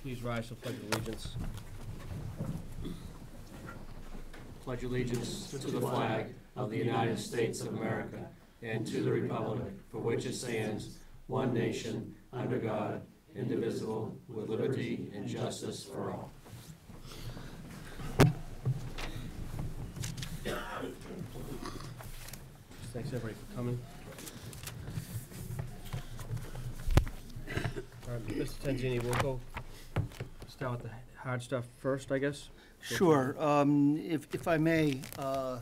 Please rise to pledge allegiance. Pledge allegiance to the flag of the United States of America and to the republic for which it stands, one nation, under God, indivisible, with liberty and justice for all. Thanks everybody for coming. All right, Mr. Tanzini, we'll go start with the hard stuff first, I guess. Sure. If I may, Mr.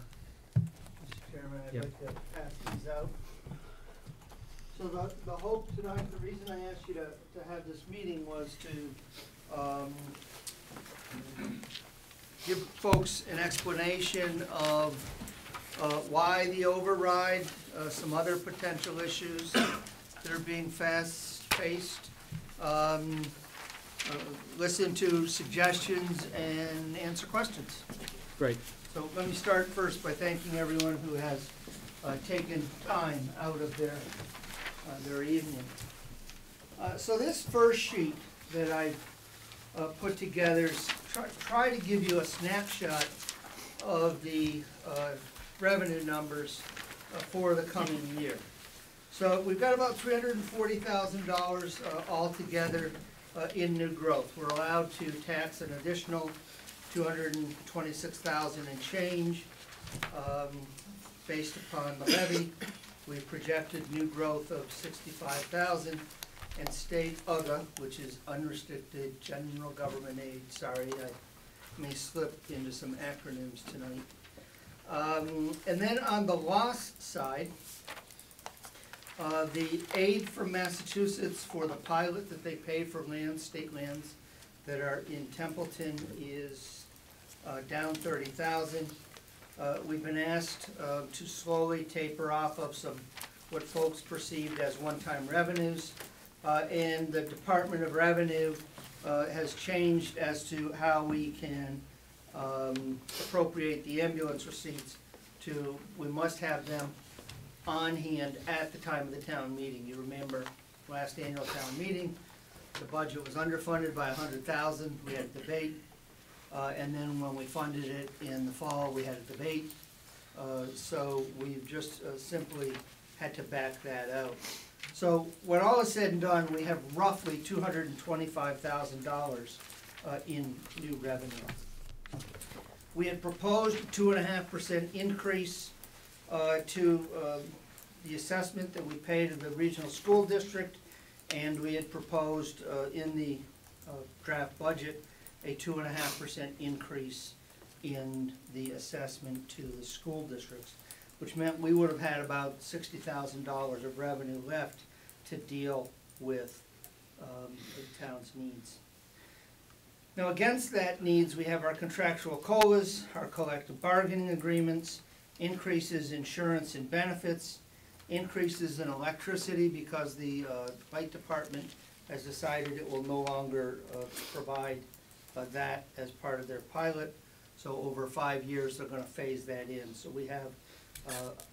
Chairman, I'd like to pass these out. So the hope tonight, the reason I asked you to have this meeting was to give folks an explanation of why the override, some other potential issues that are being faced, listen to suggestions and answer questions. Great. So let me start first by thanking everyone who has taken time out of their evening. So this first sheet that I put together is try to give you a snapshot of the revenue numbers for the coming year. So we've got about $340,000 altogether in new growth. We're allowed to tax an additional $226,000 and change based upon the levy. We've projected new growth of $65,000 and state UGA, which is unrestricted general government aid. Sorry, I may slip into some acronyms tonight. And then on the loss side, the aid from Massachusetts for the pilot that they pay for lands, state lands that are in Templeton is down $30,000. We've been asked to slowly taper off of some what folks perceived as one-time revenues, and the Department of Revenue has changed as to how we can appropriate the ambulance receipts to, we must have them on hand at the time of the town meeting. You remember last annual town meeting, the budget was underfunded by $100,000. We had a debate, and then when we funded it in the fall, we had a debate. So we've just simply had to back that out. So when all is said and done, we have roughly $225,000 in new revenue. We had proposed a 2.5% increase to the assessment that we pay to the regional school district, and we had proposed in the draft budget a 2.5% increase in the assessment to the school districts, which meant we would have had about $60,000 of revenue left to deal with the town's needs. Now against that needs, we have our contractual COLAs, our collective bargaining agreements, increases in insurance and benefits, increases in electricity because the light department has decided it will no longer provide that as part of their pilot. So over 5 years, they're going to phase that in. So we have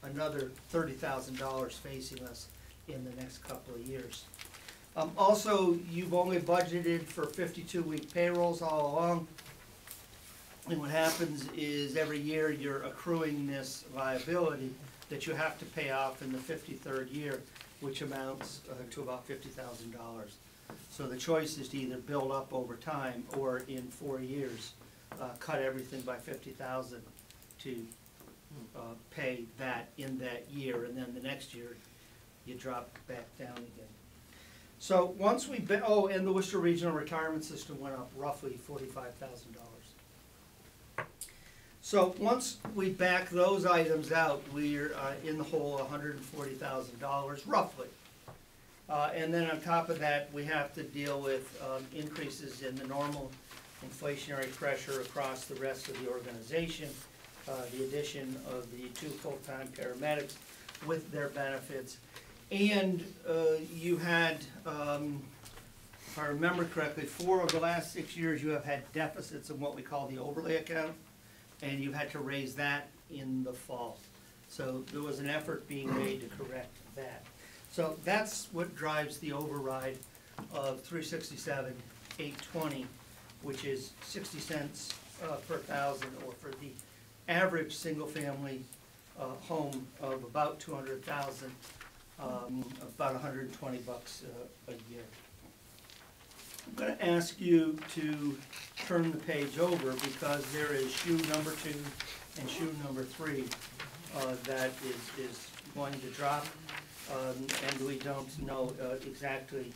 another $30,000 facing us in the next couple of years. Also, you've only budgeted for 52-week payrolls all along. And what happens is every year you're accruing this liability that you have to pay off in the 53rd year, which amounts to about $50,000. So the choice is to either build up over time or in 4 years, cut everything by $50,000 to pay that in that year, and then the next year you drop back down again. So once we, and the Worcester Regional Retirement System went up roughly $45,000. So once we back those items out, we're in the hole $140,000 roughly. And then on top of that, we have to deal with increases in the normal inflationary pressure across the rest of the organization, the addition of the 2 full-time paramedics with their benefits. And you had, if I remember correctly, 4 of the last 6 years you have had deficits in what we call the overlay account, and you had to raise that in the fall. So there was an effort being made to correct that. So that's what drives the override of $367,820, which is 60 cents per thousand, or for the average single-family home of about 200,000, about 120 bucks a year. I'm going to ask you to turn the page over, because there is shoe number 2 and shoe number 3 that is going to drop, and we don't know exactly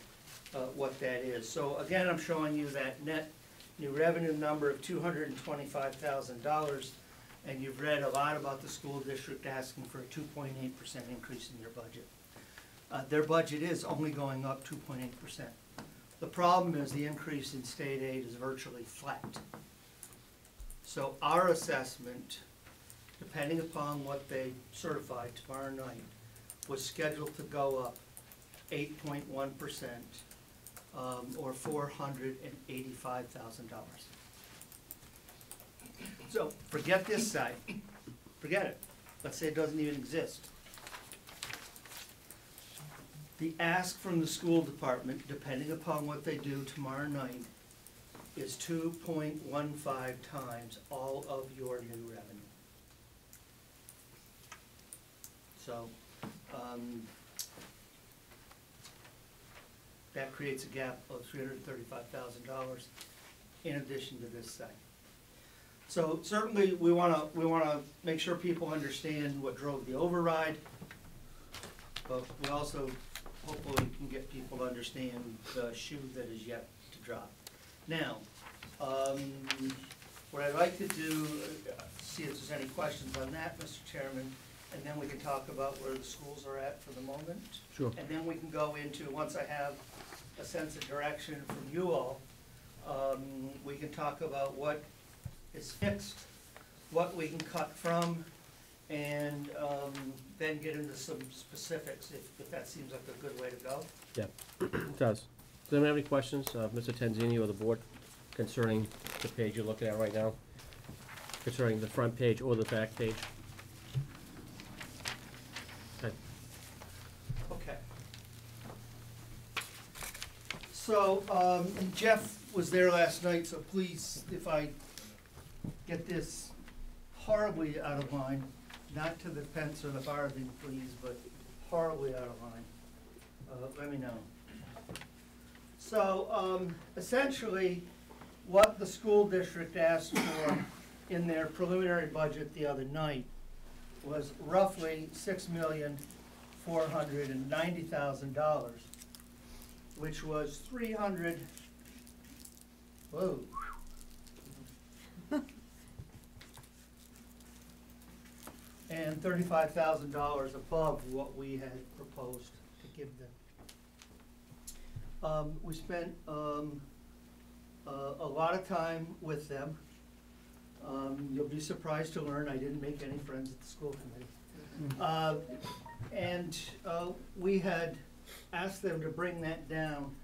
what that is. So again, I'm showing you that net new revenue number of $225,000, and you've read a lot about the school district asking for a 2.8% increase in their budget. Their budget is only going up 2.8%. The problem is the increase in state aid is virtually flat. So our assessment, depending upon what they certify tomorrow night, was scheduled to go up 8.1%, or $485,000. So forget this side, forget it. Let's say it doesn't even exist. The ask from the school department, depending upon what they do tomorrow night, is 2.15 times all of your new revenue. So that creates a gap of $335,000 in addition to this side. So certainly we want to make sure people understand what drove the override, but we also hopefully can get people to understand the shoe that is yet to drop. Now, what I'd like to do, see if there's any questions on that, Mr. Chairman, and then we can talk about where the schools are at for the moment. Sure. And then we can go into, once I have a sense of direction from you all, we can talk about what is fixed, what we can cut from, and then get into some specifics, if that seems like a good way to go. Yeah, it does. Does anyone have any questions, Mr. Tanzini or the board, concerning the page you're looking at right now? Concerning the front page or the back page? Okay. Okay. So, Jeff was there last night, so please, if I get this horribly out of line, not to the pence or the farthing, please, but horribly out of line, let me know. So, essentially, what the school district asked for in their preliminary budget the other night was roughly $6,490,000, which was 300. Whoa. And $35,000 above what we had proposed to give them. We spent a lot of time with them. You'll be surprised to learn I didn't make any friends at the school committee. And we had asked them to bring that down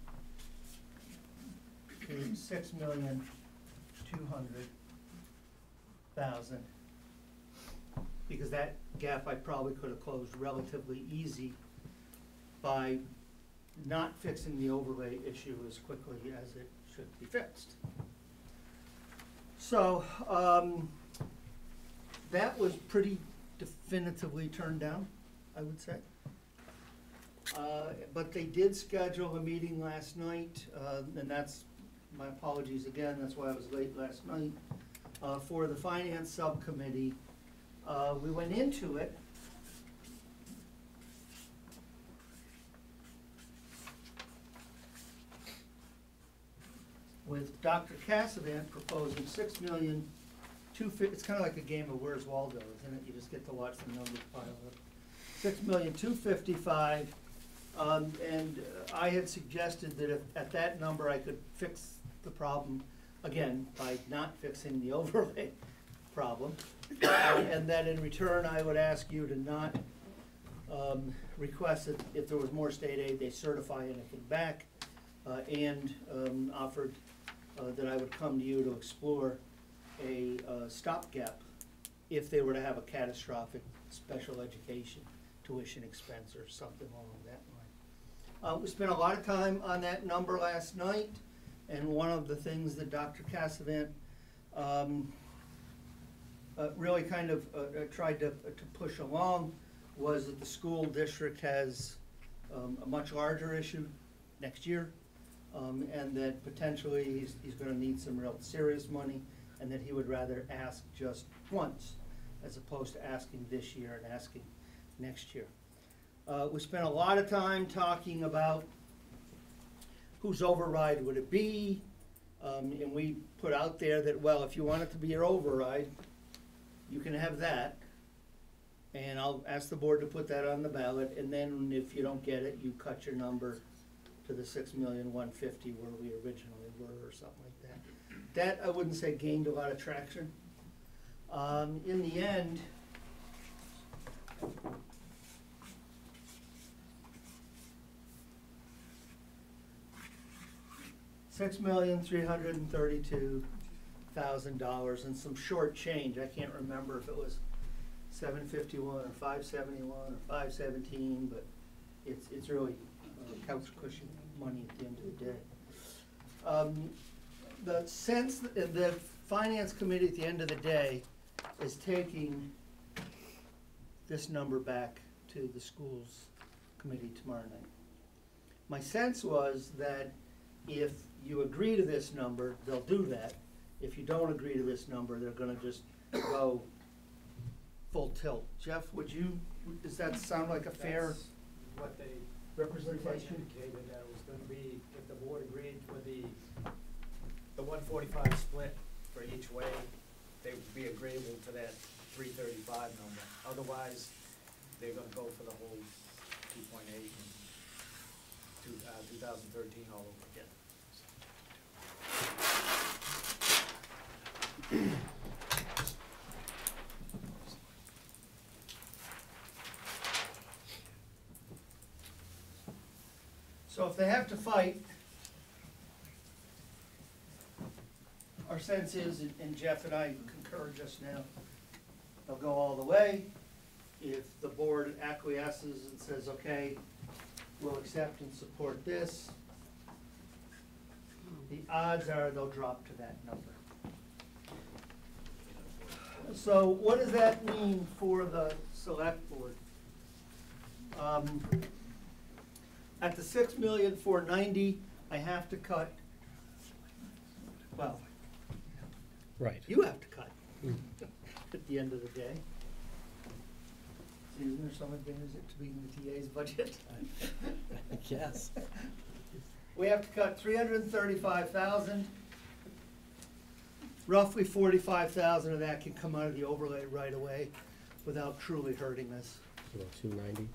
to $6,200,000, because that gap I probably could have closed relatively easy by not fixing the overlay issue as quickly as it should be fixed. So that was pretty definitively turned down, I would say. But they did schedule a meeting last night, and that's, my apologies again, that's why I was late last night, for the finance subcommittee. We went into it with Dr. Cassavant proposing $6,250,000. It's kind of like a game of Where's Waldo, isn't it? You just get to watch the numbers pile up. $6,255,000, and I had suggested that if at that number I could fix the problem again by not fixing the overlay problem, and that in return I would ask you to not request that if there was more state aid, they certify anything back, and offered that I would come to you to explore a stopgap if they were to have a catastrophic special education tuition expense or something along that We spent a lot of time on that number last night, and one of the things that Dr. Cassavant really kind of tried to push along was that the school district has a much larger issue next year, and that potentially he's gonna need some real serious money, and that he would rather ask just once, as opposed to asking this year and asking next year. We spent a lot of time talking about whose override would it be, and we put out there that, well, if you want it to be your override, you can have that, and I'll ask the board to put that on the ballot, and then if you don't get it, you cut your number to the 6,150,000 where we originally were, or something like that. That, I wouldn't say gained a lot of traction. In the end, $6,332,000 and some short change. I can't remember if it was 751 or 571 or 517, but it's really couch cushion money at the end of the day. The sense that the finance committee at the end of the day is taking this number back to the schools committee tomorrow night. My sense was that if you agree to this number, they'll do that. If you don't agree to this number, they're gonna just go full tilt. Jeff, does that sound like a fair That's what they representation? indicated, that it was gonna be, if the board agreed with the 145 split for each way, they would be agreeable to that 335 number. Otherwise, they're gonna go for the whole 2.8 and 2013 all over again. So if they have to fight, our sense is, and Jeff and I concur just now, they'll go all the way. If the board acquiesces and says, okay, we'll accept and support this, the odds are they'll drop to that number. So what does that mean for the select board? At the $6,490,000, I have to cut, well, Right. you have to cut at the end of the day. Isn't there some advantage to being the TA's budget? Yes. We have to cut $335,000. Roughly $45,000 of that can come out of the overlay right away without truly hurting us. About 290.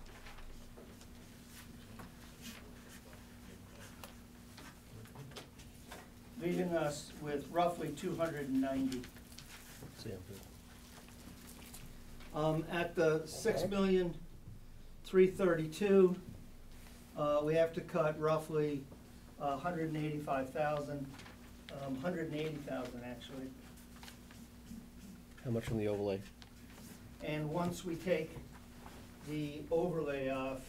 Leaving us with roughly 290. At the $6,332,000, we have to cut roughly 185,000, 180,000 actually. How much from the overlay? And once we take the overlay off,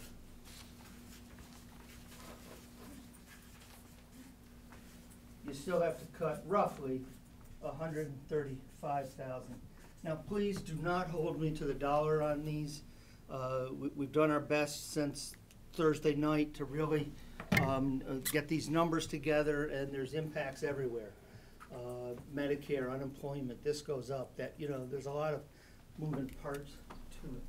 you still have to cut roughly 135,000. Now, please do not hold me to the dollar on these. We've done our best since Thursday night to really get these numbers together, and there's impacts everywhere. Medicare, unemployment, this goes up, that, there's a lot of moving parts to it.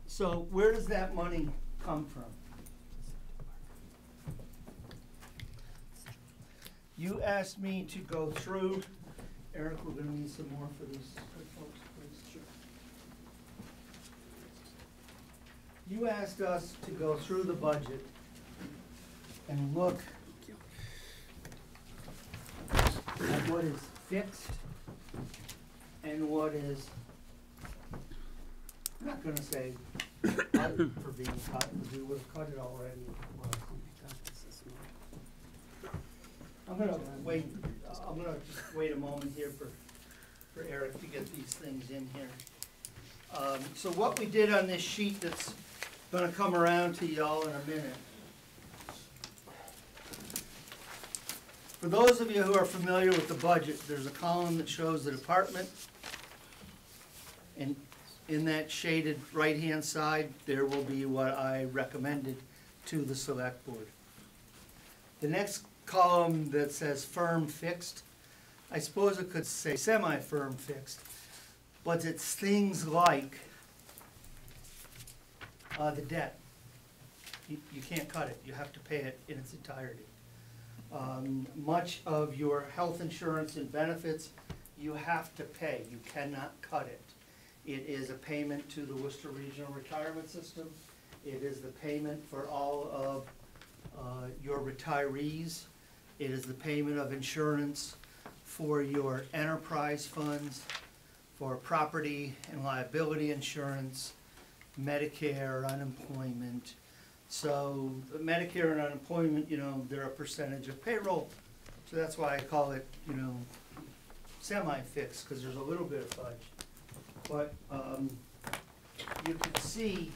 So where does that money come from? You asked me to go through, Eric, we're gonna need some more for these good folks, please. You asked us to go through the budget and look at what is fixed and what is, I'm not gonna say out for being cut, because we would have cut it already if it was. I'm gonna just wait a moment here for Eric to get these things in here. So what we did on this sheet that's gonna come around to y'all in a minute. For those of you who are familiar with the budget, there's a column that shows the department. And in that shaded right-hand side, there will be what I recommended to the select board. The next column that says firm fixed, I suppose it could say semi-firm fixed, but it's things like the debt. You can't cut it, you have to pay it in its entirety. Much of your health insurance and benefits, you have to pay, you cannot cut it. It is a payment to the Worcester Regional Retirement System. It is the payment for all of your retirees. It is the payment of insurance for your enterprise funds, for property and liability insurance, Medicare, unemployment. So Medicare and unemployment, you know, they're a percentage of payroll. So that's why I call it, you know, semi-fixed, because there's a little bit of fudge. But you can see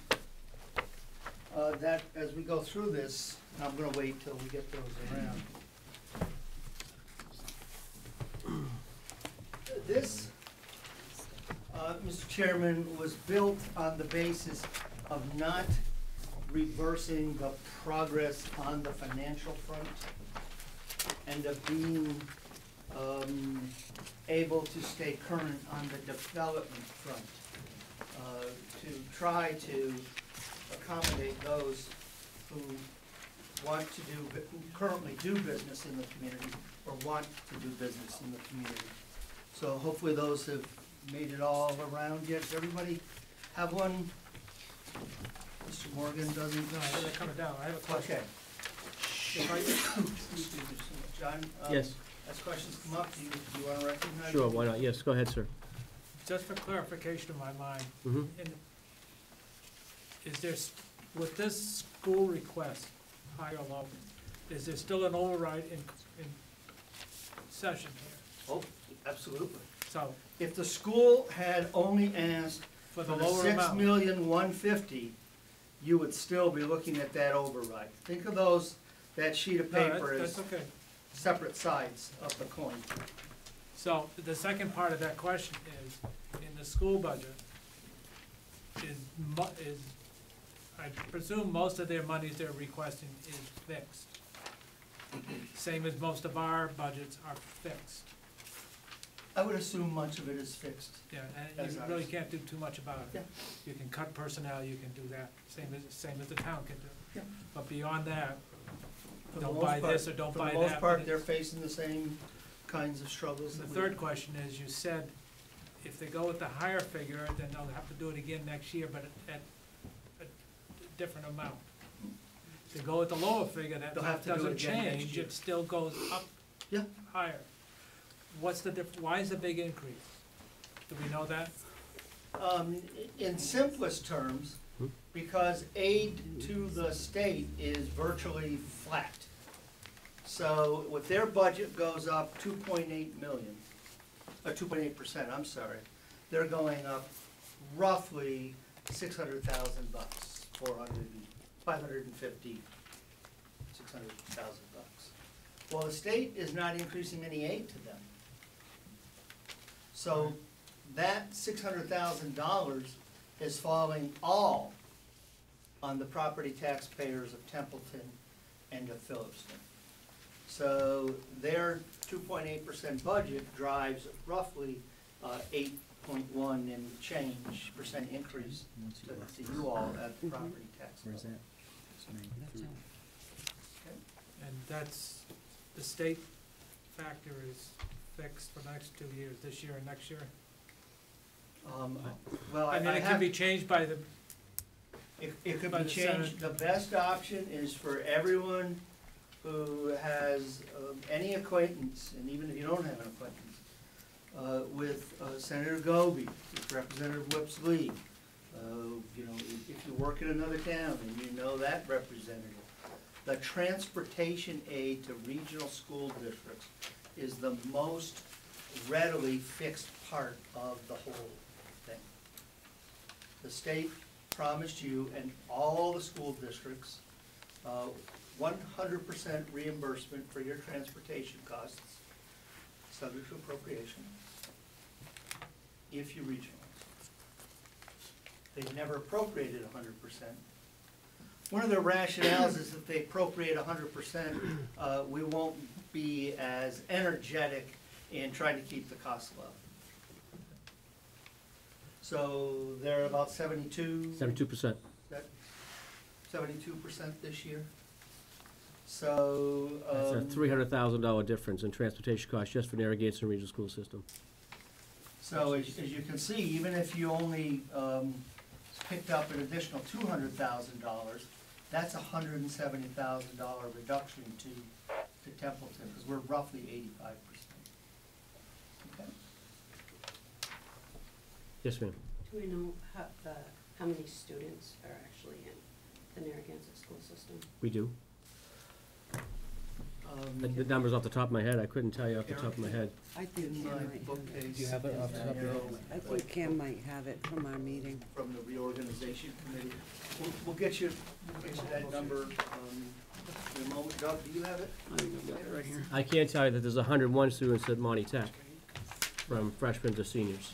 that as we go through this, and I'm gonna wait till we get those around. This, Mr. Chairman, was built on the basis of not reversing the progress on the financial front and of being able to stay current on the development front, to try to accommodate those who want to do, who currently do business in the community or want to do business in the community. So hopefully those have made it all around yet. Does everybody have one? Mr. Morgan doesn't? No, they're coming down. I have a question. Okay. If I, excuse me, John? Yes, As questions come up, do you want to recognize? sure, why not? Yes, go ahead, sir. Just for clarification in my mind, Mm-hmm. is there, with this school request, high or low, is there still an override in session here? Oh, absolutely. So, If the school had only asked for for the the lower amount? $6,150,000, you would still be looking at that override. Think of those, that sheet of No, paper as that's okay. separate sides of the coin. So, the second part of that question is, in the school budget, is, I presume most of their monies they're requesting is fixed. Same as most of our budgets are fixed. I would assume much of it is fixed. Yeah, and That's you ours. really can't do too much about it. Yeah. You can cut personnel, you can do that, same as the town can do. Yeah. But beyond that, For the don't most buy part- this or don't buy For the most that. part, but they're it's- facing the same kinds of struggles The that we third question is, you said if they go with the higher figure, then they'll have to do it again next year, but at a different amount. If they go with the lower figure, that They'll have to do it doesn't again next change, year. it still goes up Yeah. higher. What's the why is the big increase? Do we know that? In simplest terms, because aid to the state is virtually flat. So with their budget goes up 2.8 million, 2.8%, I'm sorry. They're going up roughly $600,000, 550, $600,000. Well, the state is not increasing any aid to them. So that $600,000 is falling all on the property taxpayers of Templeton and of Phillipston. So their 2.8% budget drives roughly 8.1 and change % increase to you all at the property tax level. Okay. And that's, the state factor is fixed for the next 2 years, this year and next year? Well, I mean, I it can have, be changed by the, it could by be the changed. Senate. The best option is for everyone who has any acquaintance, and even if you don't have an acquaintance, with Senator Goby, with Representative Whips Lee, you know, if you work in another town and you know that representative, the transportation aid to regional school districts is the most readily fixed part of the whole thing. The state promised you and all the school districts 100% reimbursement for your transportation costs, subject to appropriation, if you regionalize. They've never appropriated 100%. One of their rationales is that they appropriate 100%, we won't be as energetic in trying to keep the costs low. So they're about 72%. 72%. 72% this year. So That's a $300,000 difference in transportation costs just for Narragansett Regional School System. So as you can see, even if you only picked up an additional $200,000, that's a $170,000 reduction to Templeton, because we're roughly 85%. Okay. Yes, ma'am. Do we know how many students are actually in the Narragansett school system? We do. The numbers off the top of my head, I couldn't tell you off the top of my head. I think In Cam my might have it. bookcase. Do you have it off the top of your head? I think Cam might have it from our meeting. From the reorganization committee. We'll get you that number in a moment. Doug, do you have it? I think I've got it right here. I can tell you that there's 101 students at Monty Tech, from freshmen to seniors.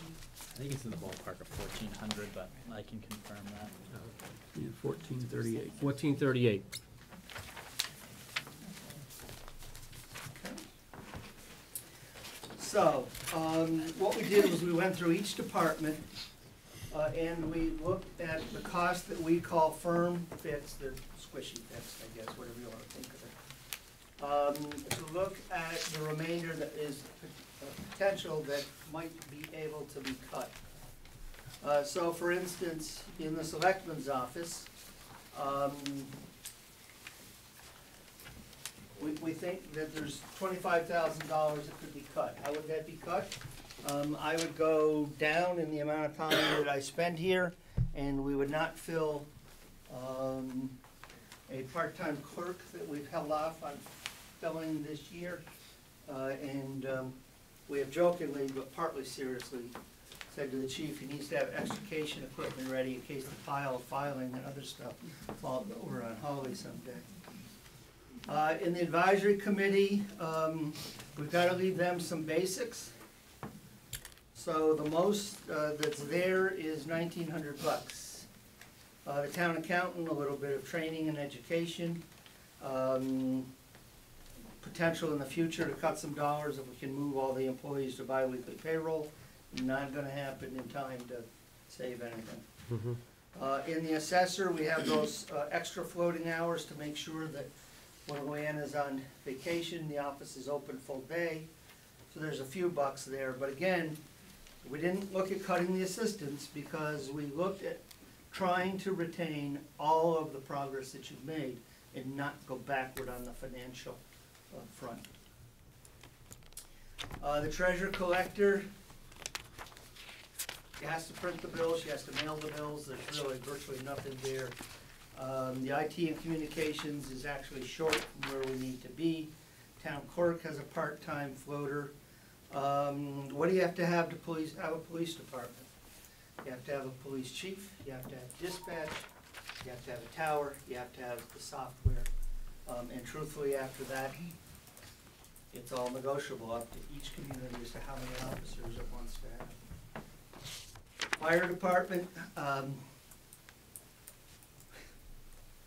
I think it's in the ballpark of 1,400, but I can confirm that. Yeah, 1438. 1438. So, what we did was we went through each department and we looked at the cost that we call firm fixed, they're squishy fixed, I guess, whatever you want to think of it. To look at the remainder that is potential that might be able to be cut. So for instance, in the selectman's office, we think that there's $25,000 that could be cut. How would that be cut? I would go down in the amount of time that I spend here, and we would not fill a part-time clerk that we've held off on filling this year. We have jokingly, but partly seriously, said to the chief he needs to have extrication equipment ready in case the pile of filing and other stuff falls over on Holly someday. In the advisory committee, we've got to leave them some basics. So the most that's there is $1,900. The town accountant, a little bit of training and education. Potential in the future to cut some dollars if we can move all the employees to bi-weekly payroll. Not going to happen in time to save anything. In the assessor, we have those extra floating hours to make sure that when Luann on vacation, the office is open full day. So there's a few bucks there. But again, we didn't look at cutting the assistants because we looked at trying to retain all of the progress that you've made and not go backward on the financial front. The treasurer collector, she has to print the bills, she has to mail the bills, there's really virtually nothing there. The IT and communications is actually short from where we need to be. Town clerk has a part-time floater. What do you have to have to have a police department? You have to have a police chief, you have to have dispatch, you have to have a tower, you have to have the software. And truthfully, after that, it's all negotiable up to each community as to how many officers it wants to have. Fire department,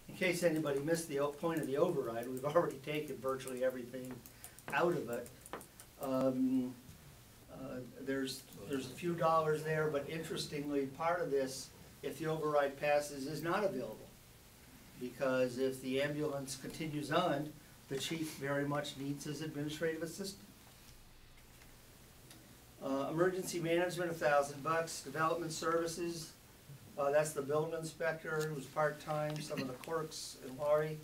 in case anybody missed the point of the override, we've already taken virtually everything out of it. There's a few dollars there, but interestingly, part of this, if the override passes, is not available. Because if the ambulance continues on, the chief very much needs his administrative assistant. Emergency management, $1,000. Development services, that's the building inspector who's part-time, some of the clerks and Laurie.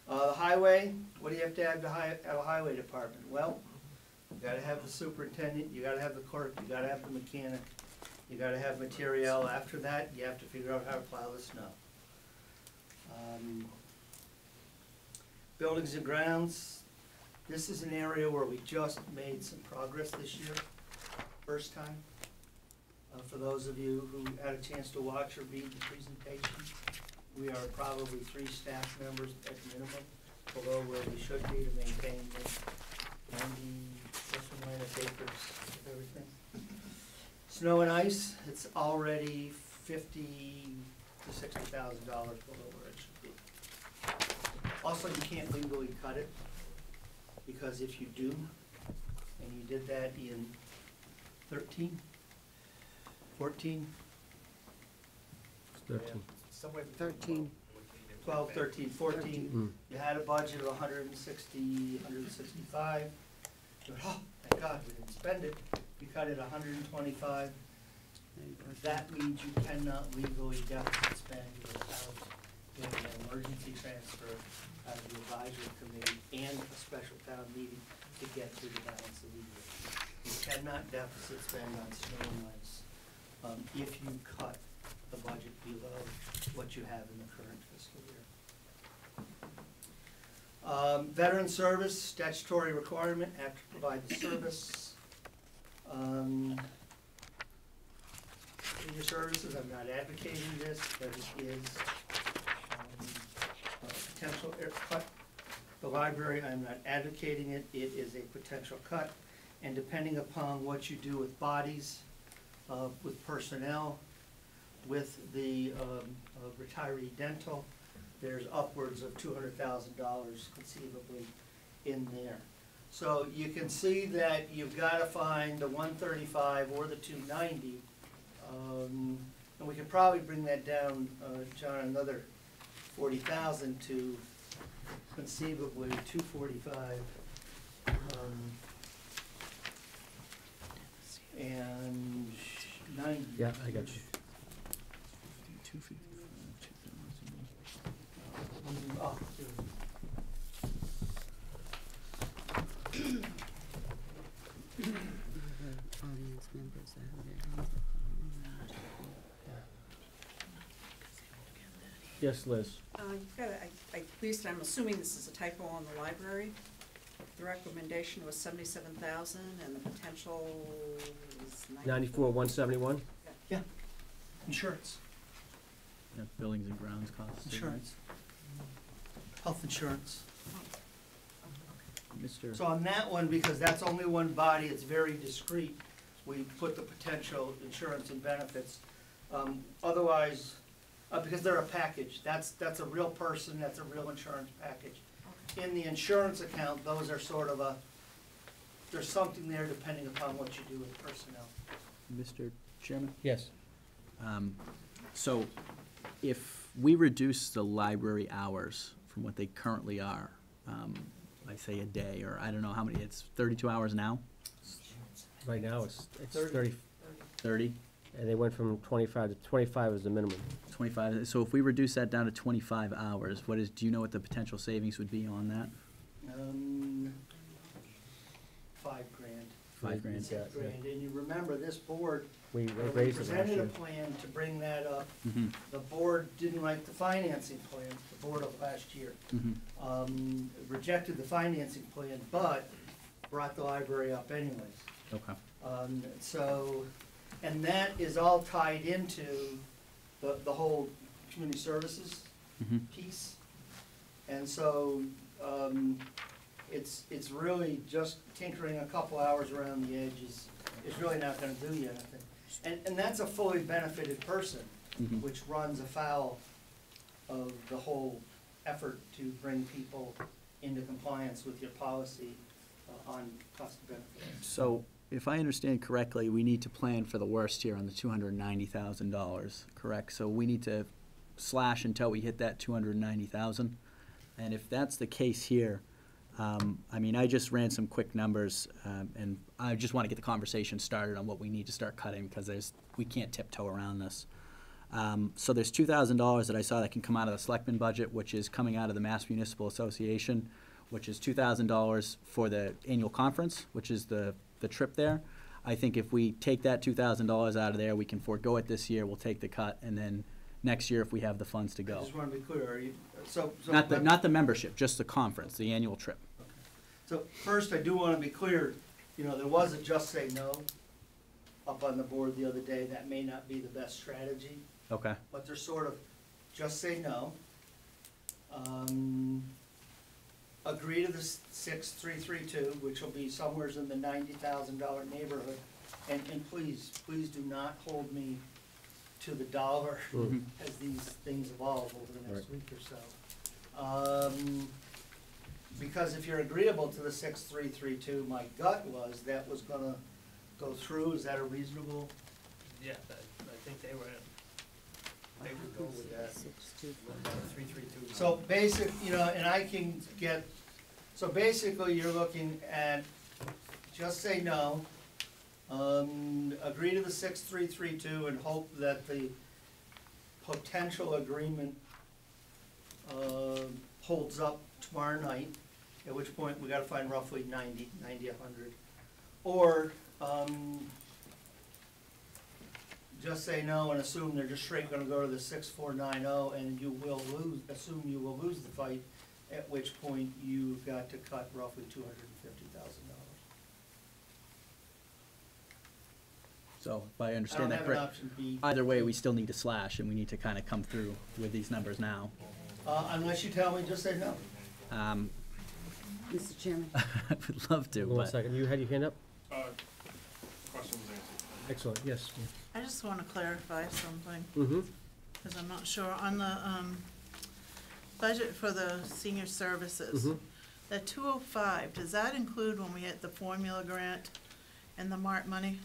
The highway, what do you have to have to have a highway department? Well, you gotta have the superintendent, you gotta have the clerk, you gotta have the mechanic, you gotta have material. After that, you have to figure out how to plow the snow. Buildings and grounds, this is an area where we just made some progress this year, first time. For those of you who had a chance to watch or read the presentation, we are probably 3 staff members at minimum below where we should be to maintain the 90± acres of everything. Snow and ice, it's already $50,000 to $60,000 below where it should be. Also, you can't legally cut it, because if you do, and you did that in 13, 14, 13. Somewhere between 13. 12, 13, 14, you had a budget of 160, 165. You went, oh, thank God, we didn't spend it. You cut it 125. That means you cannot legally deficit spend without doing an emergency transfer out of the advisory committee and a special town meeting to get to the balance of the year. You cannot deficit spend on snow and ice if you cut the budget below what you have in the current fiscal year. Veteran service, statutory requirement, have to provide the service. Senior services, I'm not advocating this, but it is a potential cut. The library, I'm not advocating it, it is a potential cut. And depending upon what you do with bodies, with personnel, with the retiree dental, there's upwards of $200,000 conceivably in there. So you can see that you've got to find the 135 or the 290, and we could probably bring that down, John, another 40,000 to conceivably 245, and 90. Yeah, I got you. 255, 2000. Oh, Audience members that have their hands up. Yes, Liz. You've got at least I'm assuming this is a typo on the library. The recommendation was 77,000 and the potential is 94,171. insurance, Yeah, buildings and grounds costs. insurance, health insurance. Mr. So on that one, because that's only one body, it's very discreet, we put the potential insurance and benefits. Otherwise, because they're a package, that's a real person, that's a real insurance package. In the insurance account, those are sort of there's something there depending upon what you do with personnel. Mr. Chairman? Yes. So if we reduce the library hours from what they currently are, I say a day, or I don't know how many, it's 32 hours now? Right now, it's 30. 30, 30? and they went from 25 to 25 is the minimum. 25, so if we reduce that down to 25 hours, do you know what the potential savings would be on that? $5,000. $5,000. $6,000, and you remember this board, We when we raised it last presented a year. plan to bring that up, Mm-hmm, the board didn't like the financing plan, the board of last year. mm-hmm, Rejected the financing plan, but brought the library up anyways. okay. So, and that is all tied into the whole community services Mm-hmm. piece. And so, it's really just tinkering a couple hours around the edges is really not gonna do you anything. And that's a fully benefited person, Mm-hmm. which runs afoul of the whole effort to bring people into compliance with your policy on cost of benefits. So, if I understand correctly, we need to plan for the worst here on the $290,000, correct? So we need to slash until we hit that 290,000. And if that's the case here, I mean, I just ran some quick numbers, and I just want to get the conversation started on what we need to start cutting, because we can't tiptoe around this. So there's $2,000 that I saw that can come out of the Selectmen budget, which is coming out of the Mass Municipal Association, which is $2,000 for the annual conference, which is the trip there. I think if we take that $2,000 out of there, we can forego it this year, we'll take the cut, and then next year if we have the funds to I go. just wanna be clear, are you, Not the membership, just the conference, the annual trip. So first, I do wanna be clear, you know, there was a just say no up on the board the other day. That may not be the best strategy, Okay, but they're sort of just say no. Agree to the 6332, which will be somewhere in the $90,000 neighborhood. And please do not hold me to the dollar Mhm. as these things evolve over the next Right. week or so. Because if you're agreeable to the 6332, my gut was that was gonna go through. Is that a reasonable? Yeah, I think they would go with that. 332. So and I can get, so basically you're looking at, just say no, agree to the 6332 and hope that the potential agreement, holds up tomorrow night, at which point we gotta find roughly 90, 100. Or, just say no and assume they're just straight gonna go to the 6490, and assume you will lose the fight, at which point you've got to cut roughly $250,000. so if I I don't understand that have an correct, option B, either way, we still need to slash, and we need to kind of come through with these numbers now. Unless you tell me, just say no. Mr. Chairman, I would love to, One but second, you had your hand up? Question was answered. Excellent, yes. I just want to clarify something, Mm-hmm. because I'm not sure. On the budget for the senior services, Mhm. the 205, does that include when we get the formula grant and the MART money?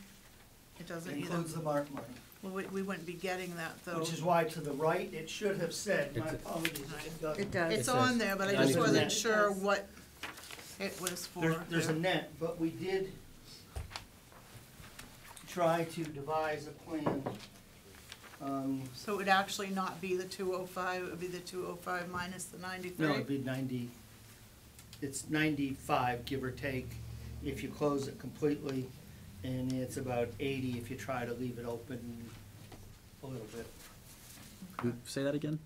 It doesn't either. Includes the MARC money, Well, we wouldn't be getting that, though. which is why to the right, it should have said, my apologies, it doesn't. it does. It's It on says there, but I There's just a wasn't net. sure what it was for. There's a net, but we did try to devise a plan. So it would actually not be the 205, it would be the 205 minus the 93? No, it'd be 90, it's 95, give or take, if you close it completely, and it's about 80 if you try to leave it open a little bit. say that again?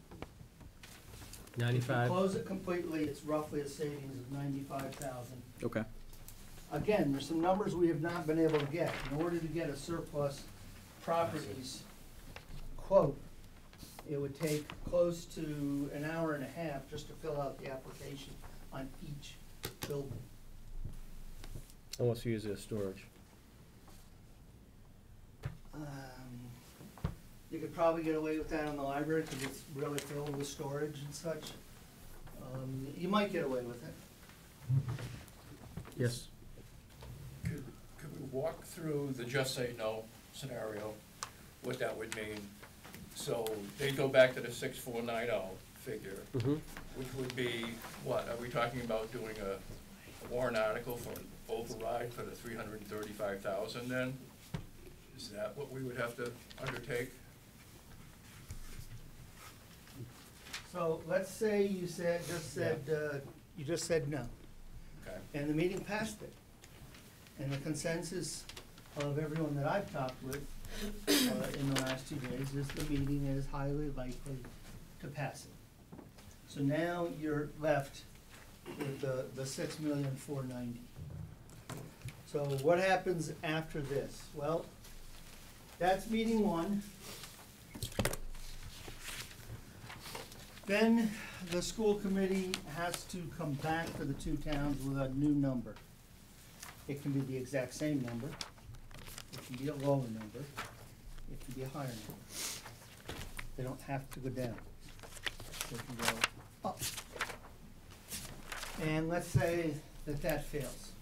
If you 95, close it completely, it's roughly a savings of 95,000. Okay. Again, there's some numbers we have not been able to get. In order to get a surplus properties quote, it would take close to an hour and a half just to fill out the application on each building. unless you use it as storage. You could probably get away with that on the library because it's really filled with storage and such. You might get away with it. Yes. Could we walk through the just say no scenario, what that would mean? So they go back to the 6490 figure, Mm-hmm. which would be, what, are we talking about doing a warrant article for an override for the 335,000 then? Is that what we would have to undertake? So let's say you you just said no, Okay. and the meeting passed it. And the consensus of everyone that I've talked with in the last 2 days is the meeting is highly likely to pass it. So now you're left with the $6,490,000. So what happens after this? Well, that's meeting one. Then the school committee has to come back to the two towns with a new number. It can be the exact same number, it can be a lower number, it can be a higher number. They don't have to go down, they can go up. And let's say that fails.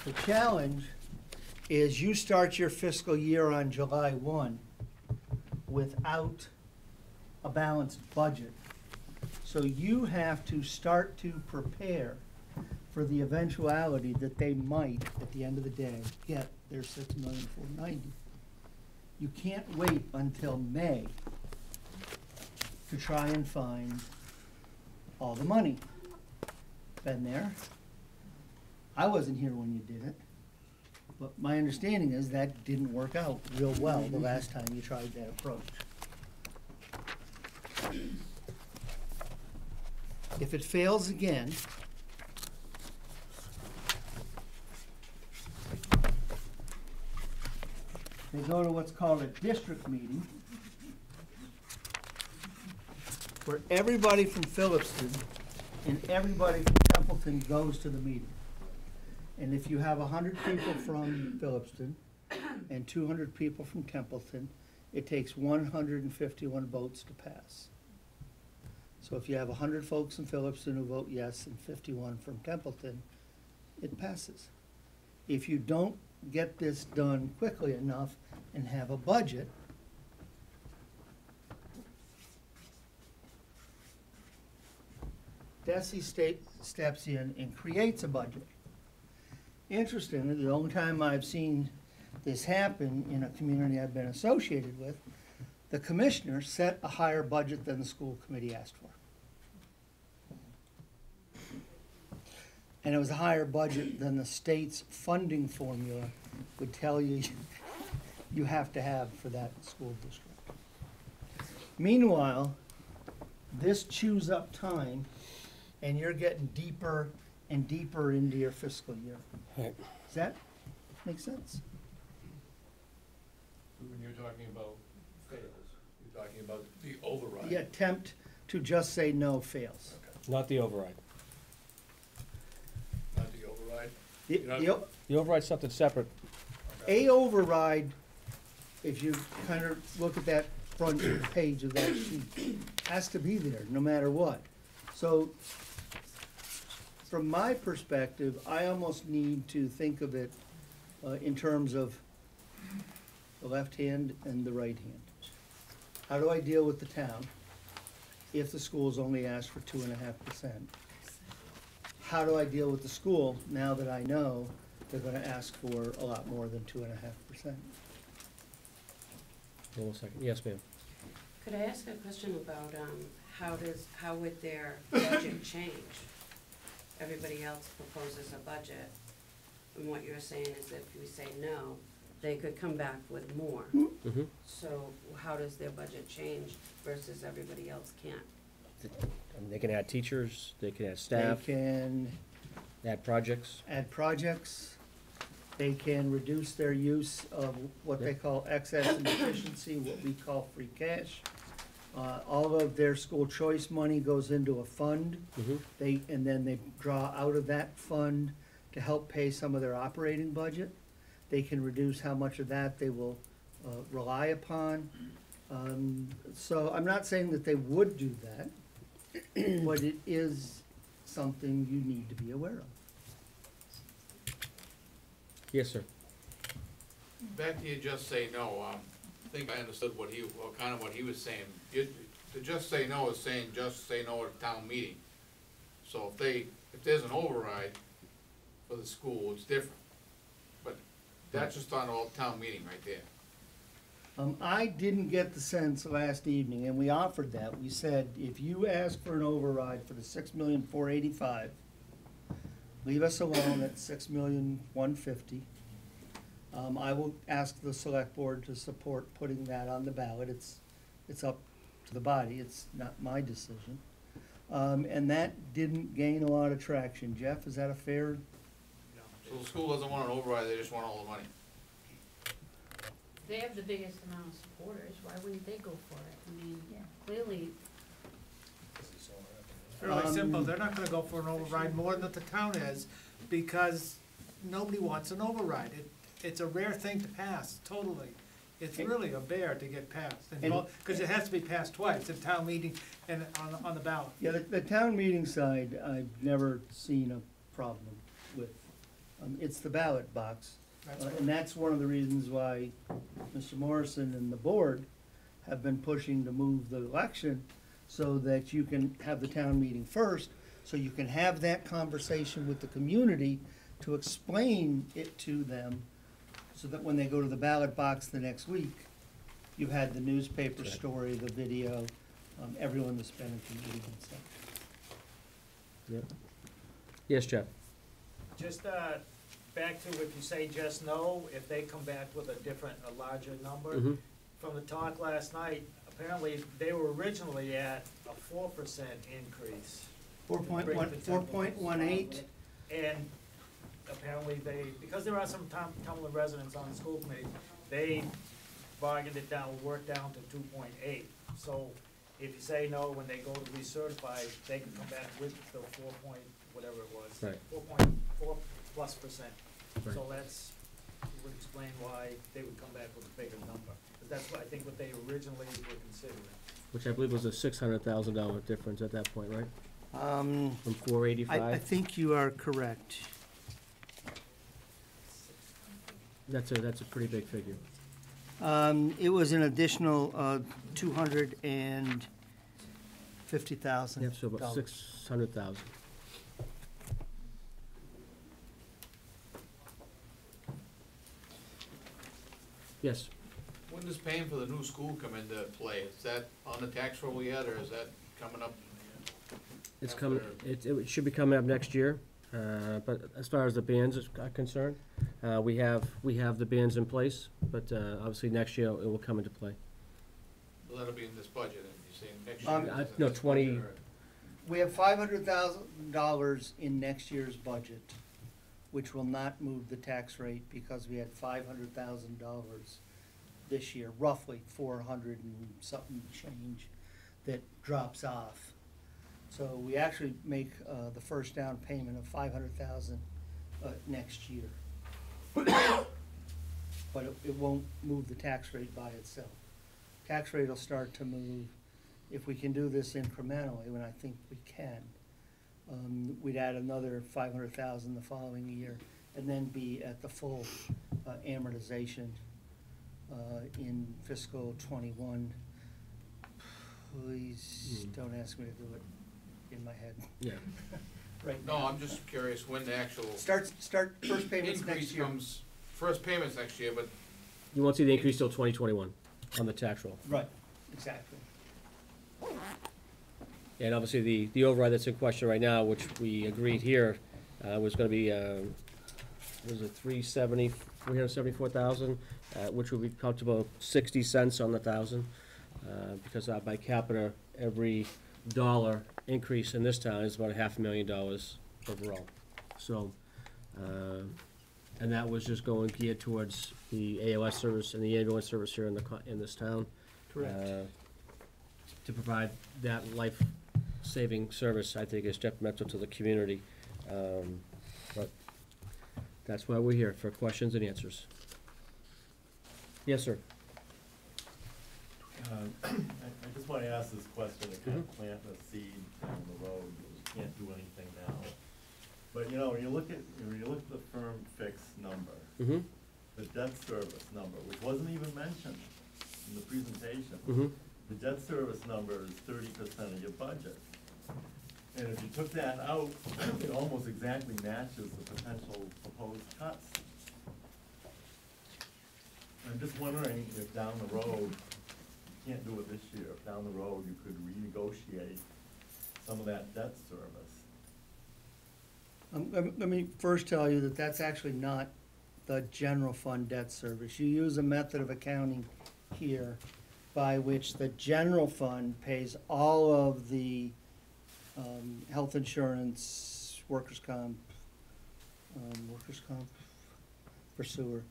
The challenge is you start your fiscal year on July 1 without a balanced budget. So you have to start to prepare for the eventuality that they might, at the end of the day, get their $6,490,000. You can't wait until May to try and find all the money. Been there. I wasn't here when you did it, but my understanding is that didn't work out real well the last time you tried that approach. If it fails again, they go to what's called a district meeting, where everybody from Phillipston and everybody from Templeton goes to the meeting. And if you have 100 people from Phillipston and 200 people from Templeton, it takes 151 votes to pass. So if you have 100 folks in Phillipston who vote yes and 51 from Templeton, it passes. If you don't get this done quickly enough and have a budget, Desi steps in and creates a budget. Interestingly, the only time I've seen this happen in a community I've been associated with, the commissioner set a higher budget than the school committee asked for. And it was a higher budget than the state's funding formula would tell you you have to have for that school district. Meanwhile, this chews up time and you're getting deeper and deeper into your fiscal year. Right. Does that make sense? When you're talking about fails, you're talking about the override. The attempt to just say no fails. Not the override. Not the override? The override's something separate. A override, if you kind of look at that front page of that sheet, has to be there no matter what. So from my perspective, I almost need to think of it in terms of the left hand and the right hand. How do I deal with the town if the school's only asked for 2.5%? How do I deal with the school now that I know they're gonna ask for a lot more than 2.5%? Hold on a second. Yes, ma'am. Could I ask a question about, how would their budget change? Everybody else proposes a budget, and what you're saying is if we say no, they could come back with more. Mm-hmm. So how does their budget change versus everybody else can't? They can add teachers, they can add staff, They can add projects. add projects, they can reduce their use of what they call excess and deficiency, what we call free cash. All of their school choice money goes into a fund. Mm-hmm. And then they draw out of that fund to help pay some of their operating budget. They can reduce how much of that they will rely upon. So I'm not saying that they would do that, but it is something you need to be aware of. Yes, sir. Back to you, just say no, I think I understood what he was saying. To just say no is saying just say no at a town meeting. So if there's an override for the school, it's different. But that's just on all town meeting right there. I didn't get the sense last evening, and we offered that. We said, if you ask for an override for the $6,485,000, leave us alone at $6,150,000. I will ask the select board to support putting that on the ballot. It's up to the body. It's not my decision. And that didn't gain a lot of traction. Jeff, is that a fair? So the school doesn't want an override, they just want all the money. They have the biggest amount of supporters, why wouldn't they go for it? I mean, clearly, It's fairly simple, they're not gonna go for an override more than the town is, because nobody wants an override. It's a rare thing to pass, totally. It's really a bear to get passed, because it has to be passed twice, at town meeting and on the ballot. Yeah, the town meeting side, I've never seen a problem with. It's the ballot box. And that's one of the reasons why Mr. Morrison and the board have been pushing to move the election so that you can have the town meeting first, so you can have that conversation with the community to explain it to them so that when they go to the ballot box the next week, you had the newspaper Correct. story, the video, everyone that's been at the meeting and stuff. Yep. Yes, Jeff? Just, back to if you say just no, if they come back with a larger number. Mm-hmm. From the talk last night, apparently they were originally at a 4% increase. 4.18. And apparently because there are some Templeton residents on the school committee, they bargained it down, worked down to 2.8. So if you say no, when they go to recertify, they can come back with the 4 point, whatever it was. Right. 4.4+%. Right. So that's, would explain why they would come back with a bigger number. Because that's what I think what they originally were considering. Which I believe was a $600,000 difference at that point, right? From I 485? think you are correct. That's a pretty big figure. It was an additional $250,000. Yep, so about 600,000. Yes, When does paying for the new school come into play? Is that on the tax roll yet, or is that coming up? it's coming, it should be coming up next year, but as far as the bands are concerned, we have the bands in place, but obviously next year it will come into play. Well, that'll be in this budget, and you're saying next year? No, 20, We have $500,000 in next year's budget, which will not move the tax rate because we had $500,000 this year, roughly 400 and something change, that drops off. So we actually make the first down payment of $500,000 next year. But it won't move the tax rate by itself. Tax rate will start to move, if we can do this incrementally, and I think we can. We'd add another $500,000 the following year, and then be at the full amortization in fiscal '21. Please don't ask me to do it in my head yeah. right No, now. I'm just curious when the actual Start first payments next increase year. comes, first payments next year, but You won't see the increase till 2021 on the tax roll. Right, exactly. And obviously, the override that's in question right now, which we agreed here, was gonna be, was it 374,000, which would be comfortable 60 cents on the thousand, because by capita, every dollar increase in this town is about $500,000 overall. So, and that was just going geared towards the AOS service and the ambulance service here in this town. Correct. To provide that life-saving service, I think, is detrimental to the community. But that's why we're here, for questions and answers. Yes, sir. I just want to ask this question to kind of plant a seed down the road, because we can't do anything now. But, you know, when you look at the firm fixed number, Mm-hmm. the debt service number, which wasn't even mentioned in the presentation. Mm-hmm. The debt service number is 30% of your budget. And if you took that out, it almost exactly matches the potential proposed cuts. I'm just wondering if down the road, you can't do it this year, if down the road you could renegotiate some of that debt service. Let me first tell you that that's actually not the general fund debt service. You use a method of accounting here by which the general fund pays all of the health insurance, workers' comp for sewer,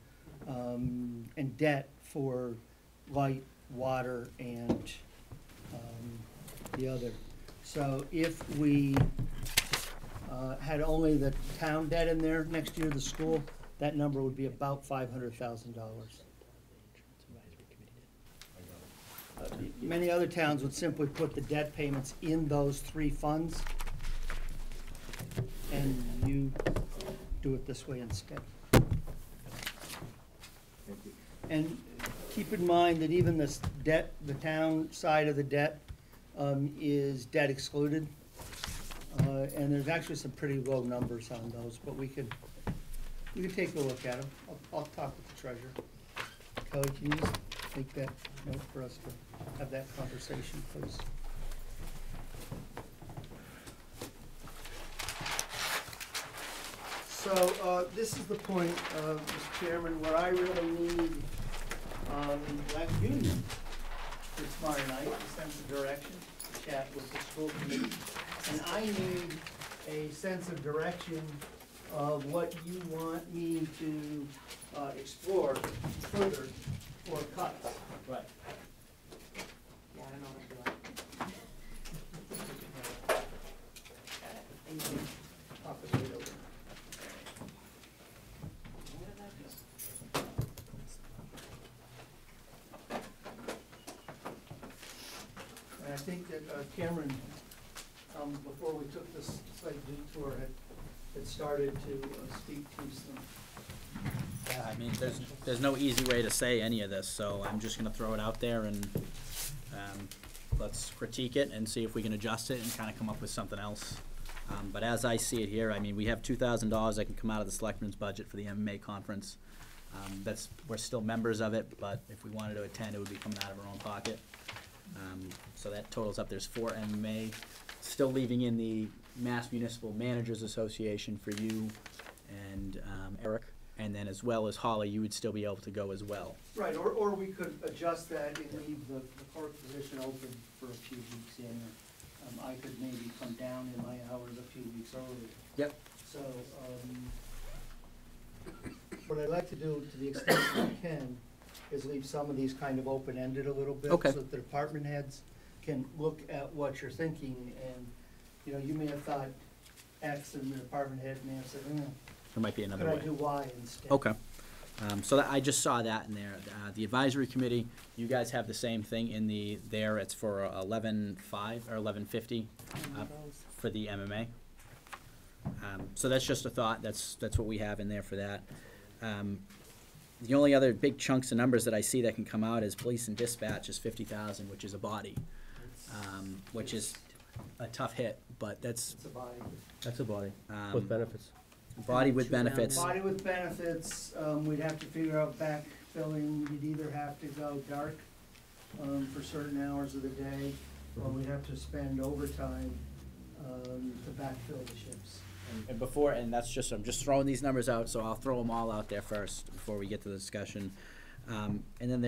and debt for light, water, and the other. So if we had only the town debt in there next year, the school, that number would be about $500,000. Many other towns would simply put the debt payments in those three funds, and you do it this way instead. And keep in mind that even this debt, the town side of the debt, is debt excluded. And there's actually some pretty low numbers on those, but we could You can take a look at them. I'll talk with the treasurer. Kelly, can you just make that note for us to have that conversation, please? So, this is the point, Mr. Chairman, where I really need, like union for tomorrow night, a sense of direction, to chat with the school committee. And I need a sense of direction of what you want me to, explore further for cuts. Right. Yeah, I don't know what to do. Talk with me over. And I think that Cameron, before we took this site detour, had started to speak to some. Yeah, I mean, there's no easy way to say any of this, so I'm just gonna throw it out there and, let's critique it and see if we can adjust it and kinda come up with something else. But as I see it here, I mean, we have $2,000 that can come out of the selectmen's budget for the MMA conference. We're still members of it, but if we wanted to attend, it would be coming out of our own pocket. So that totals up, there's 4 MMA, still leaving in the Mass Municipal Managers Association for you and Eric, and then as well as Holly, you would still be able to go as well. Right, or we could adjust that and leave the clerk position open for a few weeks, and I could maybe come down in my hours a few weeks earlier. Yep. So, what I'd like to do, to the extent that I can, is leave some of these kind of open-ended a little bit. Okay. So that the department heads can look at what you're thinking, and, you know, you may have thought X, and the department head may have said, There might be another could way. I do Y instead? Okay. So I just saw that in there. The advisory committee, you guys have the same thing in there, it's for 11.5 or 11.50 for the MMA. So that's just a thought, that's what we have in there for that. The only other big chunks of numbers that I see that can come out is police and dispatch is 50,000, which is a body, which is a tough hit, but that's It's a body. That's a body, with benefits. body with benefits. Body with benefits, we'd have to figure out backfilling, you'd either have to go dark, for certain hours of the day, or we'd have to spend overtime, to backfill the shifts. And before, and that's just, I'm just throwing these numbers out, so I'll throw them all out there first before we get to the discussion. And then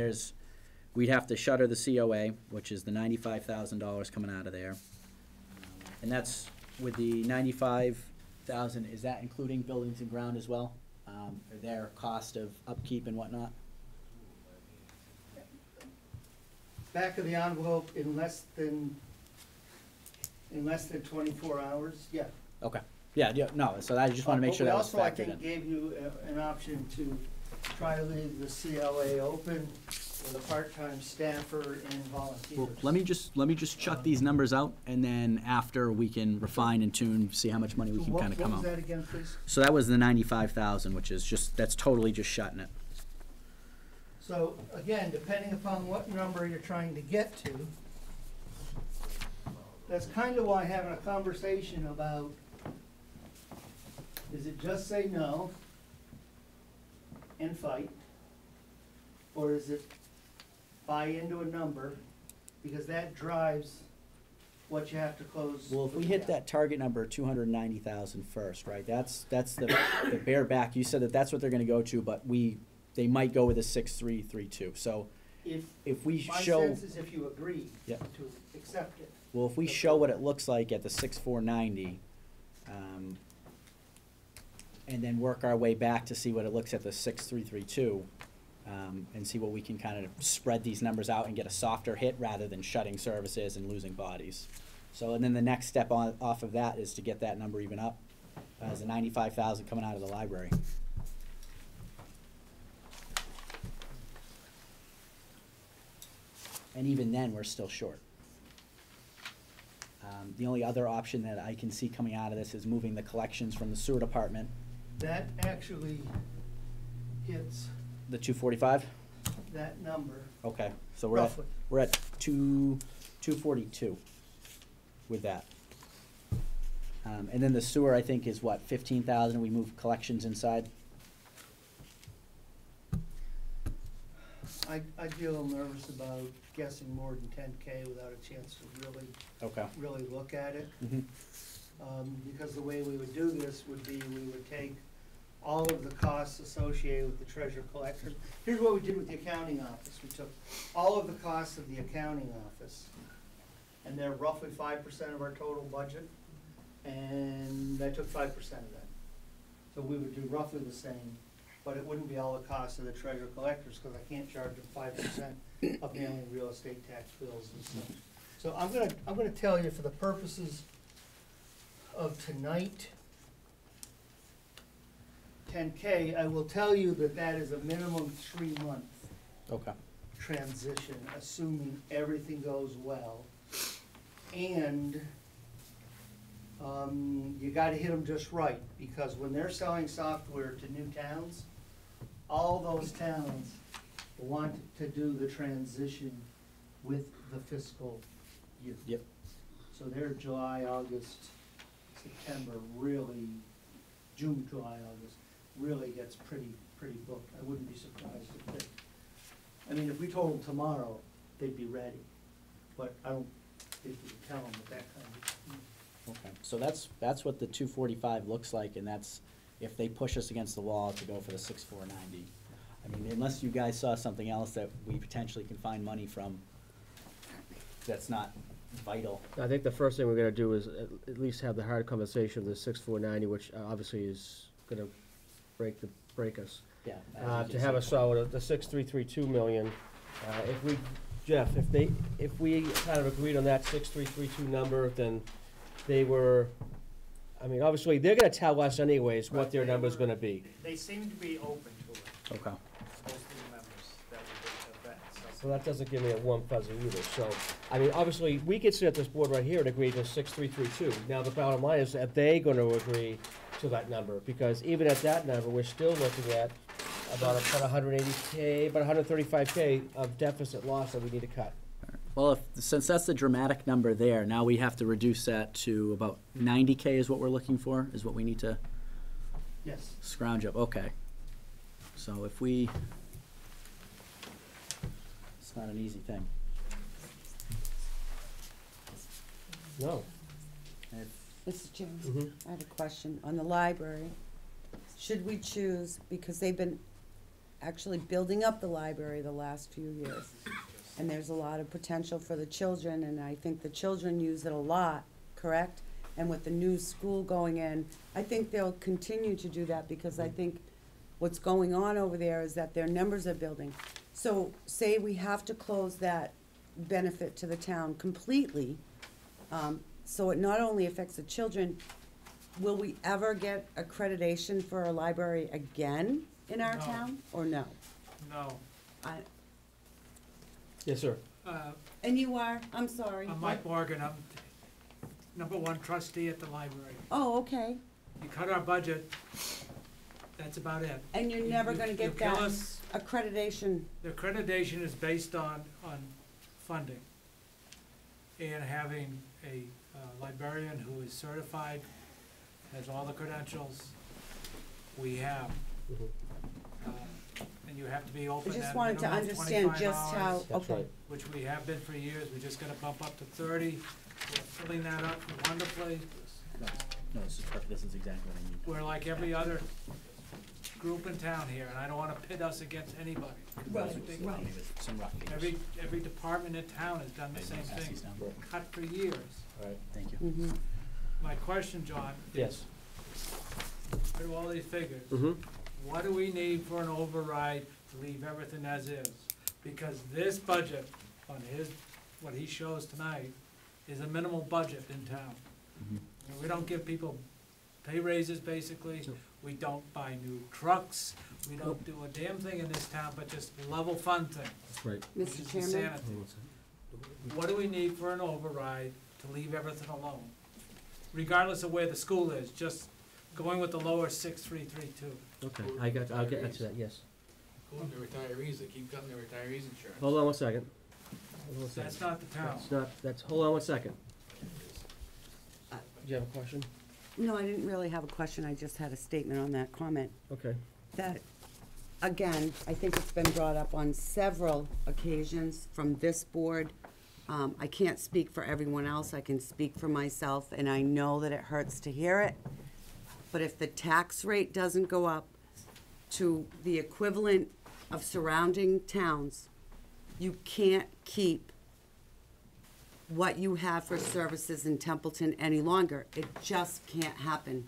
we'd have to shutter the COA, which is the $95,000 coming out of there. And that's with the 95,000, is that including buildings and ground as well? Or their cost of upkeep and whatnot? Back of the envelope, in less than 24 hours, yeah. Okay, yeah, no, so I just wanna make sure that was But we also, I factored think, in. gave you an option to try to leave the CLA open with a part-time staffer and volunteers. Well, let me just chuck these numbers out, and then after we can refine and tune, see how much money we can kinda come What out. was that again, please? So that was the 95,000, which is that's totally just shutting it. So, again, depending upon what number you're trying to get to, that's kind of why having a conversation about, is it just say no and fight? Or is it buy into a number, because that drives what you have to close. Well, if we hit that target number, 290,000 first, right? That's the bare back. You said that's what they're gonna go to, but they might go with a 6.332. So if we show. My sense is if you agree Yep. to accept it. Well, if we show what it looks like at the 6.490, and then work our way back to see what it looks at the 6.332, and see what we can kind of spread these numbers out and get a softer hit rather than shutting services and losing bodies. So, and then the next step off of that is to get that number even up, as the 95,000 coming out of the library. And even then, we're still short. The only other option that I can see coming out of this is moving the collections from the sewer department. That actually hits The 245? that number Okay, so roughly. we're at 242 with that. And then the sewer, I think, is what, 15,000, we move collections inside? I feel a little nervous about guessing more than 10K without a chance to Okay. really look at it. Mhm. Because the way we would do this would be, we would take all of the costs associated with the treasurer collector. Here's what we did with the accounting office. We took all of the costs of the accounting office, and they're roughly 5% of our total budget, and I took 5% of that. So we would do roughly the same, but it wouldn't be all the costs of the treasurer collectors, because I can't charge them 5% of mailing real estate tax bills and such. So I'm gonna tell you, for the purposes of tonight, 10K, I will tell you that that is a minimum 3-month Okay. transition, assuming everything goes well. And you gotta hit them just right, because when they're selling software to new towns, all those towns want to do the transition with the fiscal year. Yep. So their July, August, September really, June, July, August, really gets pretty booked. I wouldn't be surprised if they, I mean, if we told them tomorrow, they'd be ready. But I don't think we can tell them at that kind of. Okay, so that's what the 245 looks like, and that's if they push us against the wall to go for the 6490. I mean, unless you guys saw something else that we potentially can find money from, that's not vital. I think the first thing we're gonna do is at least have the hard conversation of the 6490, which obviously is gonna break us. Yeah. To have us solid, the 6332 million, if we, Jeff, if we kind of agreed on that 6332 number, then they were, I mean, obviously, they're gonna tell us anyways what their number's gonna be. They seem to be open to it, Okay. most of the members that we did event, So that doesn't give me a warm fuzzy either, so, I mean, obviously, we could sit at this board right here and agree to 6332. Now, the bottom line is, are they gonna agree to that number? Because even at that number, we're still looking at about 180K, about 135K of deficit loss that we need to cut. Well, since that's the dramatic number there, now we have to reduce that to about 90K is what we're looking for, is what we need to Yes. scrounge up. Okay. So if we, it's not an easy thing. No. Mr. Chairman, Mhm. I have a question on the library. Should we choose, because they've been actually building up the library the last few years, and there's a lot of potential for the children, and I think the children use it a lot, correct? And with the new school going in, I think they'll continue to do that, because I think what's going on over there is that their numbers are building. So say we have to close that benefit to the town completely, so it not only affects the children, will we ever get accreditation for a library again in our No. town, or no? No. Yes, sir. And you are, I'm sorry. I'm Mike Morgan, I'm #1 trustee at the library. Oh, okay, You cut our budget, that's about it. and you're never gonna You get kill that us. accreditation, The accreditation is based on funding and having a librarian who is certified, has all the credentials we have. Mhm. And you have to be I open just at wanted to minimum understand 25 just how, hours, That's okay. right. which we have been for years, we just gotta bump up to 30. We're filling that up wonderfully. No, this is perfect. This is exactly what I need. We're like every other group in town here, and I don't wanna pit us against anybody. Right, That's right. Maybe with some rough figures. Every department in town has done the same Pass these thing, down. cut for years. All right. Thank you. Mhm. My question, John, Yes. through all these figures, Mm-hmm. what do we need for an override to leave everything as is? Because this budget, on what he shows tonight, is a minimal budget in town. Mhm. And we don't give people pay raises, basically, we don't buy new trucks, we don't do a damn thing in this town but just level fund things. That's right. which Mr. is Chairman, insanity. What do we need for an override to leave everything alone? Regardless of where the school is, just going with the lower 6332. Okay, I'll get to that, yes. Going to retirees, they keep cutting their retirees insurance. Hold on one second. Hold on one second. That's not the town. Hold on one second. Do you have a question? no, I didn't really have a question, I just had a statement on that comment, Okay. that again, I think it's been brought up on several occasions from this board. I can't speak for everyone else, I can speak for myself, and I know that it hurts to hear it. But if the tax rate doesn't go up to the equivalent of surrounding towns, you can't keep what you have for services in Templeton any longer. It just can't happen.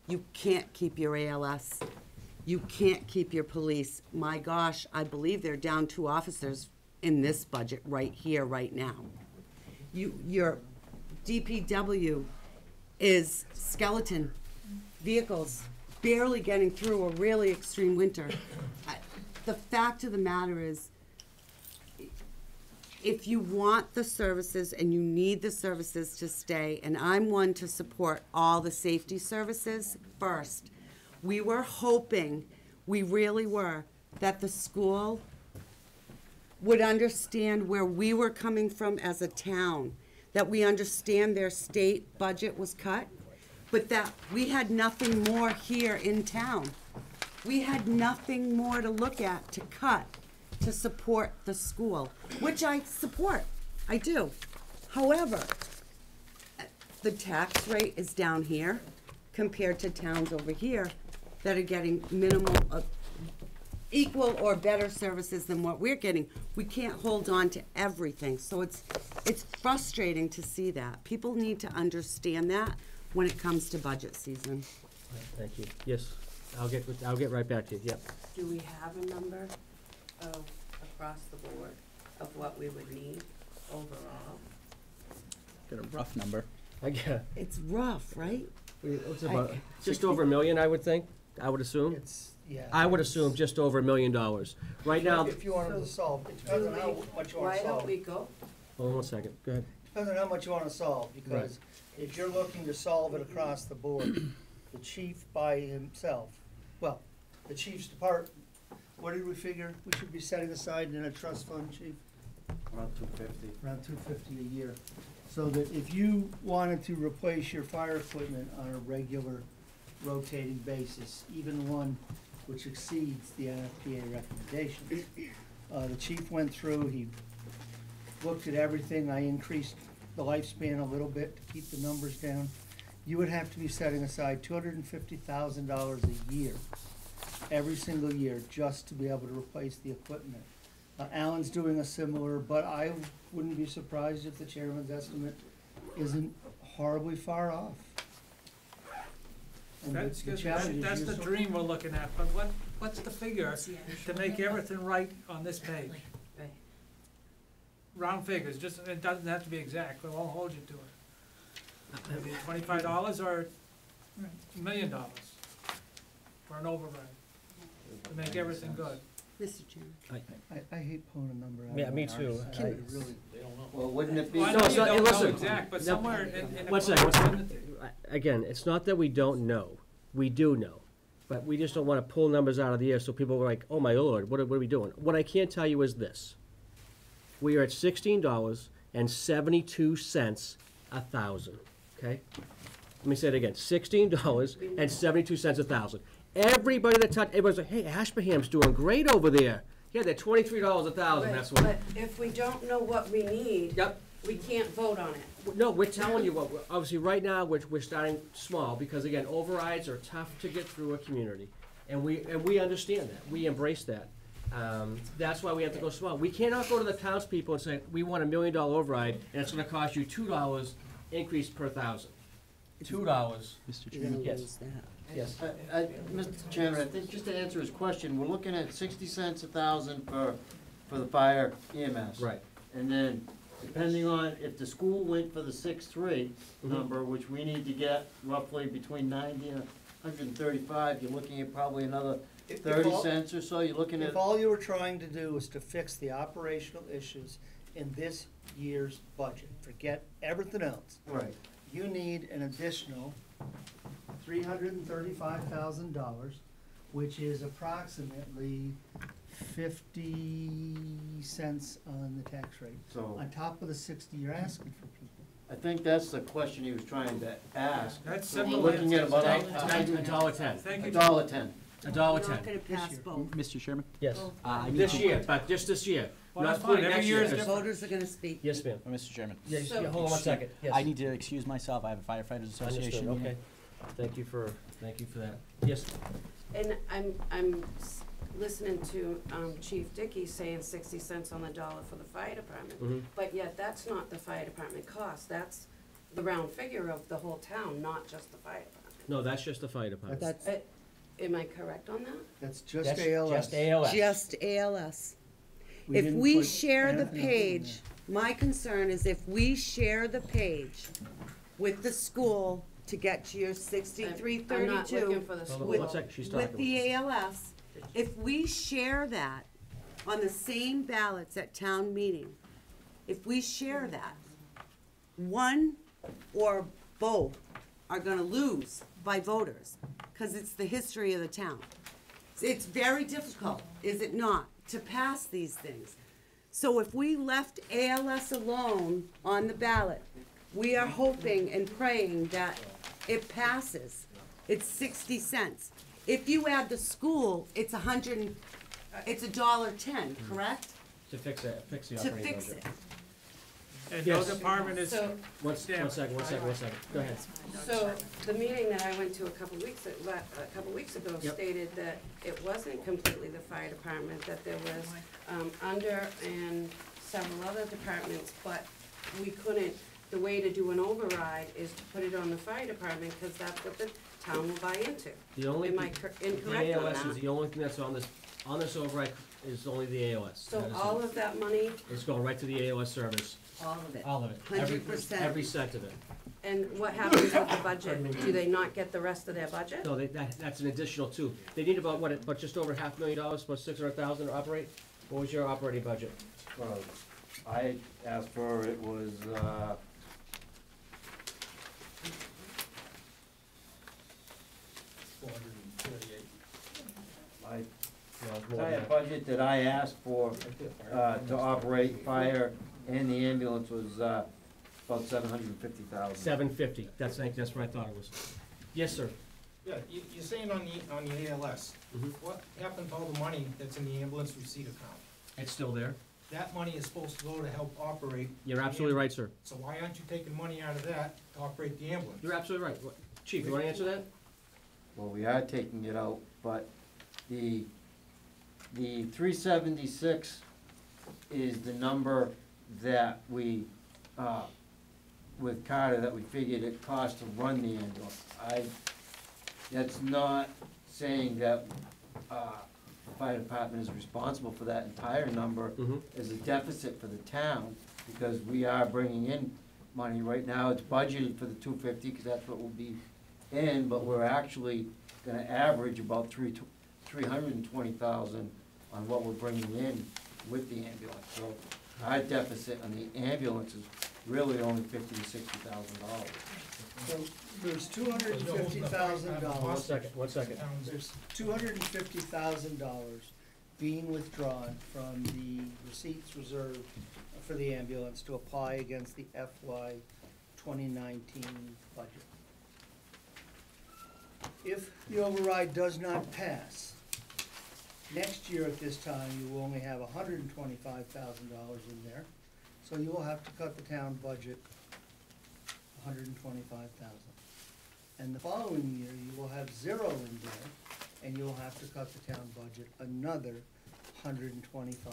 You can't keep your ALS. You can't keep your police. My gosh, I believe they're down 2 officers in this budget right here, right now. Your DPW is skeleton vehicles, barely getting through a really extreme winter. The fact of the matter is, if you want the services and you need the services to stay, and I'm one to support all the safety services first, we were hoping, we really were, that the school would understand where we were coming from as a town, that we understand their state budget was cut, but that we had nothing more here in town. We had nothing more to look at to cut to support the school, which I support, I do. However, the tax rate is down here compared to towns over here that are getting minimal, equal or better services than what we're getting. We can't hold on to everything, so it's frustrating to see that. People need to understand that when it comes to budget season. Thank you. Yes, I'll get right back to you, yep. Do we have a number of, across the board, of what we would need overall? Got a rough number. It's rough, right? It's about just over $1 million, I would think, I would assume. Yeah. I would assume just over $1 million. Right now, If you wanted to solve, it depends on how much you want Why to solve. don't we go? hold on one second, go ahead. Depends on how much you want to solve, because if you're looking to solve it across the board, the chief by himself, well, the chief's department, what did we figure we should be setting aside in a trust fund, chief? Around 250. Around $250 a year. So that if you wanted to replace your fire equipment on a regular rotating basis, even one which exceeds the NFPA recommendations, the chief went through, he looked at everything, I increased the lifespan a little bit to keep the numbers down. You would have to be setting aside $250,000 a year, every single year, just to be able to replace the equipment. Alan's doing a similar, but I wouldn't be surprised if the chairman's estimate isn't horribly far off. And That's the good. challenge That's is the dream we're looking at, but what's the figure to make everything right on this page? Right. Round figures, just, it doesn't have to be exact, but I'll hold you to it. $25 or $1 million for an override, to make everything good. Mr. Chairman. I hate pulling a number out. Yeah, of me my too. arse. I- I really, Well, wouldn't it be? Well, I No, know it's you not- don't know listen, exact, but no, somewhere in a One close second. vicinity. Again, it's not that we don't know, we do know, but we just don't wanna pull numbers out of the air so people are like, oh my lord, what are we doing? What I can tell you is this, we are at $16.72 a thousand, okay? Let me say it again, $16.72 a thousand. Everybody that touched, everybody's like, hey, Ashburnham's doing great over there. Yeah, they're $23 a thousand, that's what. But if we don't know what we need, Yep. we can't vote on it. No, we're telling you what, obviously, right now, we're starting small, because again, overrides are tough to get through a community. And we understand that, we embrace that. That's why we have to go small. We cannot go to the townspeople and say, we want $1 million override, and it's gonna cost you $2 increase per thousand. $2. Mr. You're gonna Chairman. Yes. lose that. Yes. Mr. Chairman, I think just to answer his question, we're looking at 60 cents a thousand for the fire EMS. Right. And then, depending on if the school went for the 6.3 number, which we need to get roughly between 90 and 135, you're looking at probably another If 30 all- cents or so, you're looking at. if all you were trying to do was to fix the operational issues in this year's budget, forget everything else. Right. You need an additional $335,000, which is approximately 50 cents on the tax rate, So, on top of the 60 you're asking for people. I think that's the question he was trying to ask. That's So we're simple looking at answers. about Thank- $1.10. Thank you. $1.10. $1.10. We're not gonna pass year. both. Mr. Chairman? Yes. I need This to- year, but just this year. Well, Not that's fine. including Every next year is year. different. Voters are gonna speak. Yes, ma'am. Mr. Chairman? Yeah, So- hold on one second, yes. I need to excuse myself. I have a firefighters association Understood, meeting. okay. Thank you for that. Yes, And I'm listening to Chief Dickey saying 60 cents on the dollar for the fire department. mhm. But yet, that's not the fire department cost, that's the round figure of the whole town, not just the fire department. No, that's just the fire department. That's Am I correct on that? That's just That's ALS. just ALS. just ALS. We If didn't we put share the anything in page, my concern is if we share the page with the school to get to your 6332. I'm not looking for the Hold on, school. one second, she's talking. With the ALS, if we share that on the same ballots at town meeting, if we share that, one or both are gonna lose by voters, cause it's the history of the town. It's very difficult, is it not, to pass these things? So if we left ALS alone on the ballot, we are hoping and praying that it passes. It's 60 cents. If you add the school, it's it's $1.10, correct? To fix it, fix the To operating fix budget. it. And Yes. no department is, So, One second, go ahead. so the meeting that I went to a couple weeks ago Yep. stated that it wasn't completely the fire department, that there was under and several other departments, but we couldn't, the way to do an override is to put it on the fire department, because that's what the town will buy into. The only, Am I the incorrect on ALS is that? the only thing that's on this override is only the ALS. So That is all it. of that money, It's going right to the ALS service, All of it. all of it. 100%. Every cent of it. and what happens with the budget? Do they not get the rest of their budget? No, that's an additional two. They need about, about just over $500,000, about 600,000 to operate? What was your operating budget? I asked for, it was, I, No, it's more than entire that. budget that I asked for, to operate fire and the ambulance was, about $750,000. 750, that's what I thought it was. Yes, sir. Yeah, you're saying on the ALS, Mhm. what happened to all the money that's in the ambulance receipt account? It's still there. That money is supposed to go to help operate. You're the absolutely right, ambulance. sir. So why aren't you taking money out of that to operate the ambulance? You're absolutely right. Chief, you wanna answer that? Well, we are taking it out, but the 376 is the number that we, with Carter, that we figured it cost to run the ambulance. That's not saying that, the fire department is responsible for that entire number Mhm. as a deficit for the town, because we are bringing in money right now. It's budgeted for the 250, because that's what will be in, but we're actually gonna average about 320,000 on what we're bringing in with the ambulance. So our deficit on the ambulance is really only $50,000 to $60,000. So there's $250,000. One second. There's $250,000 being withdrawn from the receipts reserved for the ambulance to apply against the FY 2019 budget. If the override does not pass, next year at this time, you will only have $125,000 in there, so you will have to cut the town budget $125,000. And the following year, you will have zero in there, and you'll have to cut the town budget another $125,000.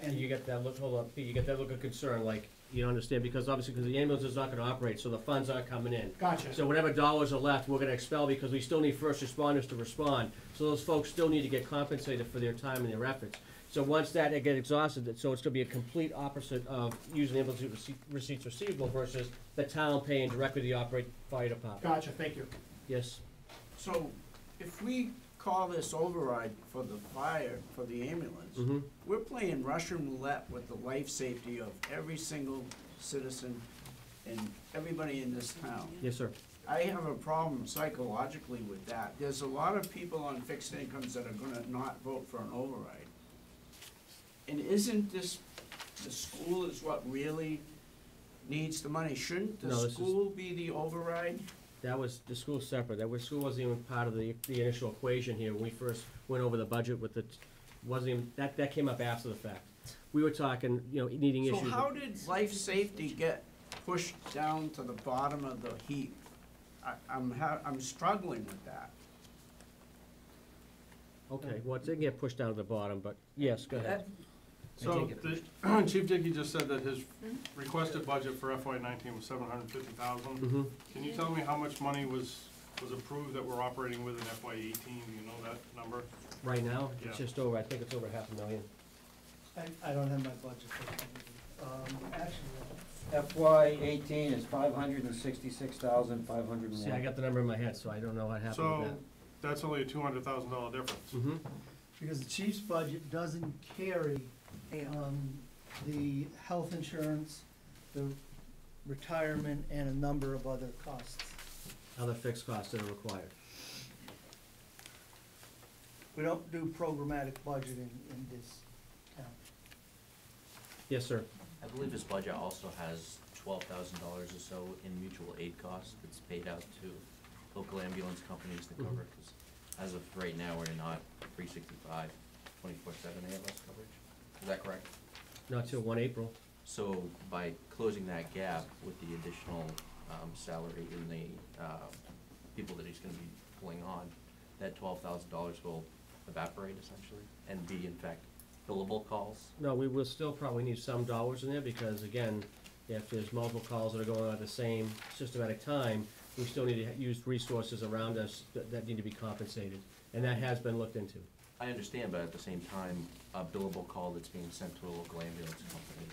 And you get that look, hold on, Pete, you get that look of concern, like, you don't understand, because obviously, because the ambulance is not gonna operate, so the funds aren't coming in. Gotcha. So whatever dollars are left, we're gonna expel, because we still need first responders to respond. So those folks still need to get compensated for their time and their efforts. So once that gets exhausted, so it's gonna be a complete opposite of using the ambulance receipts receivable versus the town paying directly to the fire department. Gotcha, thank you. Yes, So, if we call this override for the fire, for the ambulance, mm-hmm, we're playing Russian roulette with the life safety of every single citizen and everybody in this town. yes, sir. I have a problem psychologically with that. There's a lot of people on fixed incomes that are gonna not vote for an override. And isn't this, the school is what really needs the money? Shouldn't the No, this is- school be the override? That was, the school's separate, school wasn't even part of the initial equation here, when we first went over the budget with the, wasn't even, that came up after the fact. We were talking, needing So issues. how did life safety get pushed down to the bottom of the heap? I'm struggling with that. Okay, well, it didn't get pushed down to the bottom, but, yes, go ahead. So, Chief Dickey just said that his requested budget for FY19 was $750,000. Mm-hmm. Can you tell me how much money was approved that we're operating with in FY18? Do you know that number? Right now, it's Yeah. just over, I think it's over $500,000. I don't have my budget. Actually, FY18 is $566,501. See, I got the number in my head, so I don't know what happened with So, that's only a $200,000 difference. that. Mm-hmm. because the chief's budget doesn't carry, the health insurance, the retirement, and a number of other costs. Other fixed costs that are required. We don't do programmatic budgeting in this town. Yes, sir. I believe his budget also has $12,000 or so in mutual aid costs that's paid out to local ambulance companies to cover it, 'cause as of right now, we're not 365, 24/7 ALS coverage. Is that correct? Not till 1 April. So by closing that gap with the additional salary and the people that he's gonna be pulling on, that $12,000 will evaporate essentially and be in fact billable calls? No, we will still probably need some dollars in there, because again, if there's multiple calls that are going on at the same systematic time, we still need to use resources around us that need to be compensated, and that has been looked into. I understand, but at the same time, a billable call that's being sent to a local ambulance company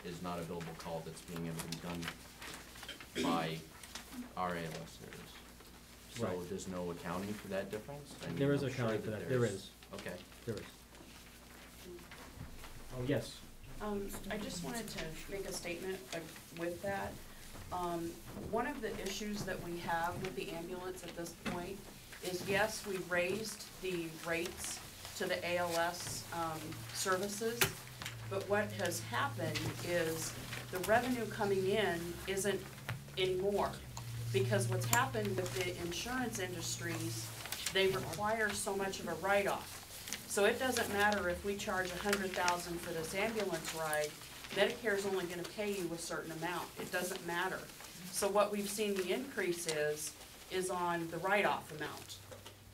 is not a billable call that's being able to be done by our ALS service. So Right. there's no accounting for that difference? I mean, There is I'm sure accounting for that, there there's- is, Okay. there is. Oh, yes. I just wanted to make a statement with that. One of the issues that we have with the ambulance at this point is, yes, we raised the rates to the ALS services, but what has happened is the revenue coming in isn't anymore. Because what's happened with the insurance industries, they require so much of a write-off. So it doesn't matter if we charge $100,000 for this ambulance ride, Medicare's only gonna pay you a certain amount, it doesn't matter. So what we've seen the increase is on the write-off amount.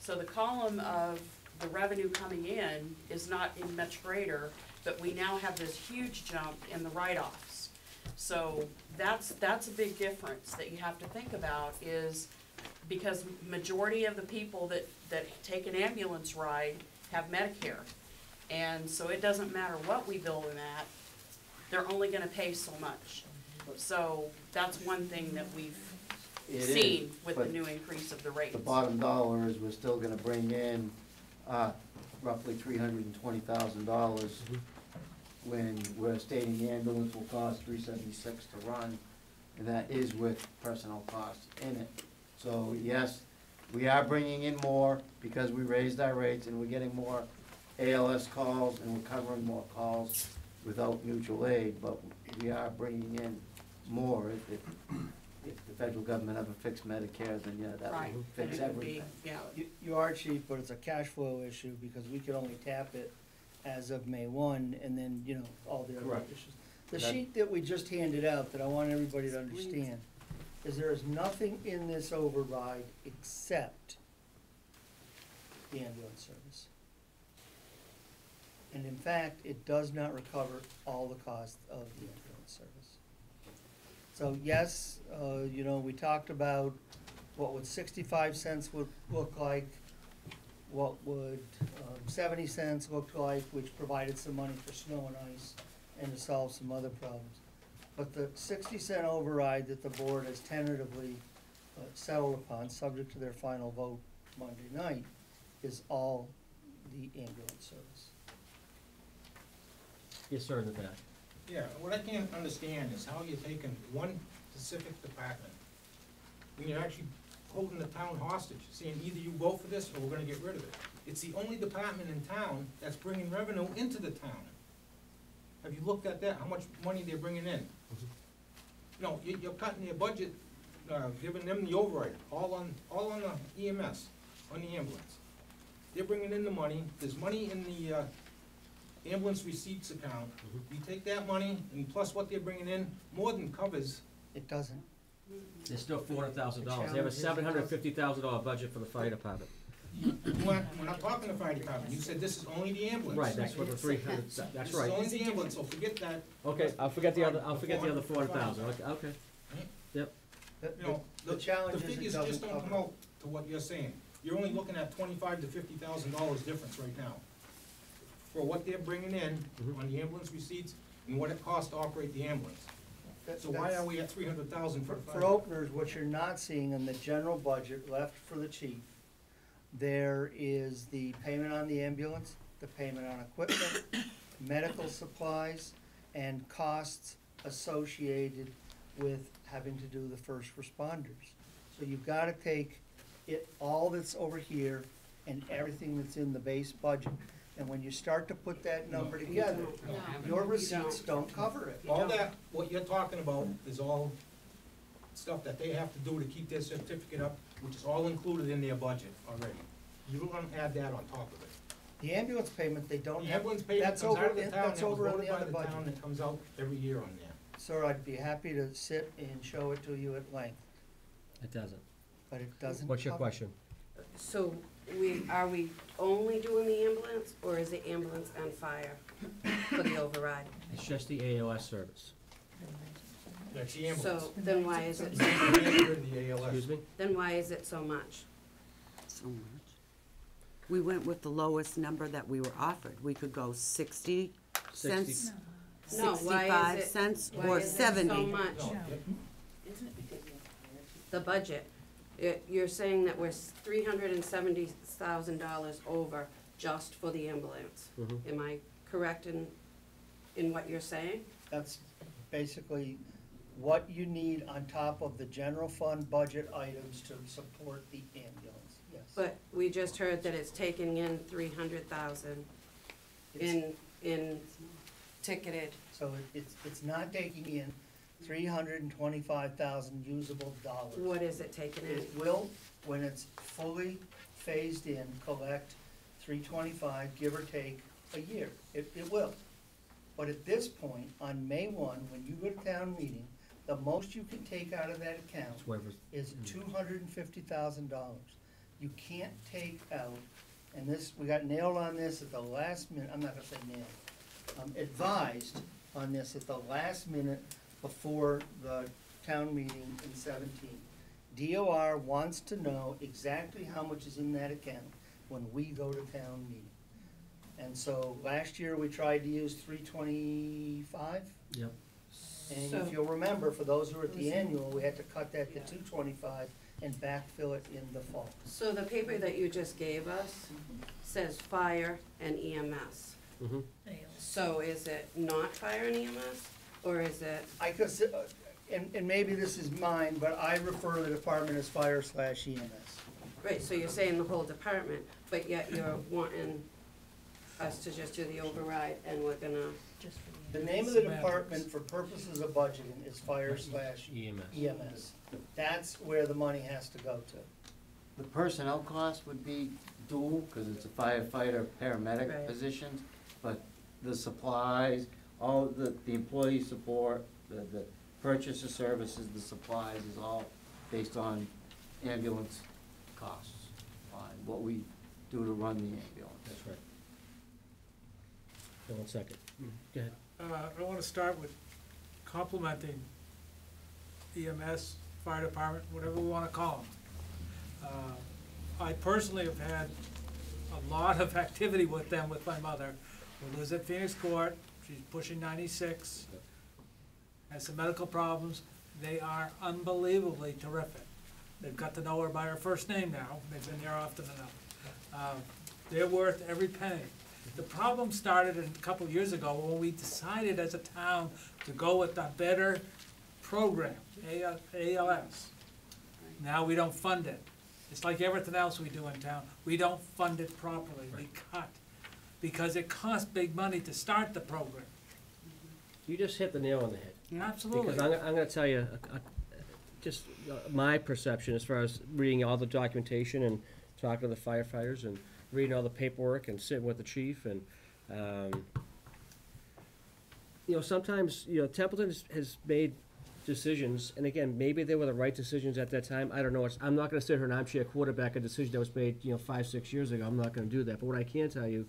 So the column of the revenue coming in is not any much greater, but we now have this huge jump in the write-offs. So that's a big difference that you have to think about, is because majority of the people that take an ambulance ride have Medicare. And so it doesn't matter what we bill them at, they're only gonna pay so much. So that's one thing that we've seen with the new increase of the rates. The bottom dollar is we're still gonna bring in, roughly $320,000 when we're stating the ambulance will cost $376 to run, and that is with personnel costs in it. So yes, we are bringing in more because we raised our rates and we're getting more ALS calls and we're covering more calls without mutual aid, but we are bringing in more. If the federal government ever fixed Medicare, then yeah, that Right, would and fix it would be, everything. yeah. You are, chief, but it's a cash flow issue, because we could only tap it as of May 1, and then, all the other Correct. issues. The That- sheet that we just handed out, that I want everybody to understand, is there is nothing in this override except the ambulance service. And in fact, it does not recover all the costs of the ambulance service. So yes, we talked about what would 65 cents would look like, what would 70 cents look like, which provided some money for snow and ice and to solve some other problems. But the 60-cent override that the board has tentatively settled upon, subject to their final vote Monday night, is all the ambulance service. Yes, sir, in the back. Yeah, what I can't understand is how you're taking one specific department, when you're actually holding the town hostage, saying either you vote for this or we're gonna get rid of it. It's the only department in town that's bringing revenue into the town. Have you looked at that, how much money they're bringing in? No, you're cutting their budget giving them the override, all on the EMS, on the ambulance. They're bringing in the money, there's money in the, ambulance receipts account. You take that money, and plus what they're bringing in, more than covers. It doesn't. There's still $400,000. They have a $750,000 budget for the fire department. We're not talking the fire department, you said this is only the ambulance. Right, that's what the 300, that's right. This is only the ambulance, so forget that. Okay, I'll forget the other 400,000, okay. Yep. You know, The challenge the is it figures doesn't just don't cover come out to what you're saying. You're only looking at $25,000 to $50,000 difference right now. For what they're bringing in on the ambulance receipts and what it costs to operate the ambulance. So why are we at 300,000 for the For fire? openers, what you're not seeing in the general budget left for the chief, there is the payment on the ambulance, the payment on equipment, medical supplies, and costs associated with having to do the first responders. So you've gotta take it, all that's over here and everything that's in the base budget. And when you start to put that number together, your receipts don't cover it. All that, what you're talking about is all stuff that they have to do to keep their certificate up, which is all included in their budget already. You don't wanna add that on top of it. The ambulance payment, they don't The have, ambulance payment that's comes out over, of the town, that's that was over in voted the by other the town, budget. that comes out every year on there. Sir, I'd be happy to sit and show it to you at length, It doesn't. but it doesn't What's your cover- question? So are we only doing the ambulance, or is it ambulance and fire for the override? It's just the ALS service. That's the ambulance. So then why is it, The ALS. Excuse me? then why is it so much? So much. We went with the lowest number that we were offered. We could go 60 cents, No, why 65 is it- cents, why or is it 70. so much? No, The budget, you're saying that we're $370,000 over just for the ambulance. Mhm. Am I correct in what you're saying? That's basically what you need on top of the general fund budget items to support the ambulance, yes. But we just heard that it's taking in 300,000 in ticketed. So it's not taking in 325,000 usable dollars. What is it taking in? It will, when it's fully phased in, collect 325, give or take, a year. It will. But at this point, on May 1, when you go to town meeting, the most you can take out of that account It's waivers. is $250,000. You can't take out, and this, we got nailed on this at the last minute, I'm not gonna say nailed, advised on this at the last minute before the town meeting in 17. DOR wants to know exactly how much is in that account when we go to town meeting. And so last year, we tried to use 325. Yep. And So- if you'll remember, for those who were at the annual, we had to cut that to 225 and backfill it in the fall. So the paper that you just gave us says fire and EMS. Mhm. So is it not fire and EMS, or is it, I could, and maybe this is mine, but I refer to the department as fire/EMS. right, so you're saying the whole department, but yet you're wanting us to just do the override and we're gonna, The name of the department for purposes of budgeting is fire/EMS. That's where the money has to go to. The personnel cost would be dual, because it's a firefighter, paramedic Right. positions, but the supplies, all the employee support, the purchase of services, the supplies is all based on ambulance costs, on what we do to run the ambulance. That's right. Hold on 1 second. Go ahead. I wanna start with complimenting EMS, fire department, whatever we wanna call them. I personally have had a lot of activity with them, with my mother, who lives at Phoenix Court. She's pushing 96, has some medical problems. They are unbelievably terrific. They've got to know her by her first name now, they've been there often enough. They're worth every penny. The problem started a couple of years ago when we decided as a town to go with a better program, ALS. Now we don't fund it. It's like everything else we do in town. We don't fund it properly. We cut. Because it costs big money to start the program. You just hit the nail on the head. Absolutely. Because I'm gonna tell you, just my perception as far as reading all the documentation and talking to the firefighters and reading all the paperwork and sitting with the chief and, sometimes, Templeton has made decisions, and again, maybe they were the right decisions at that time, I don't know, I'm not gonna sit here and armchair quarterback a decision that was made, 5, 6 years ago, I'm not gonna do that, but what I can tell you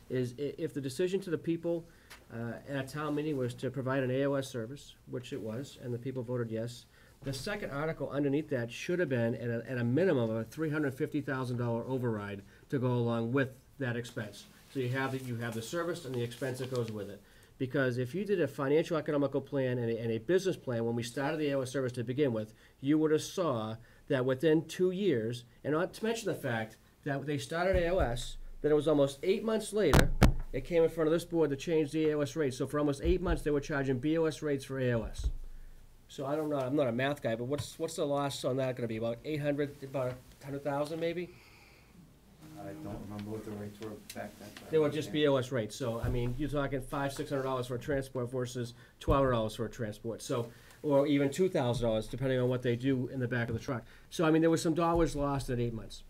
is if the decision to the people, at a town meeting was to provide an AOS service, which it was, and the people voted yes, the second article underneath that should have been at a minimum of a $350,000 override to go along with that expense. So you have the service and the expense that goes with it. Because if you did a financial economical plan and a business plan when we started the AOS service to begin with, you would have saw that within 2 years, and not to mention the fact that they started AOS, that it was almost 8 months later, it came in front of this board to change the AOS rates. So for almost 8 months, they were charging BOS rates for AOS. So I don't know, I'm not a math guy, but what's the loss on that gonna be? About 100,000 maybe? I don't remember what the rates were back then. They were just BOS rates, so, I mean, you're talking $500-600 for a transport versus $1,200 for a transport, so, or even $2,000, depending on what they do in the back of the truck. So, I mean, there was some dollars lost at 8 months.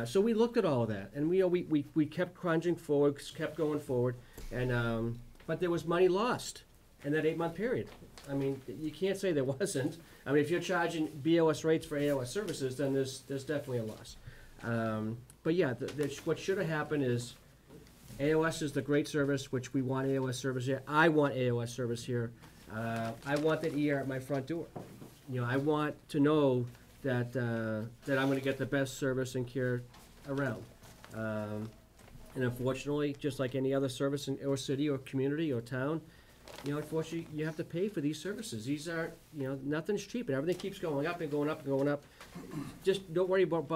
So we looked at all of that, and we kept crunching forward, kept going forward, and, but there was money lost in that 8-month period. I mean, you can't say there wasn't. I mean, if you're charging BOS rates for AOS services, then there's definitely a loss. But yeah, what should have happened is AOS is the great service, which we want AOS service here. I want AOS service here. I want that ER at my front door. I want to know that I'm going to get the best service and care around. And unfortunately, just like any other service in or city or community or town, unfortunately, you have to pay for these services. These are, nothing's cheap, and everything keeps going up and going up and going up. Just don't worry about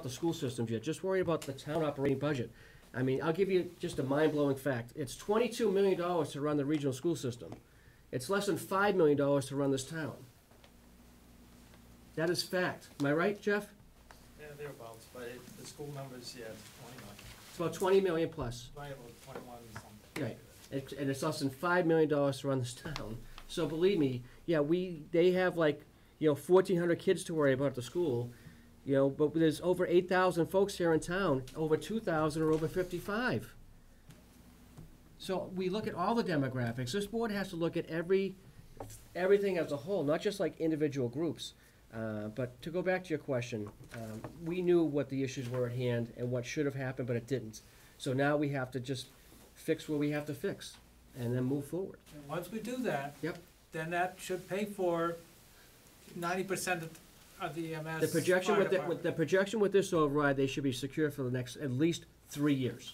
the school systems yet. Just worry about the town operating budget. I mean, I'll give you just a mind-blowing fact. It's $22 million to run the regional school system. It's less than $5 million to run this town. That is fact. Am I right, Jeff? Yeah, thereabouts, but the school numbers, yeah, it's 21. It's about 20 million plus. Right, about 21 something. Right. And it's less than $5 million to run this town. So believe me, yeah, they have 1,400 kids to worry about at the school. But there's over 8,000 folks here in town. Over 2,000 are over 55. So we look at all the demographics. This board has to look at everything as a whole, not just like individual groups. But to go back to your question, we knew what the issues were at hand and what should have happened, but it didn't. So now we have to just fix what we have to fix and then move forward. And once we do that, Yep. then that should pay for 90% of the EMS. The projection fire with department. the projection with this override, they should be secure for the next at least 3 years.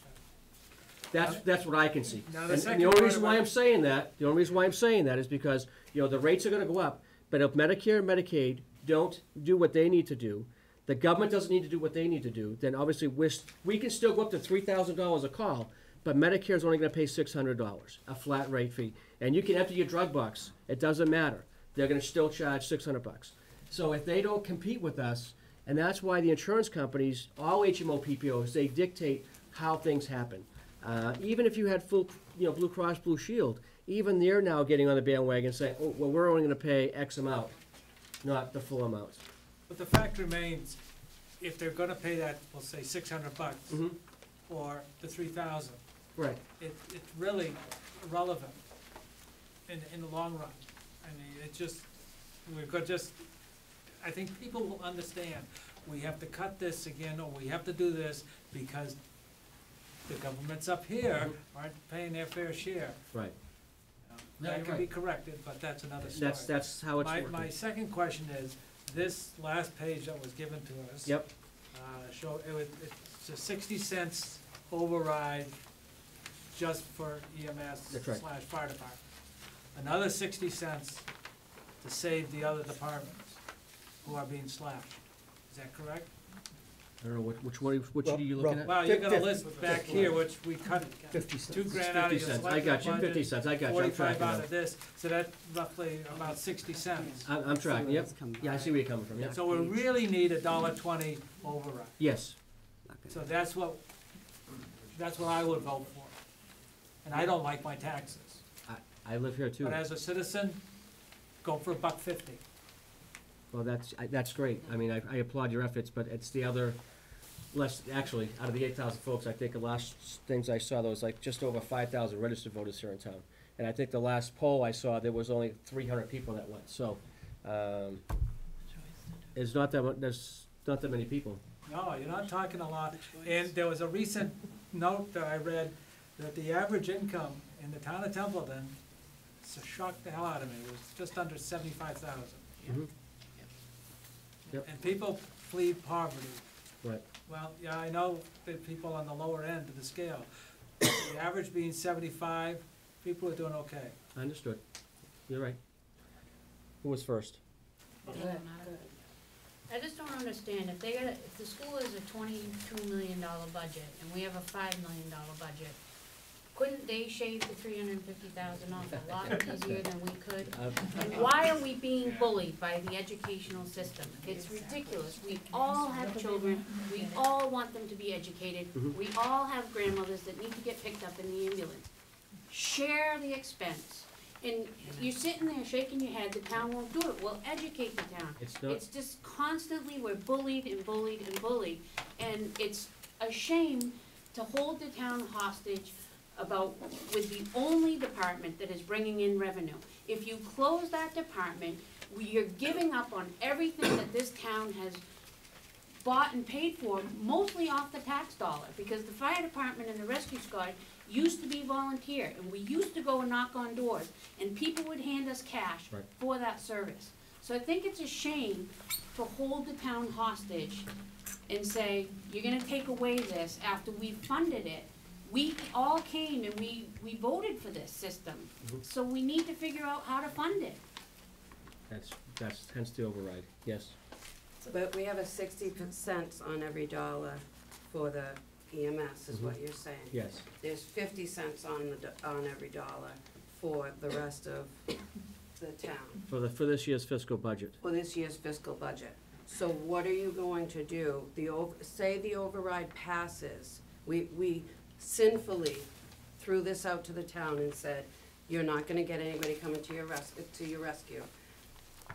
That's what I can see. Now, And the the second only part reason why about- I'm saying that, is because, the rates are gonna go up, but if Medicare and Medicaid don't do what they need to do, the government doesn't need to do what they need to do, then obviously we can still go up to $3,000 a call, but Medicare is only gonna pay $600, a flat rate fee. And you can empty your drug box, it doesn't matter. They're gonna still charge $600. So if they don't compete with us, and that's why the insurance companies, all HMO PPOs, they dictate how things happen. Even if you had full, Blue Cross Blue Shield, even they're now getting on the bandwagon and saying, oh, well, we're only gonna pay X amount, not the full amount. But the fact remains, if they're gonna pay that, we'll say $600, Mhm. or the 3,000, Right. it's really irrelevant in the long run. I mean, I think people will understand, we have to cut this again, or we have to do this, because the governments up here aren't paying their fair share. Right. No, That you're can right. be corrected, but that's another story. That's how it's working. My second question is, this last page that was given to us. Yep. It's a 60 cents override just for EMS That's right. / fire department. Another 60 cents to save the other departments who are being slashed. Is that correct? I don't know, which are you looking at? Well, you're gonna list back here, which we cut 50 cents. $2,000 out of your 50 cents. select I got you, budget, 50 cents, I got you, I'm 45 tracking out now. of this, so that's roughly about 60 cents. I'm tracking, yep. Yeah, I see where you're coming from, yeah. So we really need a $1.20 override. Yes. So that's what I would vote for. And I don't like my taxes. I live here too. But as a citizen, go for $1.50. Well, that's great. I mean, I applaud your efforts, but it's the other, actually, out of the 8,000 folks, I think the last things I saw, there was like just over 5,000 registered voters here in town. And I think the last poll I saw, there was only 300 people that went, so, there's not that many people. No, you're not talking a lot. And there was a recent note that I read that the average income in the town of Templeton, shocked the hell out of me, was just under 75,000. Mhm. Yep. And people flee poverty. Right. Well, yeah, I know that people on the lower end of the scale, the average being 75, people are doing okay. Understood. You're right. Who was first? I just don't understand, if the school is a $22 million budget, and we have a $5 million budget, couldn't they shave the $350,000 off a lot easier than we could? And why are we being bullied by the educational system? It's ridiculous. We all have children, we all want them to be educated, we all have grandmothers that need to get picked up in the ambulance. Share the expense. And you're sitting there shaking your head, the town won't do it. Well, educate the town. It's just constantly, we're bullied and bullied and bullied. And it's a shame to hold the town hostage with the only department that is bringing in revenue. If you close that department, you're giving up on everything that this town has bought and paid for, mostly off the tax dollar, because the fire department and the rescue squad used to be volunteer, and we used to go and knock on doors, and people would hand us cash for that service. So I think it's a shame to hold the town hostage and say, you're gonna take away this after we funded it. We all came and we voted for this system, so we need to figure out how to fund it. That's hence the override, yes. But we have a 60 cents on every dollar for the EMS, is what you're saying. Yes. There's 50 cents on every dollar for the rest of the town. For this year's fiscal budget. For this year's fiscal budget. So what are you going to do? Say the override passes. We sinfully threw this out to the town and said, you're not gonna get anybody coming to your rescue.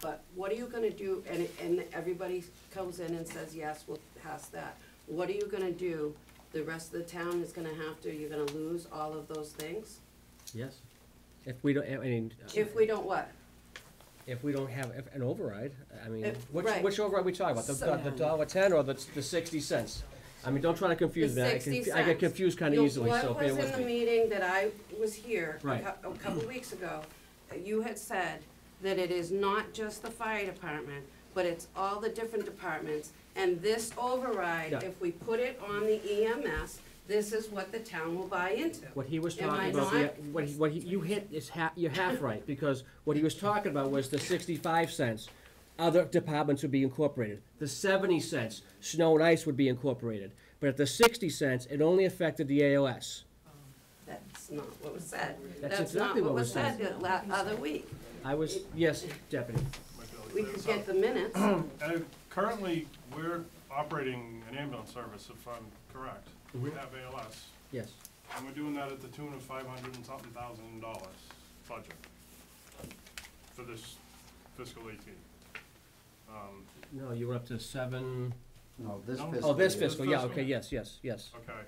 But what are you gonna do? And everybody comes in and says, yes, we'll pass that. What are you gonna do? The rest of the town is gonna you're gonna lose all of those things? Yes. If we don't, I mean. If we don't what? If we don't have an override, I mean, right. which override are we talking about? The $1.10 or the 60 cents? I mean, don't try to confuse me. The 60 I get confused kind of easily, so bear with me. What was in the meeting that I was here Right. a couple weeks ago, you had said that it is not just the fire department, but it's all the different departments. And this override, Yeah. if we put it on the EMS, this is what the town will buy into. What he was Am I talking about, not? you hit is you're half right, because what he was talking about was the 65 cents. Other departments would be incorporated. The 70 cents, snow and ice would be incorporated. But at the 60 cents, it only affected the AOS. That's not what was said. That's exactly what was said. That's not what was said the other week. Yes, Deputy. We could get the minutes. Currently, we're operating an ambulance service, if I'm correct. We have ALS. Yes. And we're doing that at the tune of $500 and something thousand budget for this fiscal 18. No, you were up to 7. No, this fiscal. Oh, this fiscal, yeah, okay, yes. Okay.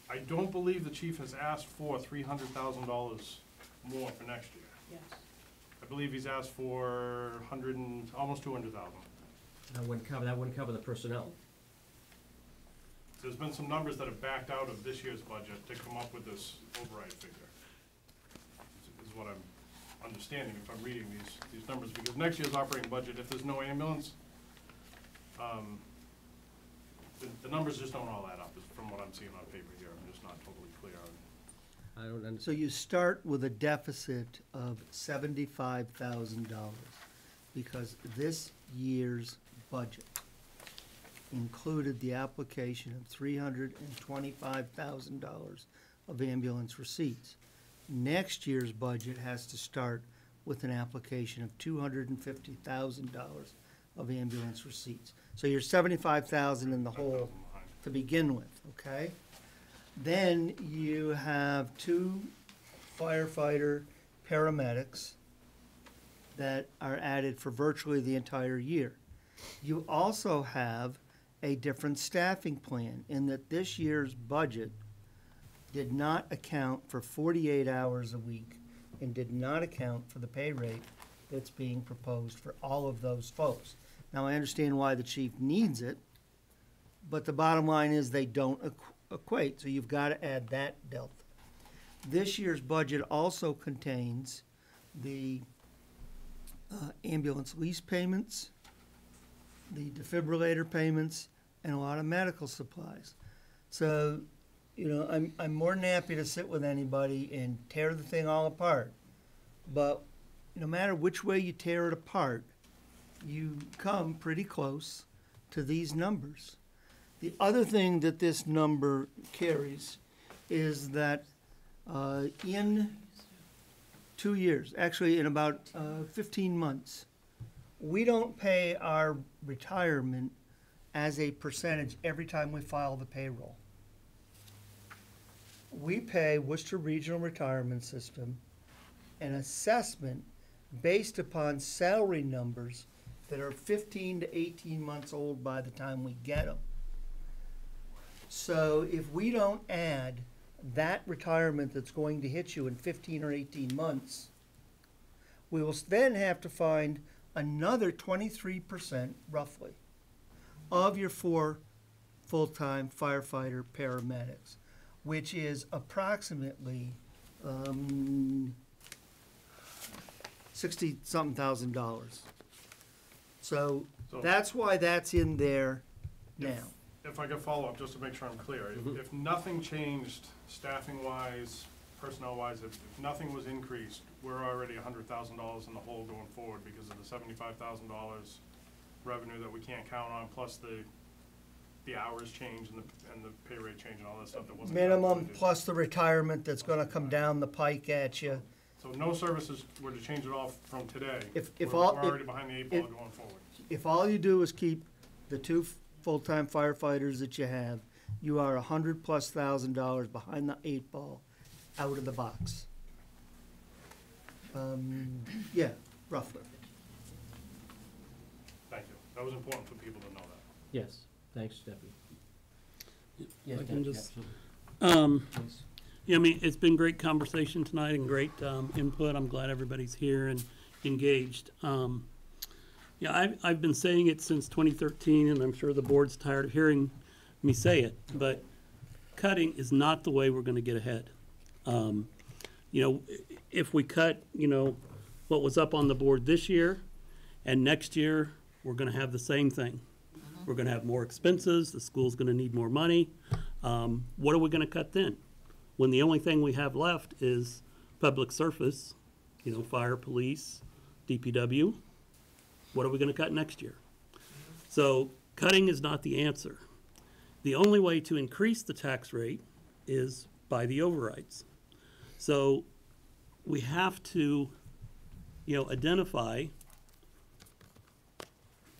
I don't believe the chief has asked for $300,000 more for next year. Yes. I believe he's asked for almost 200,000. That wouldn't cover the personnel. There's been some numbers that have backed out of this year's budget to come up with this override figure. Is what I'm understanding if I'm reading these numbers, because next year's operating budget, if there's no ambulance, the numbers just don't all add up, from what I'm seeing on paper here. I'm just not totally clear on. I don't understand. So you start with a deficit of $75,000, because this year's budget included the application of $325,000 of ambulance receipts. Next year's budget has to start with an application of $250,000 of ambulance receipts. So you're $75,000 in the hole to begin with, okay? Then you have 2 firefighter paramedics that are added for virtually the entire year. You also have a different staffing plan in that this year's budget did not account for 48 hours a week and did not account for the pay rate that's being proposed for all of those folks. Now, I understand why the chief needs it, but the bottom line is they don't equate, so you've got to add that delta. This year's budget also contains the ambulance lease payments, the defibrillator payments, and a lot of medical supplies. So, you know, I'm more than happy to sit with anybody and tear the thing all apart. But no matter which way you tear it apart, you come pretty close to these numbers. The other thing that this number carries is that in 2 years, actually in about 15 months, we don't pay our retirement as a percentage every time we file the payroll. We pay Worcester Regional Retirement System an assessment based upon salary numbers that are 15 to 18 months old by the time we get them. So if we don't add that retirement that's going to hit you in 15 or 18 months, we will then have to find another 23%, roughly, of your 4 full-time firefighter paramedics, which is approximately $60-something thousand. So that's why that's in there now. If I could follow up, just to make sure I'm clear, if nothing changed staffing-wise, personnel-wise, if nothing was increased, we're already $100,000 in the hole going forward because of the $75,000 revenue that we can't count on, plus the hours change and the pay rate change and all that stuff that wasn't Minimum calculated. plus the retirement that's gonna come down the pike at you. So no services were to change it off from today. If we're all- already behind the 8 ball going forward. If all you do is keep the 2 full-time firefighters that you have, you are $100,000+ behind the 8 ball out of the box. Yeah, roughly. Thank you. That was important for people to know that. Yes, thanks, Deputy. I can just, Please. yeah, I mean, it's been great conversation tonight and great input. I'm glad everybody's here and engaged. Yeah, I've been saying it since 2013, and I'm sure the board's tired of hearing me say it, but cutting is not the way we're gonna get ahead. You know, if we cut, you know, what was up on the board this year, and next year, we're gonna have the same thing. We're gonna have more expenses, the school's gonna need more money. What are we gonna cut then? When the only thing we have left is public surface, you know, fire, police, DPW. What are we gonna cut next year? So cutting is not the answer. The only way to increase the tax rate is by the overrides. So we have to, you know, identify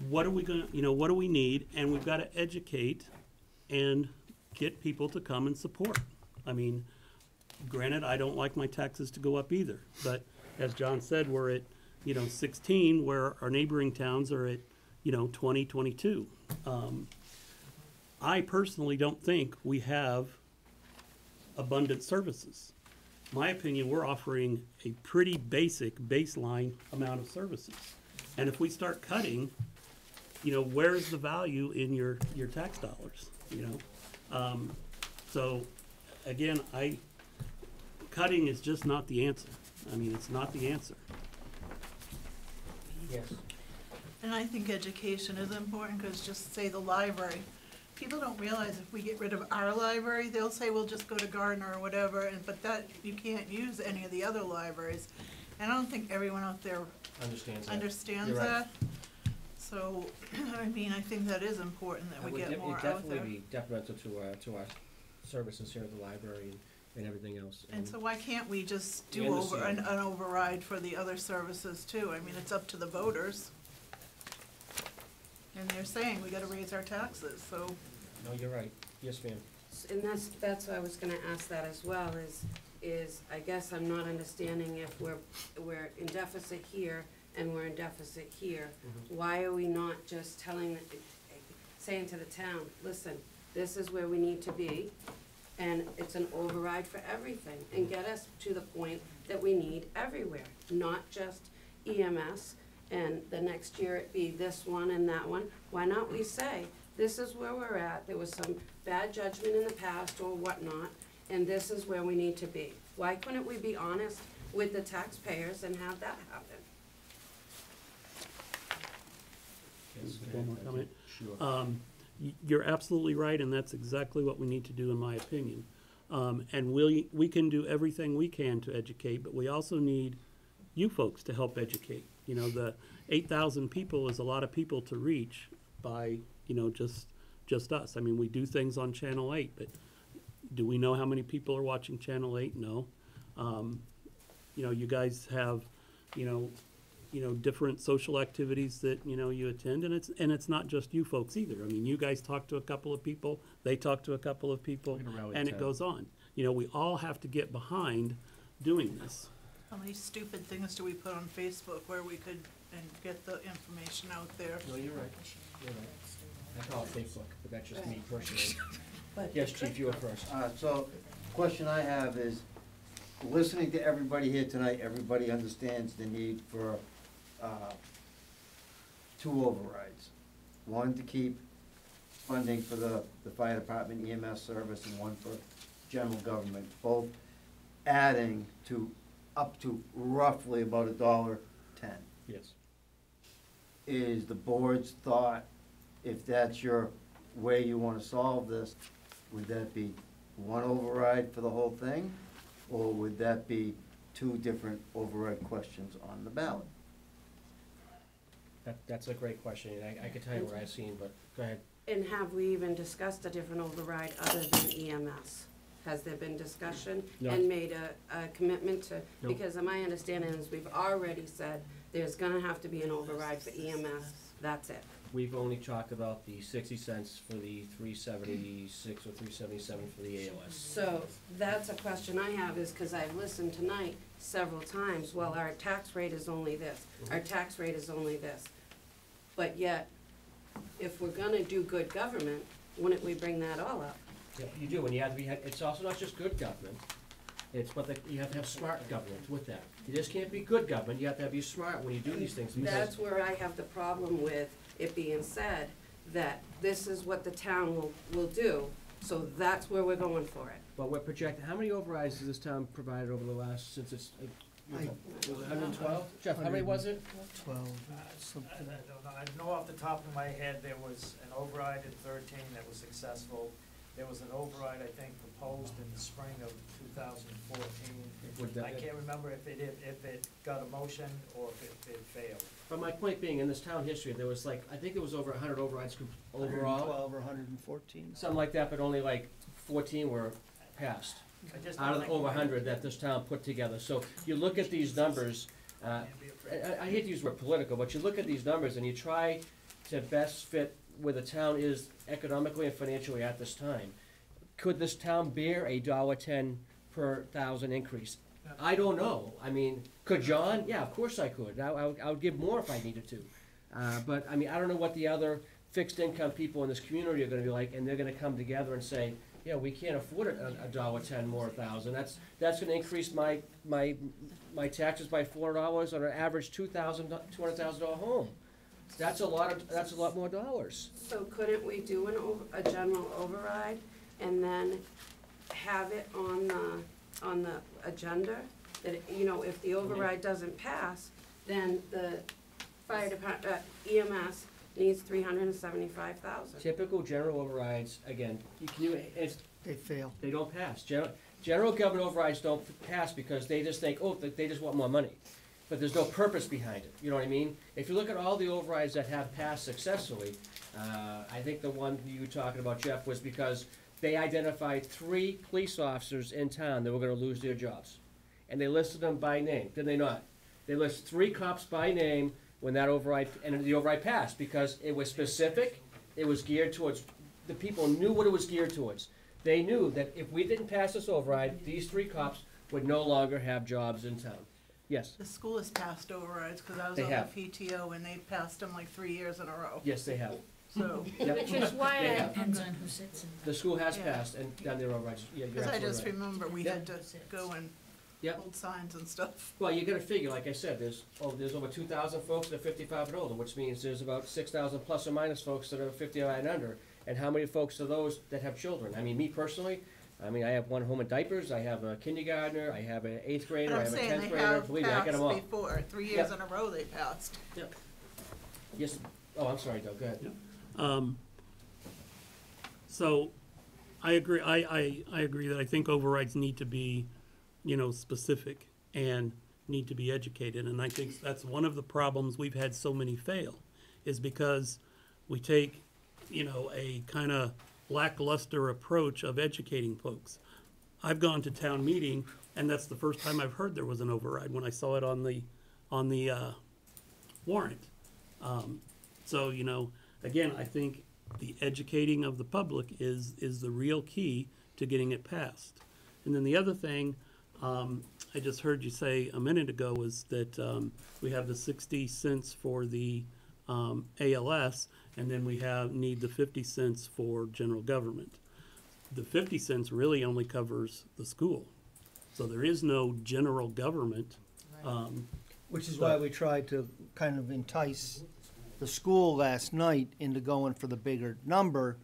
what are we gonna, you know, what do we need, and we've gotta educate and get people to come and support. I mean, granted, I don't like my taxes to go up either, but as John said, we're at, you know, 16, where our neighboring towns are at, you know, 20, 22. I personally don't think we have abundant services. My opinion, we're offering a pretty basic baseline amount of services. And if we start cutting, you know, where's the value in your tax dollars, you know? So, again, cutting is just not the answer. I mean, it's not the answer. Yes. And I think education is important, because just say the library, people don't realize if we get rid of our library, they'll say, we'll just go to Gardner or whatever, but that, you can't use any of the other libraries. And I don't think everyone out there understands You're right. that. So, I mean, I think that is important that we get more out It'd there. definitely be detrimental to our services here at the library and everything else. And so why can't we just do And the over, an ceiling. override for the other services too? I mean, it's up to the voters. And they're saying we gotta raise our taxes, so. No, you're right. Yes, ma'am. And that's why I was gonna ask that as well, is I guess I'm not understanding if we're in deficit here and we're in deficit here, why are we not just saying to the town, listen, this is where we need to be, and it's an override for everything, and get us to the point that we need everywhere, not just EMS, and the next year it be this one and that one. Why not we say, this is where we're at, there was some bad judgment in the past or whatnot, and this is where we need to be. Why couldn't we be honest with the taxpayers and have that happen? One more comment. You're absolutely right, and that's exactly what we need to do, in my opinion. And we can do everything we can to educate, but we also need you folks to help educate. You know, the 8,000 people is a lot of people to reach by, you know, just us. I mean, we do things on Channel 8, but do we know how many people are watching Channel 8? No. You know, you guys have, you know, different social activities that, you know, you attend, and it's not just you folks either. I mean, you guys talk to a couple of people, they talk to a couple of people, and it goes on. You know, we all have to get behind doing this. How many stupid things do we put on Facebook where we could, and get the information out there? No, you're right. You're right. I call it Facebook, but that's just me personally. But Yes, Chief, you were first. So, question I have is, listening to everybody here tonight, everybody understands the need for, 2 overrides. One to keep funding for the fire department EMS service, and one for general government, both adding to up to roughly about $1.10. Yes. Is the board's thought, if that's your way you wanna solve this, would that be one override for the whole thing? Or would that be 2 different override questions on the ballot? That's a great question, and I could tell you where I've seen, but go ahead. And have we even discussed a different override other than EMS? Has there been discussion No. and made a commitment to, No. because my understanding is we've already said there's gonna have to be an override for EMS, that's it. We've only talked about the 60 cents for the 376 or 377 for the AOS. So that's a question I have, is because I've listened tonight several times, well, our tax rate is only this, our tax rate is only this. But yet, if we're gonna do good government, wouldn't we bring that all up? Yeah, you do, and you have to be, it's also not just good government, it's what you have to have smart government with that. You just can't be good government, you have to be smart when you do these things. because- That's where I have the problem with it being said, that this is what the town will do, so that's where we're going for it. But we're projecting, how many overrides has this town provided over the last, since it's, was it 112? Jeff, how many was it? 12, something. I don't know, I know off the top of my head, there was an override in 13 that was successful. There was an override, I think, proposed in the spring of 2014. I can't remember if it got a motion or if it failed. But my point being, in this town history, there was like, I think it was over 100 overrides overall. 112 or 114. Something like that, but only like 14 were passed. Out of the over 100 that this town put together. So you look at these numbers, I hate to use the word political, but you look at these numbers and you try to best fit where the town is economically and financially at this time. Could this town bear a $1.10 per thousand increase? I don't know. I mean, could John? Yeah, of course I could. I would give more if I needed to. But I mean, I don't know what the other fixed income people in this community are gonna be like, and they're gonna come together and say, yeah, we can't afford a $1.10 more thousand. That's gonna increase my taxes by $400 on an average $200,000 home. That's a lot more dollars. So couldn't we do a general override and then have it on the agenda? That, you know, if the override doesn't pass, then the fire department, EMS needs $375,000. Typical general overrides, again, They fail. they don't pass. General government overrides don't pass because they just think, oh, they just want more money. But there's no purpose behind it, you know what I mean? If you look at all the overrides that have passed successfully, I think the one you were talking about, Jeff, was because they identified 3 police officers in town that were gonna lose their jobs. And they listed them by name, did they not? They list 3 cops by name when that override, and the override passed, because it was specific, it was geared towards, the people knew what it was geared towards. They knew that if we didn't pass this override, these 3 cops would no longer have jobs in town. Yes, The school has passed overrides, cause I was They on have. the PTO and they've passed them like 3 years in a row, yes, they have. so. Yep. Which is why They I, have. depends on who sits in. The school has Yeah. passed and done their own rights, yeah, you're Cause I absolutely just right. remember we had to go and Yep. hold signs and stuff. Well, you gotta figure, like I said, there's over 2,000 folks that are 55 and older, which means there's about 6,000 plus or minus folks that are 59 and under. And how many folks are those that have children? I mean, me personally, I mean, I have one home in diapers, I have a kindergartner, I have an 8th grader, But I I'm have a saying 10th they grader, have believe me, I got them all. passed before, 3 years in a row they passed. Yes, oh, I'm sorry, Doug, go ahead. So, I agree, I agree that I think overrides need to be, specific and need to be educated, and I think that's one of the problems we've had so many fail, is because we take, a kinda lackluster approach of educating folks. I've gone to town meeting, and that's the first time I've heard there was an override, when I saw it on the warrant. So, again, I think the educating of the public is the real key to getting it passed. And then the other thing, I just heard you say a minute ago was that we have the 60 cents for the ALS, and then we need the 50 cents for general government. The 50 cents really only covers the school. So there is no general government. Which is why we tried to kind of entice the school last night into going for the bigger number,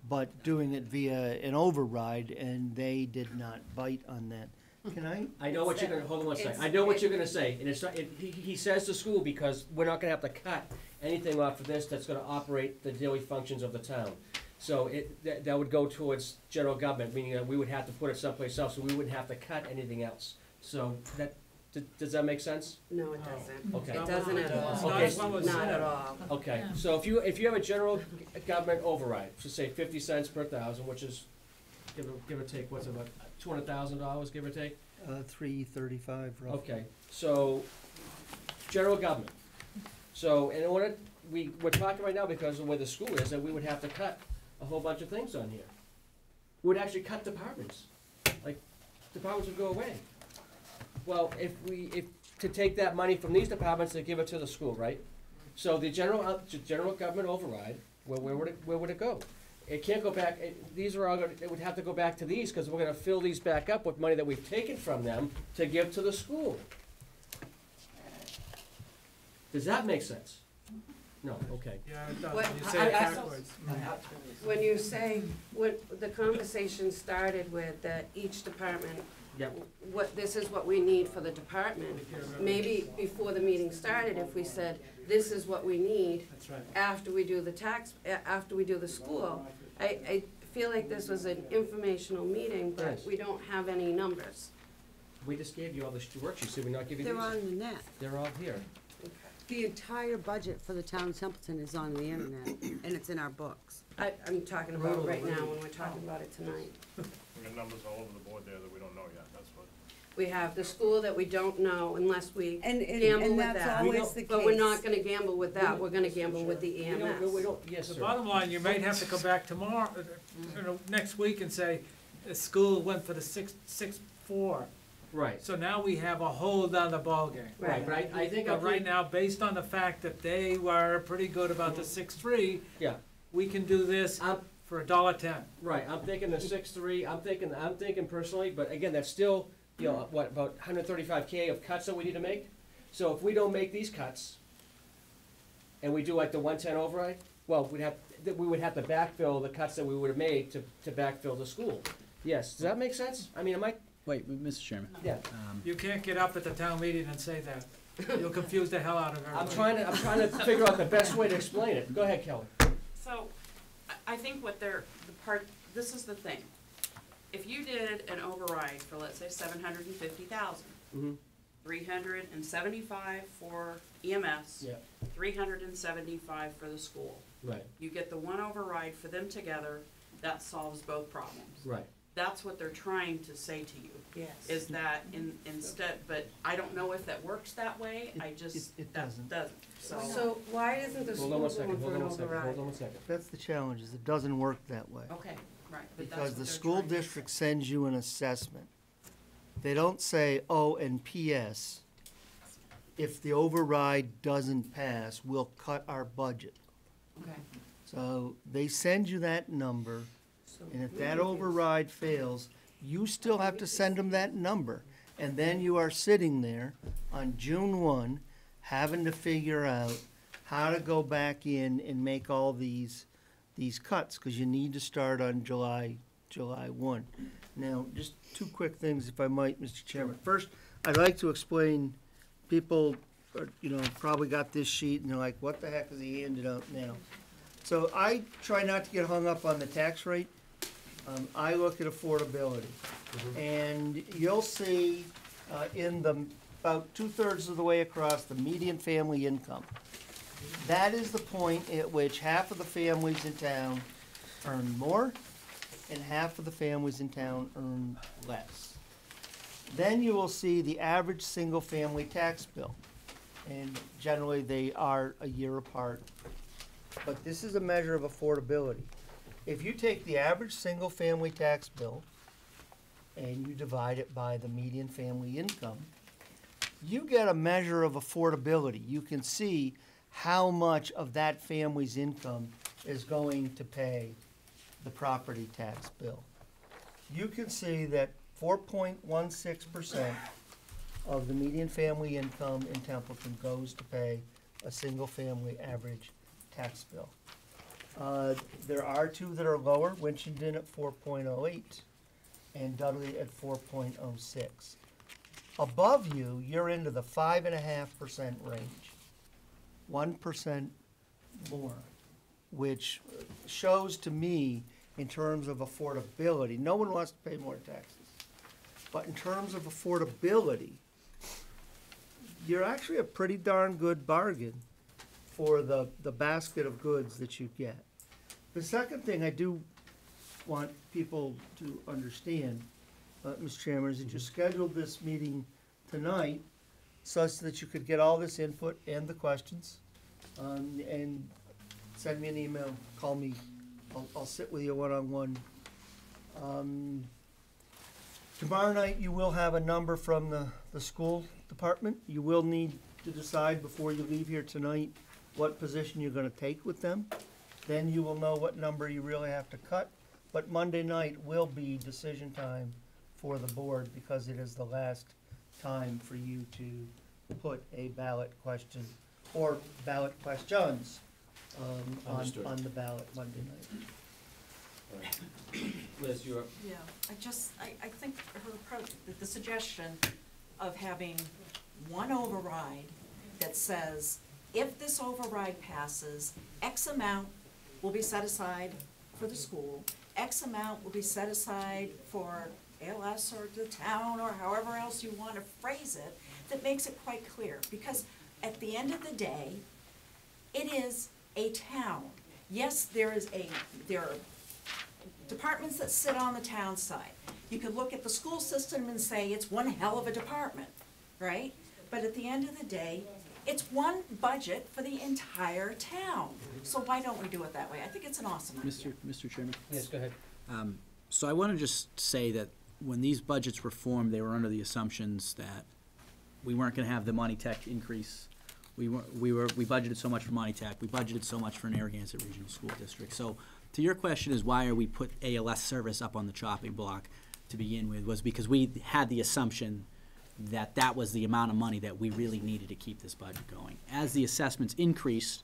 but doing it via an override, and they did not bite on that. Can I know what you're gonna, hold on one second, I know what you're gonna say, and it's not, he says to school because we're not gonna have to cut anything off of this that's gonna operate the daily functions of the town. So that would go towards general government, meaning that we would have to put it someplace else, so we wouldn't have to cut anything else. So does that make sense? No, it doesn't. Okay. It doesn't at all. Okay. Not at all. Okay, so if you have a general government override, just say 50 cents per thousand, which is, give or take, what's it, about $200,000, give or take? 335 roughly. Okay, so, general government. So, in order, we're talking right now because of where the school is, that we would have to cut a whole bunch of things on here. We would actually cut departments, like, departments would go away. Well, to take that money from these departments and give it to the school, right? So the general government override, where would it go? It can't go back, these are all gonna, it would have to go back to these, because we're gonna fill these back up with money that we've taken from them to give to the school. Does that make sense? No, okay. Yeah, it does, What- when you say it I- backwards. When you say, when the conversation started with that each department, Yep. this is what we need for the department, maybe before the meeting started, if we said, this is what we need That's right. after we do after we do the school, I feel like this was an informational meeting, but Yes. we don't have any numbers. We just gave you all the worksheets, did we not give you these? They're on the net. They're all here. The entire budget for the town of Templeton is on the internet, and it's in our books. I'm talking about right now, when we're talking about it tonight. We got numbers all over the board there that we don't know yet, that's what. We have the school that we don't know unless we And gamble with that's that. always the case. But we're not gonna gamble with that, we're gonna gamble with the EMS. We don't, yes, The sir. bottom line, you might have to come back tomorrow, next week and say, the school went for the 6-4. Right, So now we have a whole other ballgame. right, but I think. But right now, based on the fact that they were pretty good about the 6-3, Yeah. we can do this for $1.10. Right, I'm thinking the 6-3, I'm thinking personally, but again, that's still, about 135K of cuts that we need to make? So if we don't make these cuts, and we do like the 110 override, well, we would have to backfill the cuts that we would have made to backfill the school. Yes, does that make sense? I mean, Wait, Mr. Chairman. Yeah. You can't get up at the town meeting and say that. You'll confuse the hell out of everybody. I'm trying to figure out the best way to explain it. Go ahead, Kelly. So, I think this is the thing. If you did an override for, let's say, 750,000, Mm-hmm. 375 for EMS, Yeah. 375 for the school. Right, You get the one override for them together, that solves both problems. right. That's what they're trying to say to you, Yes. is that instead, but I don't know if that works that way, It doesn't. So why isn't the Hold school on one going second, for hold an on one second, override? hold on one second. That's the challenge, is it doesn't work that way. Okay, right, but that's Because what the they're school trying to district sends you an assessment. They don't say, oh, and PS, if the override doesn't pass, will cut our budget. Okay. So they send you that number, So and if we that reduce- override fails, you still have to send them that number. And then you are sitting there on June 1, having to figure out how to go back in and make all these cuts, because you need to start on July 1. Now, just two quick things, if I might, Mr. Chairman. First, I'd like to explain, people, probably got this sheet, and they're like, what the heck is he handing out now? So I try not to get hung up on the tax rate. I look at affordability. And you'll see in the, about 2/3 of the way across, the median family income. That is the point at which half of the families in town earn more, and half of the families in town earn less. Then you will see the average single-family tax bill, and generally they are a year apart. But this is a measure of affordability. If you take the average single-family tax bill and you divide it by the median family income, you get a measure of affordability. You can see how much of that family's income is going to pay the property tax bill. You can see that 4.16% of the median family income in Templeton goes to pay a single-family average tax bill. There are two that are lower, Winchendon at 4.08 and Dudley at 4.06. Above you, you're into the 5.5% range, 1% more, which shows to me, in terms of affordability, no one wants to pay more taxes, but in terms of affordability, you're actually a pretty darn good bargain for the basket of goods that you get. The second thing I do want people to understand, Mr. Chairman, is that you scheduled this meeting tonight such that you could get all this input and the questions, and send me an email, call me, I'll sit with you one-on-one. Tomorrow night, you will have a number from the school department. You will need to decide before you leave here tonight what position you're gonna take with them. Then you will know what number you really have to cut. But Monday night will be decision time for the board, because it is the last time for you to put a ballot question or ballot questions on the ballot Monday night. Liz, you're up. Yeah, I think her approach, the suggestion of having one override that says, if this override passes, X amount will be set aside for the school, X amount will be set aside for ALS or the town, or however else you want to phrase it, that makes it quite clear. Because at the end of the day, it is a town. Yes, there are departments that sit on the town side. You could look at the school system and say it's one hell of a department, right? But at the end of the day, it's one budget for the entire town. So why don't we do it that way? I think it's an awesome idea. Mr. Chairman? Yes, go ahead. So I want to just say that when these budgets were formed, they were under the assumptions that we weren't going to have the Monty Tech increase. We budgeted so much for Monty Tech. We budgeted so much for Narragansett Regional School District. So to your question is why are we put ALS service up on the chopping block to begin with, was because we had the assumption that that was the amount of money that we really needed to keep this budget going. As the assessments increased,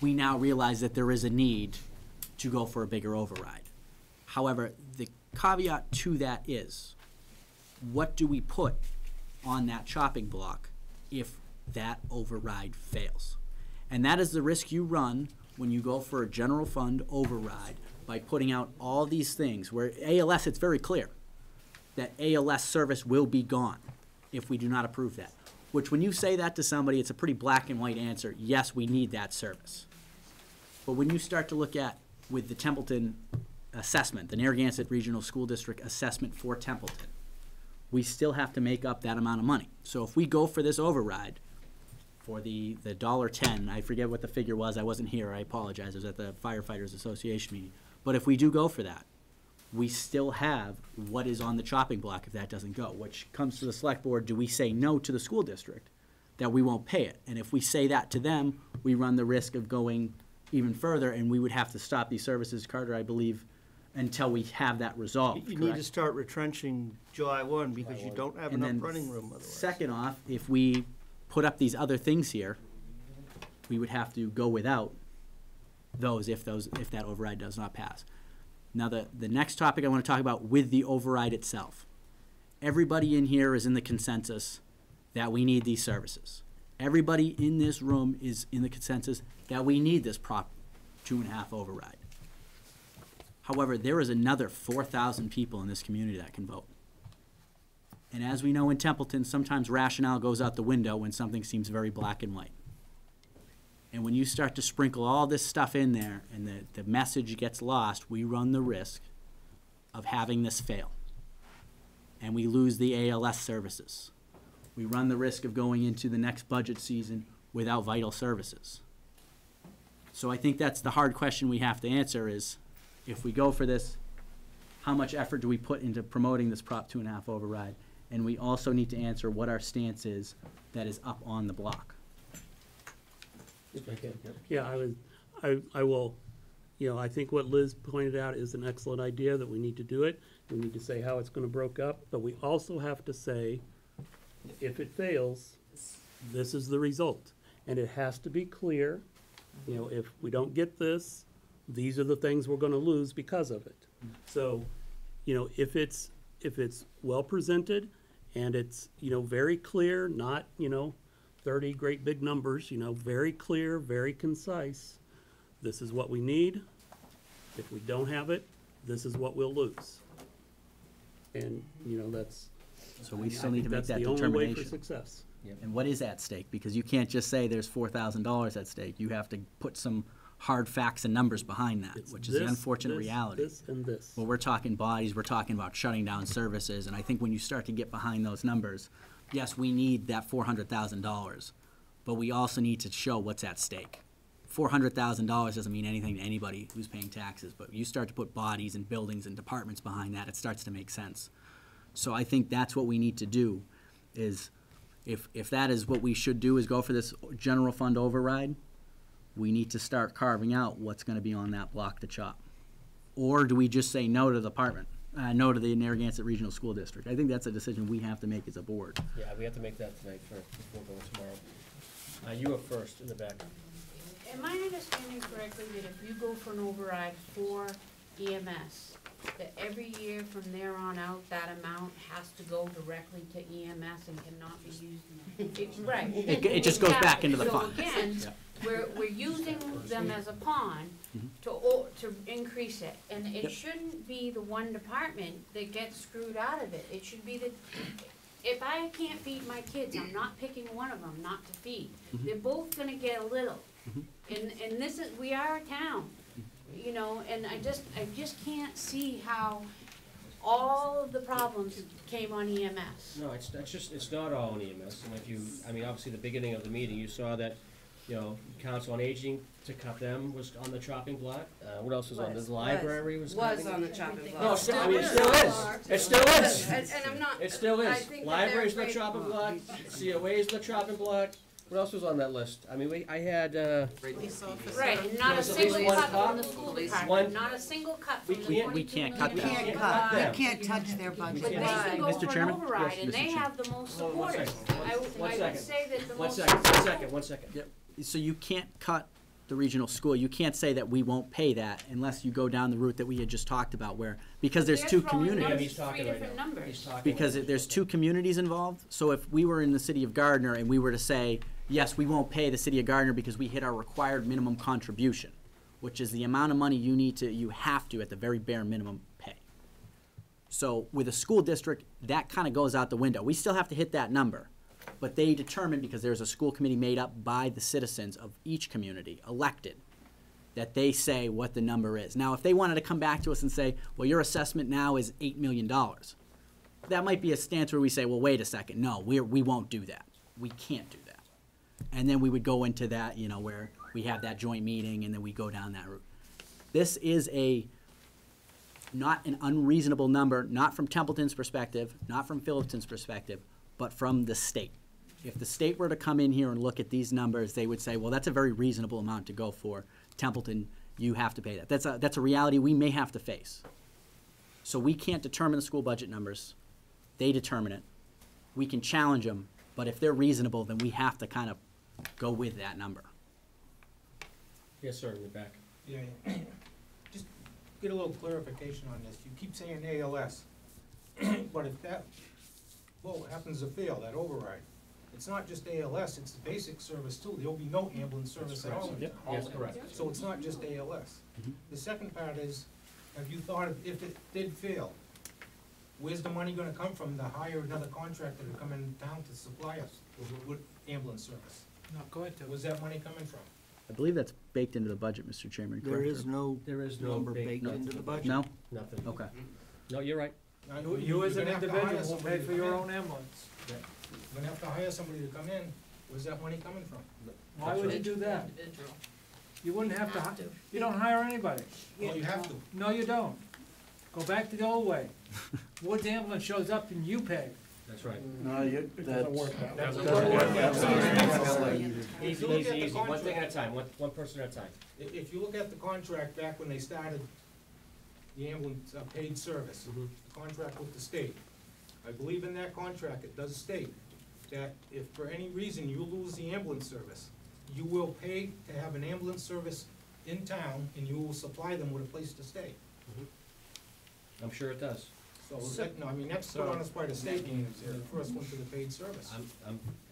we now realize that there is a need to go for a bigger override. However, the caveat to that is, what do we put on that chopping block if that override fails? And that is the risk you run when you go for a general fund override by putting out all these things, where ALS, it's very clear that ALS service will be gone if we do not approve that. Which, when you say that to somebody, it's a pretty black and white answer. Yes, we need that service. But when you start to look at, with the Templeton assessment, the Narragansett Regional School District assessment for Templeton, we still have to make up that amount of money. So if we go for this override for the $1.10, I forget what the figure was, I wasn't here, I apologize, I was at the Firefighters Association meeting. But if we do go for that, we still have what is on the chopping block if that doesn't go, which comes to the select board. Do we say no to the school district that we won't pay it. And if we say that to them, we run the risk of going even further, and we would have to stop these services, Carter, I believe, until we have that resolved, You need to correct? start retrenching July 1 because you don't have And enough then running room otherwise. Second off, if we put up these other things here, we would have to go without those if that override does not pass. Now, the next topic I want to talk about with the override itself. Everybody in here is in the consensus that we need these services. Everybody in this room is in the consensus that we need this Prop 2.5 override. However, there is another 4,000 people in this community that can vote. And as we know in Templeton, sometimes rationale goes out the window when something seems very black and white. And when you start to sprinkle all this stuff in there and the message gets lost, we run the risk of having this fail. And we lose the ALS services. We run the risk of going into the next budget season without vital services. So I think that's the hard question we have to answer is, if we go for this, how much effort do we put into promoting this Prop 2.5 override? And we also need to answer what our stance is that is up on the block. Yeah, I will, I think what Liz pointed out is an excellent idea, that we need to do it. We need to say how it's gonna broke up, but we also have to say, if it fails, this is the result. And it has to be clear, if we don't get this, these are the things we're gonna lose because of it. So, if it's well presented and it's, very clear, not, 30 great big numbers, very clear, very concise, this is what we need. If we don't have it, this is what we'll lose. And, that's. So we still need to make that That's the only determination. way for success. And what is at stake? Because you can't just say there's $4,000 at stake. You have to put some hard facts and numbers behind that, which is the unfortunate reality. This, and this. Well, we're talking bodies, we're talking about shutting down services, and I think when you start to get behind those numbers, yes, we need that $400,000, but we also need to show what's at stake. $400,000 doesn't mean anything to anybody who's paying taxes, but you start to put bodies and buildings and departments behind that, it starts to make sense. So I think that's what we need to do, is if that is what we should do, is go for this general fund override, we need to start carving out what's gonna be on that block to chop. Or do we just say no to the department, no to the Narragansett Regional School District? I think that's a decision we have to make as a board. Yeah, we have to make that tonight before going tomorrow. You were first in the back. Am I understanding correctly that if you go for an override for EMS, that every year from there on out, that amount has to go directly to EMS and cannot be used? Right. It just goes back into the fund. So again, we're using them as a pawn to increase it. And it shouldn't be the one department that gets screwed out of it. It should be that, if I can't feed my kids, I'm not picking one of them not to feed. They're both gonna get a little. And this is, we are a town, and I just can't see how all of the problems came on EMS. No, it's not all on EMS, and obviously the beginning of the meeting, you saw that, Council on Aging, to cut them was on the chopping block. What else was on? The library was cutting. Was on the chopping block. No, it still is. It still is. And I'm not. It still I is. think that Library's they're the great. chopping block, COA's the chopping block. What else was on that list? I had, Police officer. Right, and not a There's at single least one cut from cop. the school One- department, not a single cut from the We $22 can't million. cut We that. can't cut cut, them. we can't touch their budget. But they can go Mr. for an Chairman? override, Yes, and Mr. they Chairman. have the most Hold on one supporters. second. I would say that the most. One second. Yep. So you can't cut the regional school. You can't say that we won't pay that unless you go down the route that we had just talked about, because there's two communities. He's talking right different now. numbers. He's talking. Because there's two communities involved. So if we were in the city of Gardner and we were to say, yes, we won't pay the city of Gardner because we hit our required minimum contribution, which is the amount of money you have to, at the very bare minimum, pay. So with a school district, that kind of goes out the window. We still have to hit that number. But they determine, because there's a school committee made up by the citizens of each community, elected, that they say what the number is. Now, if they wanted to come back to us and say, well, your assessment now is $8 million, that might be a stance where we say, well, wait a second, no, we won't do that. We can't do that. And then we would go into that, where we have that joint meeting and then we go down that route. This is not an unreasonable number, not from Templeton's perspective, not from Phillipston's perspective, but from the state. If the state were to come in here and look at these numbers, they would say, well, that's a very reasonable amount to go for. Templeton, you have to pay that. That's a reality we may have to face. So we can't determine the school budget numbers. They determine it. We can challenge them, but if they're reasonable, then we have to kind of go with that number. Yes, sir, in the back. Yeah, just get a little clarification on this. You keep saying ALS, but if that vote happens to fail, that override, it's not just ALS, it's the basic service too. There'll be no ambulance service at all. Yep, that's correct. So it's not just ALS. Mhm. The second part is, have you thought of, if it did fail, where's the money gonna come from to hire another contractor to come in town to supply us with ambulance service? Not going to. Where's that money coming from? I believe that's baked into the budget, Mr. Chairman, correct? There is no baked into the budget. No? Nothing. Okay. No, you're right. You as an You're gonna have to hire individual will somebody pay to for come your in. own ambulance. You're gonna have to hire somebody to come in. Where's that money coming from? Why would you do that? You wouldn't have to, you don't hire anybody. Well, you have to. No, you don't. Go back to the old way. Woods ambulance shows up and you pay. That's right. No, doesn't work that way. That doesn't work. If Easy, you look easy, at the easy, one thing at a contract- time, one person at a time. If you look at the contract back when they started the ambulance paid service, Mhm. the contract with the state, I believe in that contract, it does state that if for any reason you lose the ambulance service, you will pay to have an ambulance service in town and you will supply them with a place to stay. I'm sure it does. So, no, I mean, that's put on us by the state being the first one to the paid service.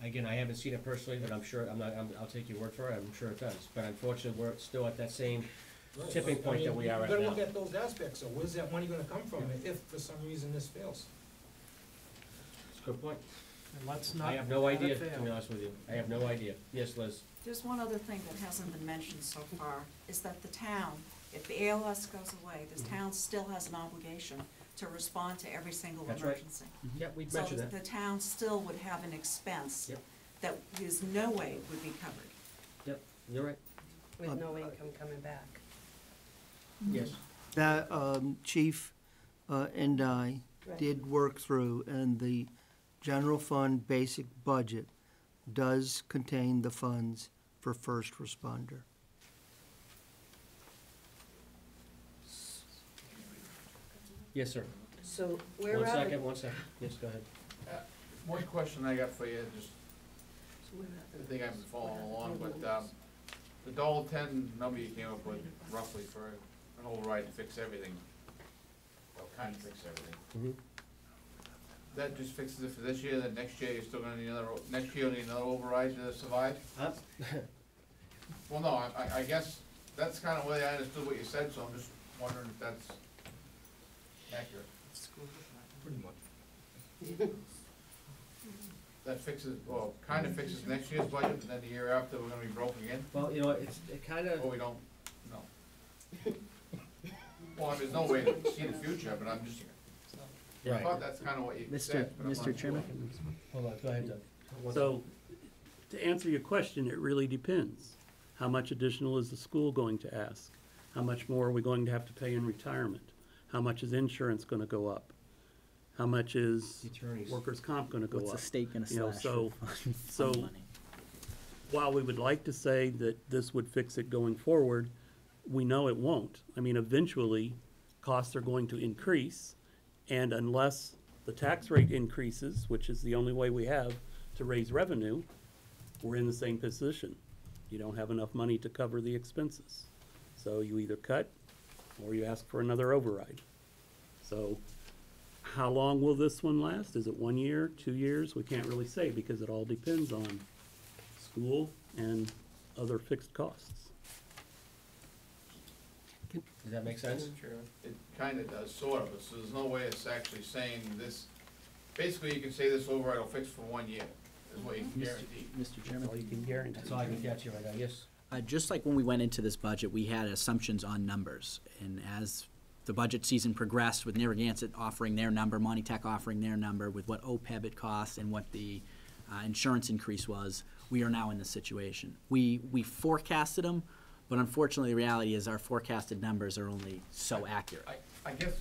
Again, I haven't seen it personally, but I'm sure, I'll take your word for it, I'm sure it does. But unfortunately, we're still at that same tipping Right. point that we are at You now. gotta look at those aspects, so where's that money gonna come from if for some reason this fails? It's a good point. And let's not I have no let it idea, fail. to be honest with you. I have no idea. Yes, Liz? There's one other thing that hasn't been mentioned so far, is that the town, if the ALS goes away, this town still has an obligation to respond to every single That's right. emergency. Yeah, we've So mentioned that. the town still would have an expense Yep. that is no way would be covered. Yep, you're right. With no income coming back. Yes. That, Chief, and I did work through, and the general fund basic budget does contain the funds for first responder. Yes, sir. So where are we? One second. Yes, go ahead. One question I got for you, just, I think I've been following along, but, the $1.10 number you came up with roughly for an override to fix everything, or kind of fix everything. Mhm. That just fixes it for this year, then next year you're still gonna need another, next year you'll need another override to survive? Well, no, I guess, that's kinda the way I understood what you said, so I'm just wondering if that's accurate. Pretty much. That fixes, well, kinda fixes next year's budget, and then the year after, we're gonna be broke again? Well, you know, it kind of, Or we don't, no. Well, there's no way to see the future, but I'm just, I right. thought that's kinda what you Mr. said. but I'm not Mr. sure. Chairman? Hold on, go ahead, Doug. So, to answer your question, it really depends. How much additional is the school going to ask? How much more are we going to have to pay in retirement? How much is insurance gonna go up? How much is Attorneys. workers' comp gonna go up? What's the state gonna You know, slash? so- for so- fund money? While we would like to say that this would fix it going forward, we know it won't. I mean, eventually, costs are going to increase, and unless the tax rate increases, which is the only way we have to raise revenue, we're in the same position. You don't have enough money to cover the expenses. So you either cut, or you ask for another override. So, how long will this one last? Is it 1 year, 2 years? We can't really say, because it all depends on school and other fixed costs. Does that make sense? It kinda does, sort of, so there's no way it's actually saying this, basically you can say this override will fix for 1 year, is what you can guarantee. Mr. Chairman? That's all you can guarantee. That's all I can get you right now, yes? Just like when we went into this budget, we had assumptions on numbers. And as the budget season progressed, with Narragansett offering their number, Monty Tech offering their number, with what OPEB it cost and what the insurance increase was, we are now in this situation. We forecasted them, but unfortunately, the reality is our forecasted numbers are only so accurate. I guess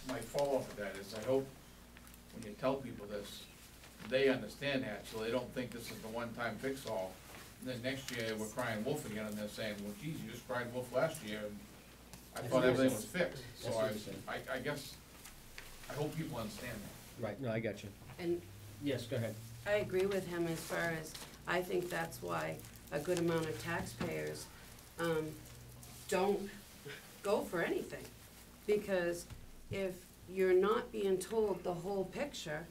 my follow-up to that is, I hope when you tell people this, they understand that, so they don't think this is the one-time fix-all. And then next year, we're crying wolf again, and they're saying, well, geez, you just cried wolf last year, and I thought everything was fixed. So That's what I'm saying. I guess, I hope people understand that. Right, no, I got you. And Yes, go ahead. I agree with him as far as, I think that's why a good amount of taxpayers, don't go for anything. Because if you're not being told the whole picture,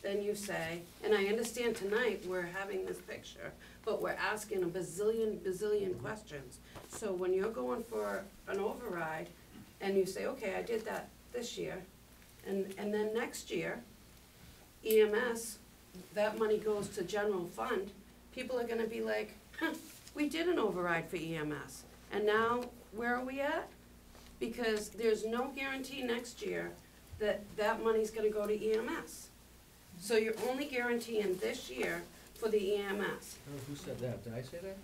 then you say, and I understand tonight we're having this picture, but we're asking a bazillion questions. So when you're going for an override, and you say, okay, I did that this year, and then next year, EMS, that money goes to general fund, people are gonna be like, huh, we did an override for EMS, and now, where are we at? Because there's no guarantee next year that that money's gonna go to EMS. So you're only guaranteeing this year for the EMS. I don't know who said that, did I say that?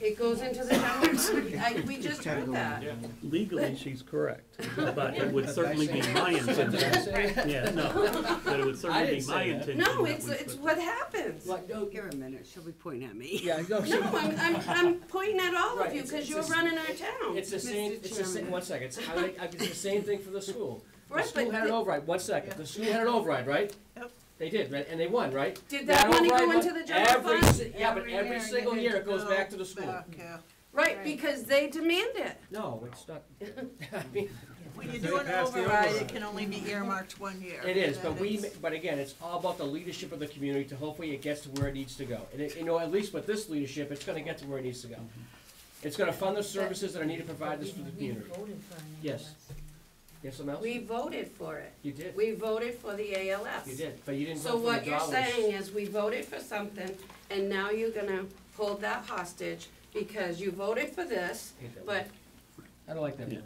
It goes into the general fund, we just heard that. Legally, she's correct, but it would certainly be my intention. Yeah, no, but it would certainly be my intention. No, that it's what happens. Here a minute, she'll be pointing at me. Yeah, no, No, I'm pointing at all of Right, you, it's- cause it's you're a- running our town. It's the same, it's the same, one second, it's the same thing for the school. The Right, school but had an the- override, one second, the school had an override, right? Yep. They did, right, and they won, right? Did that money go override into the general every fund? si- Yeah, but every single year it goes back to the school. Right, because they demand it. No, it's not, I mean, When you do an override, it can only be earmarked 1 year. it is, and but then it's- but again, it's all about the leadership of the community to hopefully it gets to where it needs to go. And it, at least with this leadership, it's gonna get to where it needs to go. It's gonna fund the services that are needed provided for the community. Yes. Yes, something else? We voted for it. You did, We voted for the ALS. you did, but you didn't So vote for the what you're dollars. saying is, we voted for something, and now you're gonna hold that hostage because you voted for this, Hate that but I don't like that word,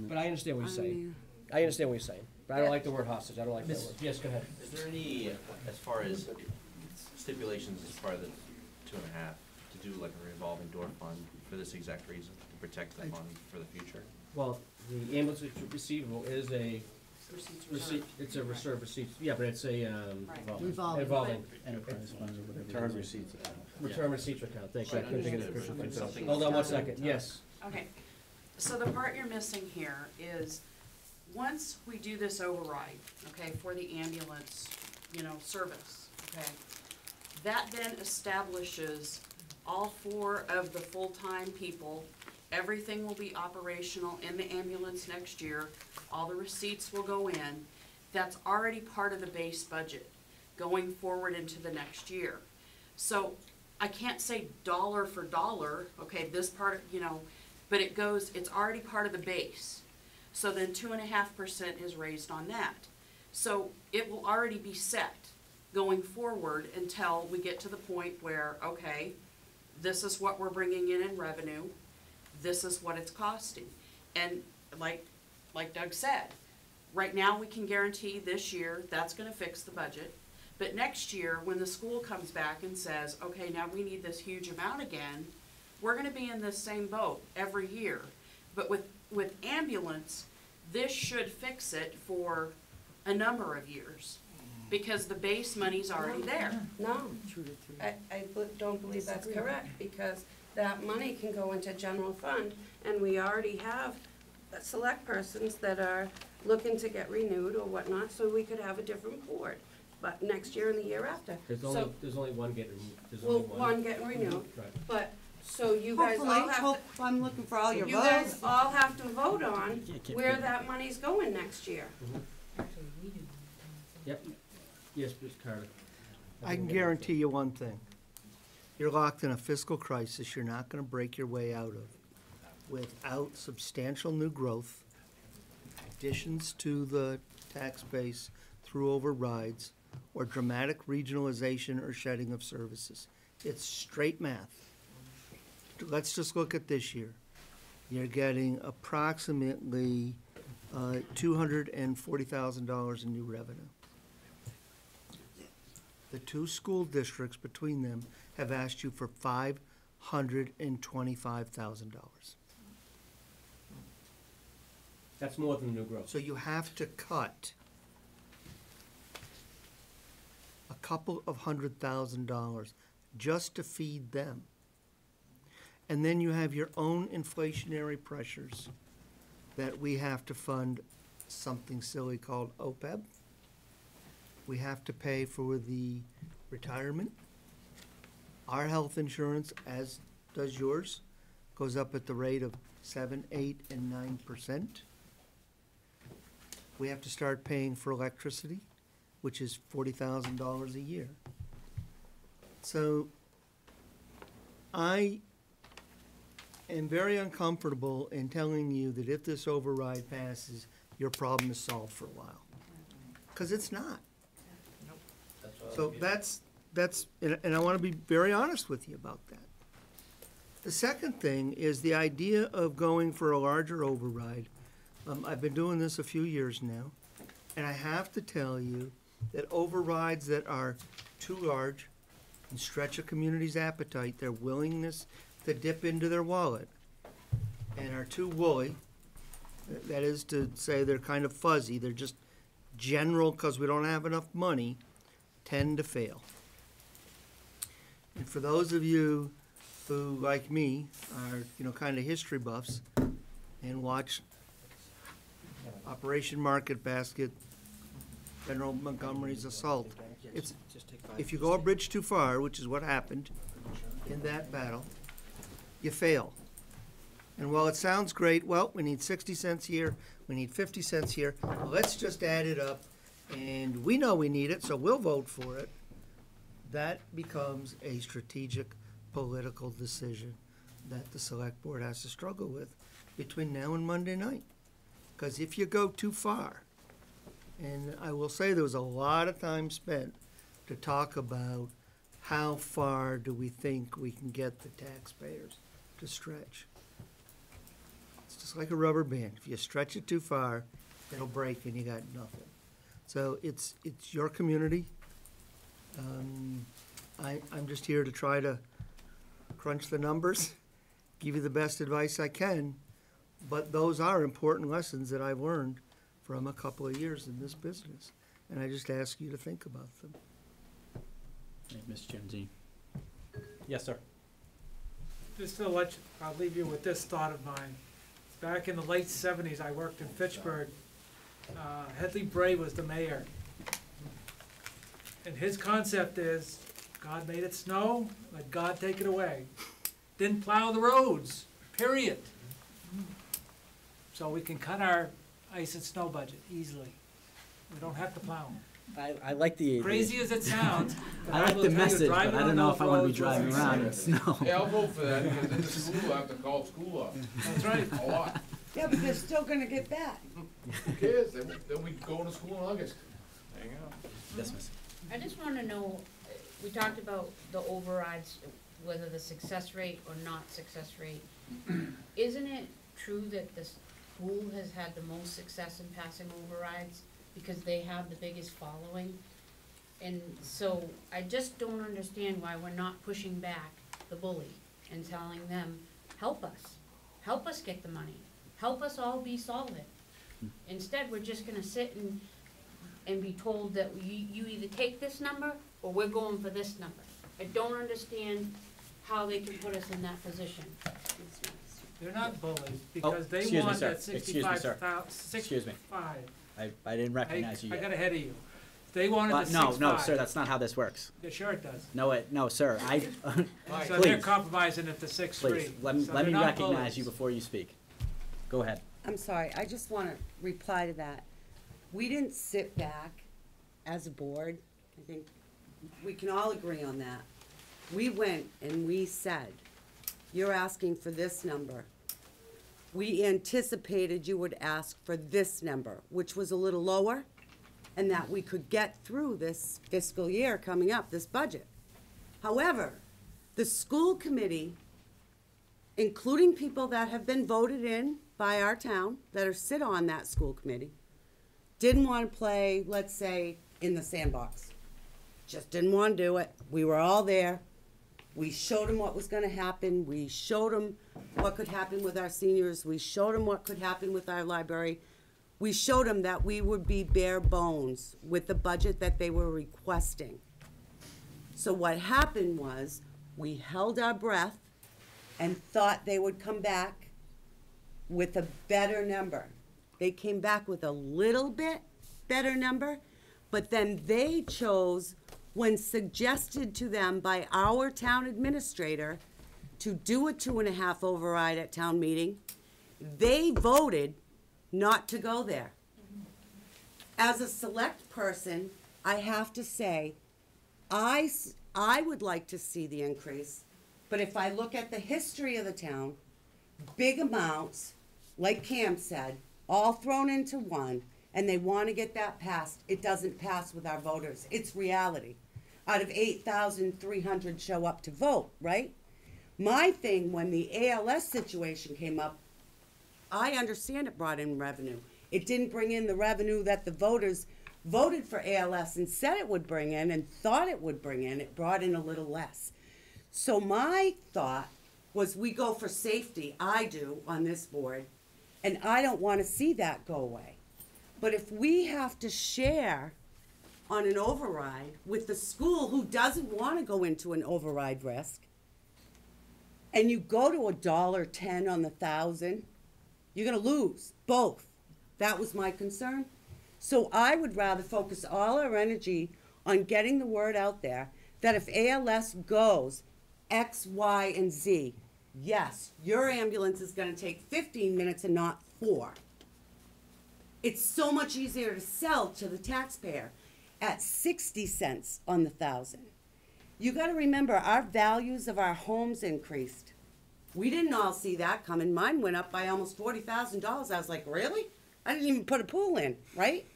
but I understand what you're saying. mean, I understand what you're saying, but I don't like the word hostage, I don't like that word. Yes, go ahead. Is there any, as far as stipulations as far as the 2.5, to do like a revolving door fund for this exact reason, to protect the fund for the future? Well, the ambulance receivable is a receipt, it's a reserve receipt, yeah, but it's a, Revolving. revolving. Enterprise fund or whatever. Return receipts. Return receipts account, thank you, I couldn't think of it. Something Hold on one that's second, yes. Okay, so the part you're missing here is, once we do this override, okay, for the ambulance, service, okay, that then establishes all 4 of the full-time people. Everything will be operational in the ambulance next year. All the receipts will go in. That's already part of the base budget going forward into the next year. So I can't say dollar for dollar, okay, this part, but it's already part of the base. So then 2.5% is raised on that. So it will already be set going forward until we get to the point where, okay, this is what we're bringing in revenue, this is what it's costing. And like Doug said, right now we can guarantee this year that's gonna fix the budget. But next year, when the school comes back and says, okay, now we need this huge amount again, we're gonna be in this same boat every year. But with ambulance, this should fix it for a number of years, because the base money's already there. no, I don't believe that's correct, because that money can go into general fund, and we already have select persons that are looking to get renewed or whatnot, so we could have a different board, but next year and the year after. There's only one getting, there's Well, only one. one getting renewed, Right. but, so you guys all Hopefully, have to, I'm looking for all your you guys votes. all have to vote on keep where getting- that money's going next year. Yep, yes, Ms. Carter. I can guarantee you one thing. You're locked in a fiscal crisis you're not gonna break your way out of without substantial new growth, additions to the tax base through overrides, or dramatic regionalization or shedding of services. It's straight math. Let's just look at this year. You're getting approximately $240,000 in new revenue. The 2 school districts between them have asked you for $525,000. That's more than new growth. So you have to cut a couple of $100,000 just to feed them. And then you have your own inflationary pressures that we have to fund something silly called OPEB. We have to pay for the retirement. Our health insurance, as does yours, goes up at the rate of 7, 8, and 9%. We have to start paying for electricity, which is $40,000 a year. So I am very uncomfortable in telling you that if this override passes, your problem is solved for a while. Because it's not. So that's, and I want to be very honest with you about that. The second thing is the idea of going for a larger override. I've been doing this a few years now, and I have to tell you that overrides that are too large and stretch a community's appetite, their willingness to dip into their wallet, and are too woolly, that is to say they're kind of fuzzy, they're just general because we don't have enough money, tend to fail. And for those of you who, like me, are, kind of history buffs and watch Operation Market Basket, General Montgomery's assault, it's, if you go a bridge too far, which is what happened in that battle, you fail. And while it sounds great, well, we need 60 cents here, we need 50 cents here, well, let's just add it up, and we know we need it, so we'll vote for it. That becomes a strategic political decision that the select board has to struggle with between now and Monday night. Because if you go too far, and I will say there was a lot of time spent to talk about how far do we think we can get the taxpayers to stretch. It's just like a rubber band. If you stretch it too far, it'll break and you got nothing. So it's your community. I'm just here to try to crunch the numbers, give you the best advice I can, but those are important lessons that I've learned from a couple of years in this business, and I just ask you to think about them. Hey, Mr. Chairman. Yes, sir. Just to let you, I'll leave you with this thought of mine. Back in the late 70s, I worked in Fitchburg. Headley Bray was the mayor. And his concept is, God made it snow, let God take it away. Didn't plow the roads, period. So we can cut our ice and snow budget easily. We don't have to plow them. I like the Crazy as it sounds. I like the message, but I don't know if I want to be driving around in snow. Yeah, I'll vote for that, because in the school, I have to call school off. That's right. A lot. Yeah, but they're still gonna get that. Who cares? Then we go to school in August. Hang on. Yes, miss. I just wanna know, we talked about the overrides, whether the success rate or not success rate. Isn't it true that the school has had the most success in passing overrides because they have the biggest following? And so I just don't understand why we're not pushing back the bully and telling them, help us get the money, help us all be solvent. Instead, we're just gonna sit and be told that you either take this number or we're going for this number. I don't understand how they can put us in that position. They're not bullies, because they excuse me, want sir. that Excuse me, sir. 65,000, Excuse me. 65. I didn't recognize you I yet. got ahead of you. They wanted the 65. No, sir, that's not how this works. Yeah, sure it does. No, sir, So they're please, compromising at the 6-3. please, let me recognize you before you speak. Go ahead. I'm sorry, I just wanna reply to that. We didn't sit back as a board, I think we can all agree on that. We went and we said, you're asking for this number. We anticipated you would ask for this number, which was a little lower, and that we could get through this fiscal year coming up, this budget. However, the school committee, including people that have been voted in by our town, that sit on that school committee, didn't want to play, let's say, in the sandbox. Just didn't want to do it. We were all there. We showed them what was going to happen. We showed them what could happen with our seniors. We showed them what could happen with our library. We showed them that we would be bare bones with the budget that they were requesting. So what happened was, we held our breath and thought they would come back with a better number. They came back with a little bit better number, but then they chose, when suggested to them by our town administrator, to do a 2.5 override at town meeting, they voted not to go there. As a select person, I have to say, I would like to see the increase, but if I look at the history of the town, big amounts, like Cam said, all thrown into one, and they want to get that passed, it doesn't pass with our voters. It's reality. Out of 8,300 show up to vote, right? My thing, when the ALS situation came up, I understand it brought in revenue. It didn't bring in the revenue that the voters voted for ALS and said it would bring in and thought it would bring in. It brought in a little less. So my thought was, we go for safety, I do, on this board, and I don't want to see that go away. But if we have to share on an override with the school who doesn't want to go into an override risk, and you go to $1.10 on the 1,000, you're gonna lose both. That was my concern. So I would rather focus all our energy on getting the word out there that if ALS goes X, Y, and Z, yes, your ambulance is gonna take 15 minutes and not 4. It's so much easier to sell to the taxpayer at 60 cents on the 1,000. You gotta remember, our values of our homes increased. We didn't all see that coming. Mine went up by almost $40,000. I was like, really? I didn't even put a pool in, right?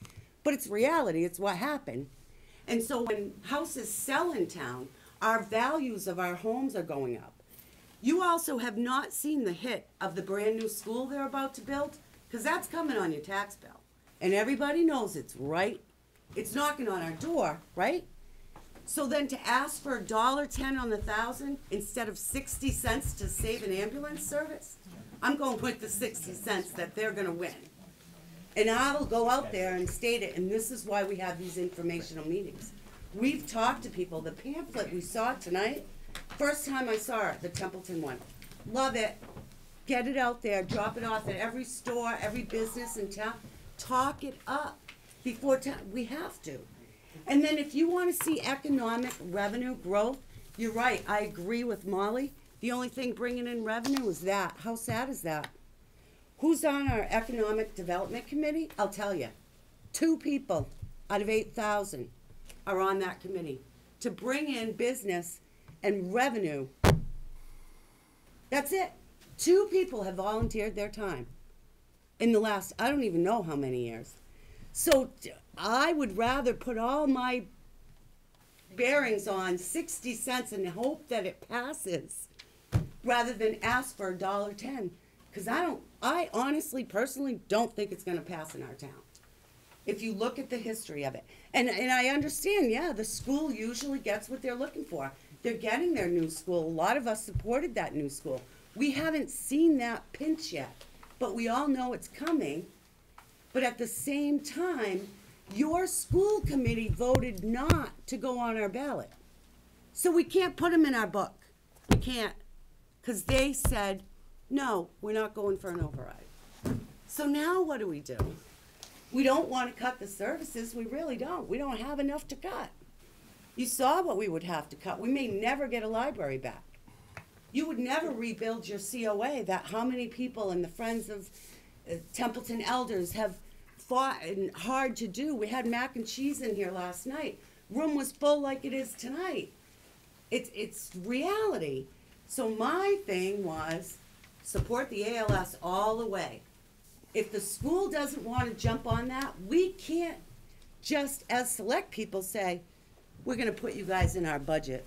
But it's reality, it's what happened. And so when houses sell in town, our values of our homes are going up. You also have not seen the hit of the brand new school they're about to build, because that's coming on your tax bill. And everybody knows it's right. It's knocking on our door, right? So then to ask for $1.10 on the 1,000 instead of 60 cents to save an ambulance service, I'm going with the 60 cents that they're gonna win. And I will go out there and state it, and this is why we have these informational meetings. We've talked to people. The pamphlet we saw tonight, first time I saw it, the Templeton one. Love it. Get it out there, drop it off at every store, every business in town. Talk it up before we have to. And then if you want to see economic revenue growth, you're right, I agree with Molly. The only thing bringing in revenue is that. How sad is that? Who's on our Economic Development Committee? I'll tell you. 2 people out of 8,000 are on that committee to bring in business and revenue. That's it. 2 people have volunteered their time in the last, I don't even know how many years. So I would rather put all my bearings on 60 cents and hope that it passes rather than ask for $1.10. Because I honestly, personally don't think it's gonna pass in our town. If you look at the history of it. And I understand, yeah, the school usually gets what they're looking for. They're getting their new school. A lot of us supported that new school. We haven't seen that pinch yet, but we all know it's coming. But at the same time, your school committee voted not to go on our ballot. So we can't put them in our book. We can't, because they said, no, we're not going for an override. So now what do? We don't want to cut the services, we really don't. We don't have enough to cut. You saw what we would have to cut. We may never get a library back. You would never rebuild your COA, that how many people and the Friends of Templeton Elders have fought and hard to do. We had mac and cheese in here last night. Room was full like it is tonight. It's reality. So my thing was support the ALS all the way. If the school doesn't want to jump on that, we can't just as select people say, we're gonna put you guys in our budget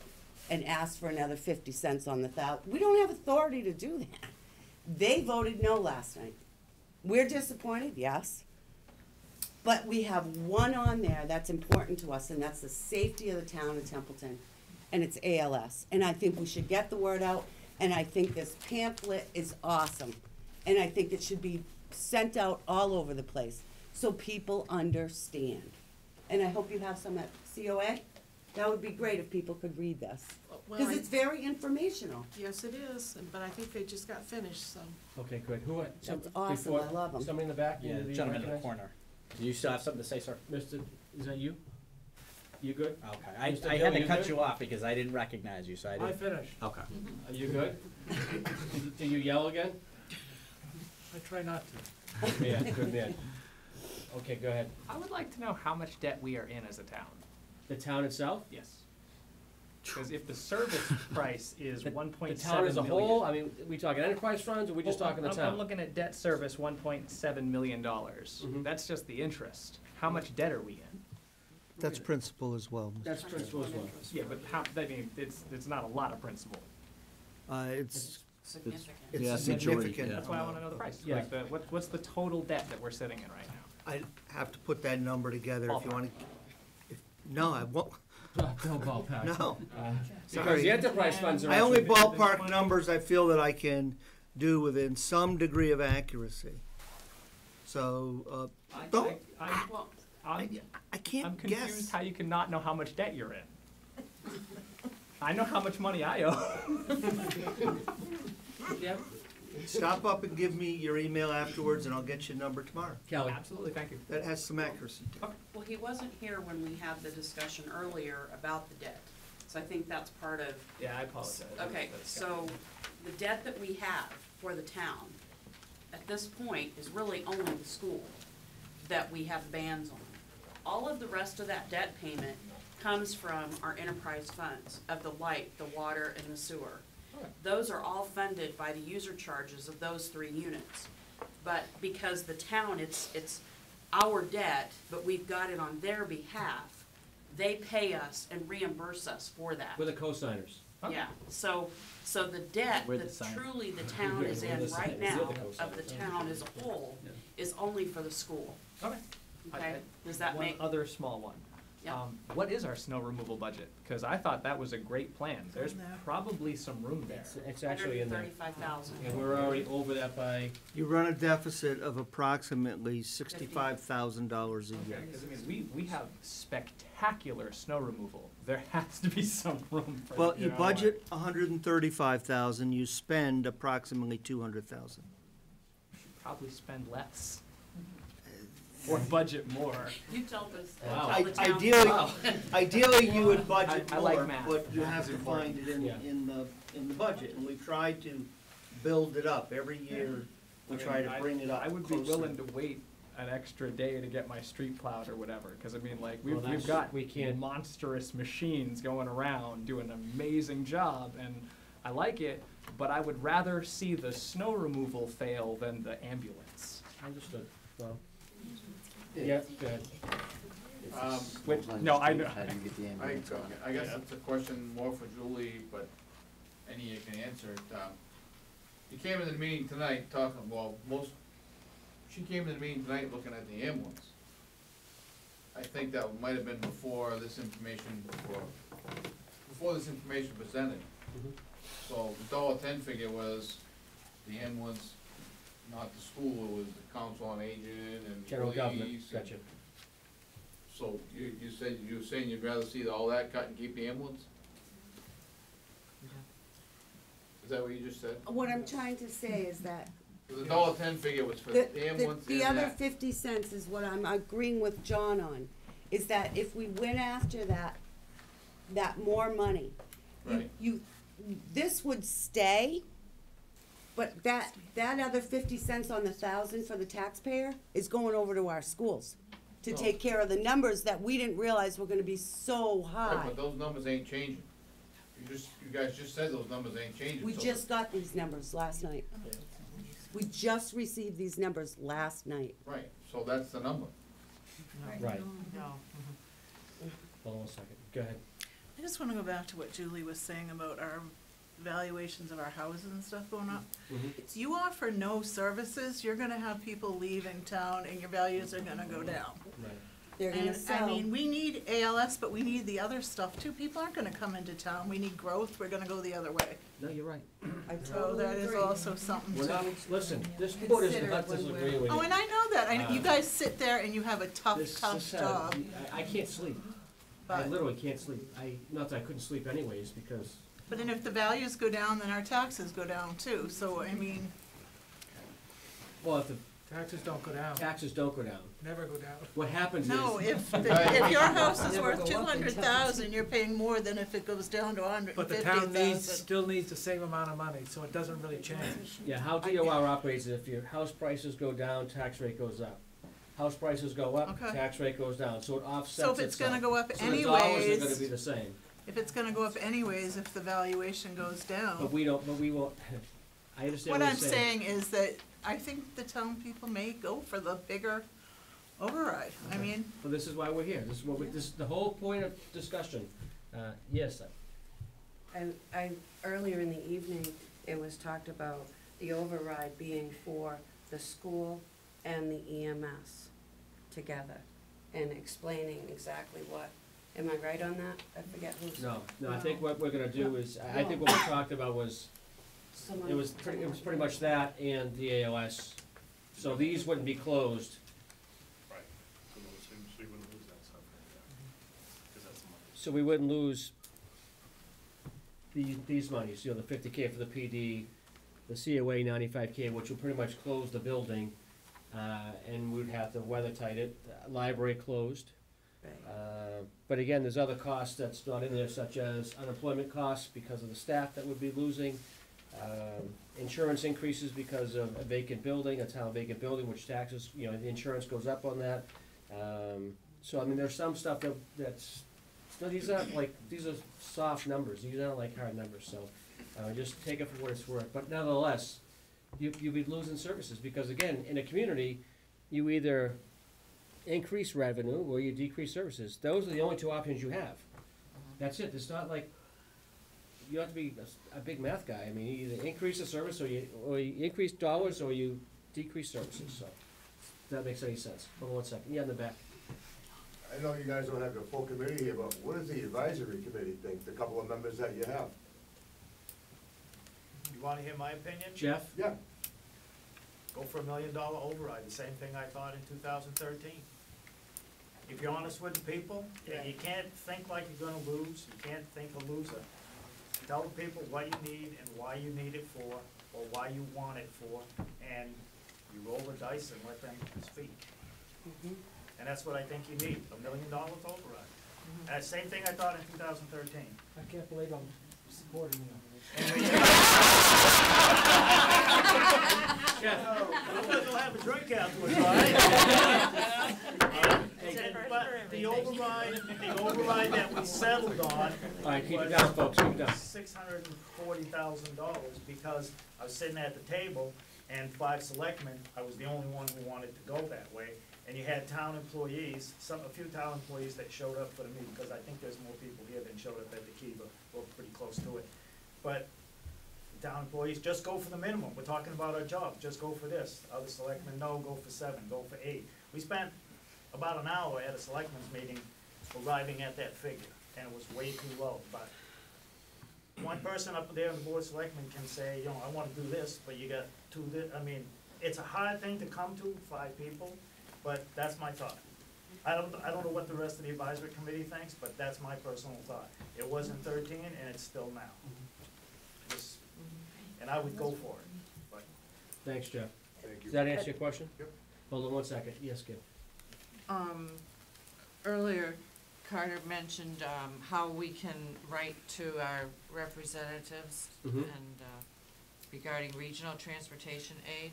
and ask for another 50 cents on the 1,000. We don't have authority to do that. They voted no last night. We're disappointed, yes. But we have one on there that's important to us, and that's the safety of the town of Templeton, and it's ALS. And I think we should get the word out, and I think this pamphlet is awesome. And I think it should be sent out all over the place so people understand. And I hope you have some at COA. That would be great if people could read this, Well, because it's very informational. Yes, it is, but I think they just got finished, so. Okay, good. Who, That's awesome, I love them. Somebody in the back? Yeah, you gentleman in the recognize? corner. You still have something to say, sir? Mr., is that you? You good? Okay, Mr. I Bill, had to you cut good? you off because I didn't recognize you, so I didn't. finished. Okay. Are you good? Do you yell again? I try not to. Good man, good man. Okay, go ahead. I would like to know how much debt we are in as a town. The town itself? Yes. Because if the service price is The 1.7 town as a million- whole? I mean, we talking enterprise funds, or we just Well, talking the I'm town? looking at debt service, $1.7 million. That's just the interest. How much debt are we in? That's principal as well. That's principal as well. Yeah, but how, I mean, it's not a lot of principal. It's Significant. Yeah, it's majority, significant. That's why I wanna know the price. Like, what's the total debt that we're sitting in right now? I have to put that number together if you want to. No, I won't. Don't ballpark. No. Because Sorry. the enterprise funds are. I only actually- ballpark numbers I feel that I can do within some degree of accuracy. So, don't, Well, I can't I'm guess. confused how you can not know how much debt you're in. I know how much money I owe. Yep. Stop up and give me your email afterwards and I'll get you a number tomorrow. Kelly. Absolutely, thank you. That has some accuracy to it. Well, he wasn't here when we had the discussion earlier about the debt, so I think that's part of. Yeah, I apologize. Okay, so the debt that we have for the town at this point is really only the school that we have bans on. All of the rest of that debt payment comes from our enterprise funds of the light, the water, and the sewer. Those are all funded by the user charges of those 3 units. But because the town, it's our debt, but we've got it on their behalf, they pay us and reimburse us for that. We're the co-signers. Yeah, so the debt We're the that signer. truly the town is We're in the right signers. now, You're the of the co-signers. town as a whole, is only for the school. Okay. Okay, does that make? One other small one. Yeah. What is our snow removal budget? Because I thought that was a great plan. There's in there. probably some room there. It's actually in there. $135,000. And we're already over that by, You run a deficit of approximately $65,000 a year. Because I mean, we have spectacular snow removal. There has to be some room for. Well, you budget 135,000, you spend approximately 200,000. Probably spend less. Or budget more. You told us, Wow. tell the town. Ideally, ideally you would budget I like more, math. but you Math have is to important. find it Yeah. in the budget, and we've tried to build it up every year. We try to bring it up I would be closer. willing to wait an extra day to get my street plowed or whatever, because I mean, like, Well, we've that's- got we can't- monstrous machines going around doing an amazing job, and I like it, but I would rather see the snow removal fail than the ambulance. understood. Well, yeah, go ahead. No, I know. I guess it's a question more for Julie, but any you can answer it. You came into the meeting tonight talking, she came into the meeting tonight looking at the ambulance. I think that might have been before this information presented. So the $1.10 figure was the ambulance, not the school, it was the council on aging and General government, police and- gotcha. So you were saying you'd rather see all that cut and keep the ambulance? Is that what you just said? What I'm trying to say is that The $1.10 figure was for the ambulance and the other that. 50 cents is what I'm agreeing with John on, is that if we went after that more money, Right. this would stay, but that other 50 cents on the 1,000 for the taxpayer is going over to our schools to Oh. take care of the numbers that we didn't realize were gonna be so Right, high. but those numbers ain't changing. You guys just said those numbers ain't changing. We so- just got these numbers last night. We just received these numbers last night. Right, so that's the number. Right. No. Hold on a second, go ahead. I just wanna go back to what Julie was saying about our valuations of our houses and stuff going up. If you offer no services, you're gonna have people leaving town and your values are gonna go down. Right. They're gonna And, sell. I mean, we need ALS, but we need the other stuff too. People aren't gonna come into town. We need growth. We're gonna go the other way. No, you're right. I So totally that is agree. also something We're to. not, listen, this board Consider is not it when we're- disagreeing with you. Oh, and I know that. I know, you guys sit there and you have a tough, This- tough this, job. I can't sleep. I But, literally can't sleep. Not that I couldn't sleep anyways, because, but then if the values go down, then our taxes go down too, so I mean, well, if the Taxes don't go down, taxes don't go down, never go down. what happens is. no, if your house is Never worth go up in 200,000, you're paying more than if it goes down to But the 150,000. town still needs the same amount of money, so it doesn't really change. Yeah, how DOR operates is if your house prices go down, tax rate goes up. House prices go up, Okay. tax rate goes down, so it offsets So itself. if it's gonna go up So the dollars are anyways, gonna be the same, if it's gonna go up anyways, if the valuation goes down. but we won't, I understand What what I'm you're saying. saying is that I think the town people may go for the bigger override. I mean, Well, this is why we're here, this is the whole point of discussion. Yes, I, earlier in the evening, it was talked about the override being for the school and the EMS together, and explaining exactly what, am I right on that? I forget who's. no, I think what we're gonna do is, I think what we talked about was, Someone- it was pretty much that and the AOS. So these wouldn't be closed. Right, so we wouldn't lose that stuff right there, 'cause that's the money. So we wouldn't lose these monies, the 50K for the PD, the COA 95K, which will pretty much close the building, and we'd have to weather tight it, library closed. Right. But again, there's other costs that's not in there, such as unemployment costs because of the staff that would be losing, insurance increases because of a vacant building, a town vacant building, which taxes, the insurance goes up on that. So, I mean, there's some stuff that's, no, these are soft numbers, these aren't like hard numbers, so, just take it for what it's worth. But nonetheless, you'd be losing services, because again, in a community, you either increase revenue or you decrease services. Those are the only two options you have. That's it, it's not like, you have to be a big math guy. I mean, you either increase the service or you increase dollars or you decrease services, so. If that makes any sense. Hold on one second. Yeah, in the back. I know you guys don't have your full committee here, but what does the advisory committee think, the couple of members that you have? You wanna hear my opinion? Jeff? Yeah. Go for $1 million override, the same thing I thought in 2013. If you're honest with the people, you can't think like you're gonna lose, you can't think a loser. Tell the people what you need and why you need it for, or why you want it for, and you roll the dice and let them speak. And that's what I think you need, $1 million override. Same thing I thought in 2013. I can't believe I'm supporting you. I'm gonna go have a drink afterwards, all right? But the override that we settled on. All right, keep it down, folks, keep it down. $640,000, because I was sitting at the table, and 5 selectmen, I was the only one who wanted to go that way. And you had town employees, a few town employees that showed up for the meeting, because I think there's more people here than showed up at the Kiva, we're pretty close to it. But the town employees, just go for the minimum, we're talking about our job, just go for this. Other selectmen, no, go for 7, go for 8. We spent about an hour at a selectmen's meeting arriving at that figure, and it was way too low. But one person up there on the board of selectmen can say, I wanna do this, but you got 2, I mean, it's a hard thing to come to, 5 people, but that's my thought. I don't know what the rest of the advisory committee thinks, but that's my personal thought. It was in 13, and it's still now. And I would go for it, but. Thanks, Jeff. Thank you. Does that answer your question? Yep. Hold on one second. Yes, Kim. Earlier, Carter mentioned how we can write to our representatives Mhm. and regarding regional transportation aid,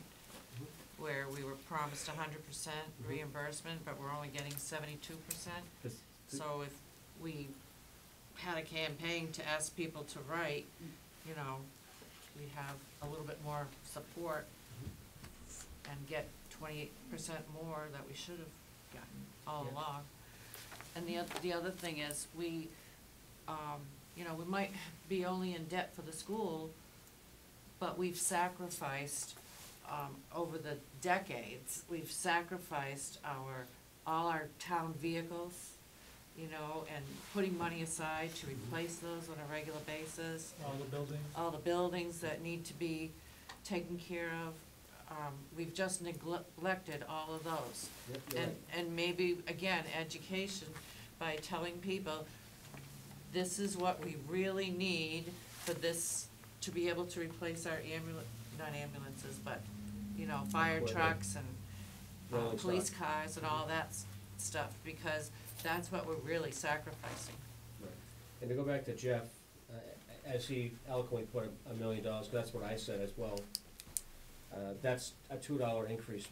where we were promised 100% reimbursement, but we're only getting 72%. So if we had a campaign to ask people to write, we'd have a little bit more support and get 28% more that we should have gotten all along. And the other thing is, we might be only in debt for the school, but we've sacrificed, over the decades, we've sacrificed all our town vehicles, and putting money aside to replace those on a regular basis. All the buildings that need to be taken care of. We've just neglected all of those. Yep, you're right. And maybe, again, education, by telling people, this is what we really need for this, to be able to replace our not ambulances, but, you know, fire Equipment. trucks and Rolling police stock. cars and all that stuff, because that's what we're really sacrificing. Right. And to go back to Jeff, as he eloquently put $1 million, 'cause that's what I said as well, that's a $2 increase.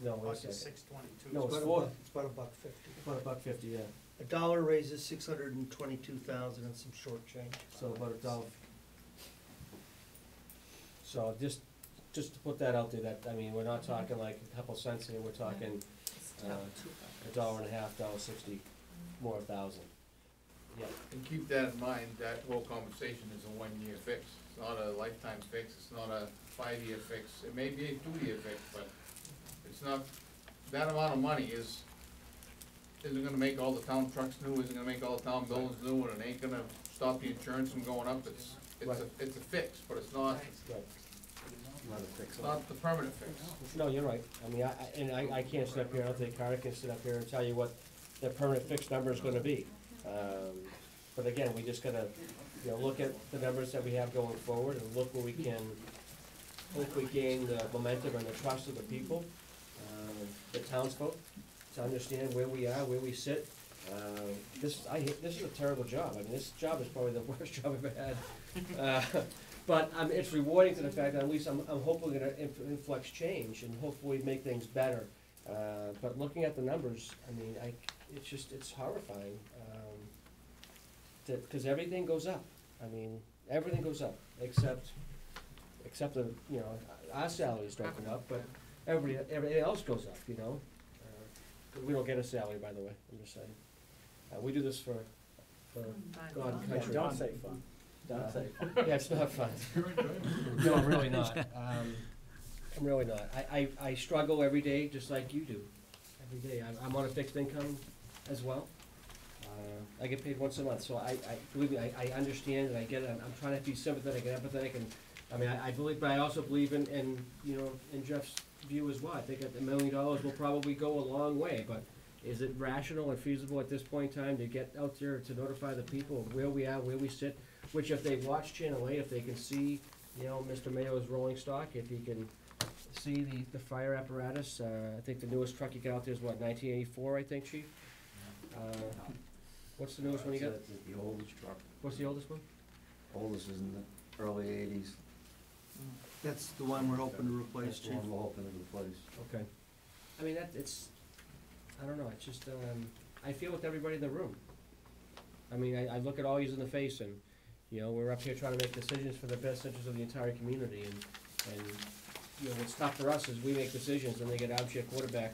No, wait a second. $6.22. No, it's It's four. about $1.50. About $1.50, yeah. A dollar raises 622,000 and some short change. So about $1. So just to put that out there, that, I mean, we're not talking like a couple cents here, we're talking, $1.50, $1.60, more $1,000. Yeah. And keep that in mind, that whole conversation is a one-year fix. It's not a lifetime fix, it's not a 5-year fix. It may be a 2-year fix, but it's not, that amount of money isn't gonna make all the town trucks new, isn't gonna make all the town buildings new, and it ain't gonna stop the insurance from going up. It's a fix, but it's not, Right. it's not the permanent fix. No, you're right. I mean, I can't sit up here, I don't think Carter can sit up here and tell you what the permanent fixed number is gonna be. But again, we just gotta, you know, look at the numbers that we have going forward and look where we can, hopefully gain the momentum and the trust of the people, the townsfolk, to understand where we are, where we sit. This is a terrible job. I mean, this job is probably the worst job I've ever had. But it's rewarding to the fact that at least I'm hopefully gonna influx change and hopefully make things better. But looking at the numbers, I mean, it's horrifying. Because everything goes up. I mean, everything goes up, except the, you know, our salaries don't go up, but everything else goes up, you know? We don't get a salary, by the way, I'm just saying. We do this for God and country. Don't say fun. Don't say fun. Yeah, it's not fun. No, I'm really not. I'm really not. I struggle every day, just like you do, every day. I'm on a fixed income as well. I get paid once a month, so believe me, I understand and I get it. I'm trying to be sympathetic and empathetic, and, I mean, I believe, but I also believe in, you know, in Jeff's view as well. I think that $1 million will probably go a long way, but is it rational and feasible at this point in time to get out there to notify the people of where we are, where we sit? Which if they watch Channel 8, if they can see, you know, Mr. Mayo's rolling stock, if he can see the fire apparatus, I think the newest truck you got out there is what, 1984, I think, Chief? What's the newest one you got? The oldest truck. What's the oldest one? Oldest is in the early 80s. That's the one we're hoping to replace, That's the Chief. one we're hoping to replace. Okay. I mean, I don't know, it's just, I feel with everybody in the room. I mean, I look at all yous in the face and, you know, we're up here trying to make decisions for the best interest of the entire community, and, you know, what's tough for us is we make decisions and they get armchair quarterback,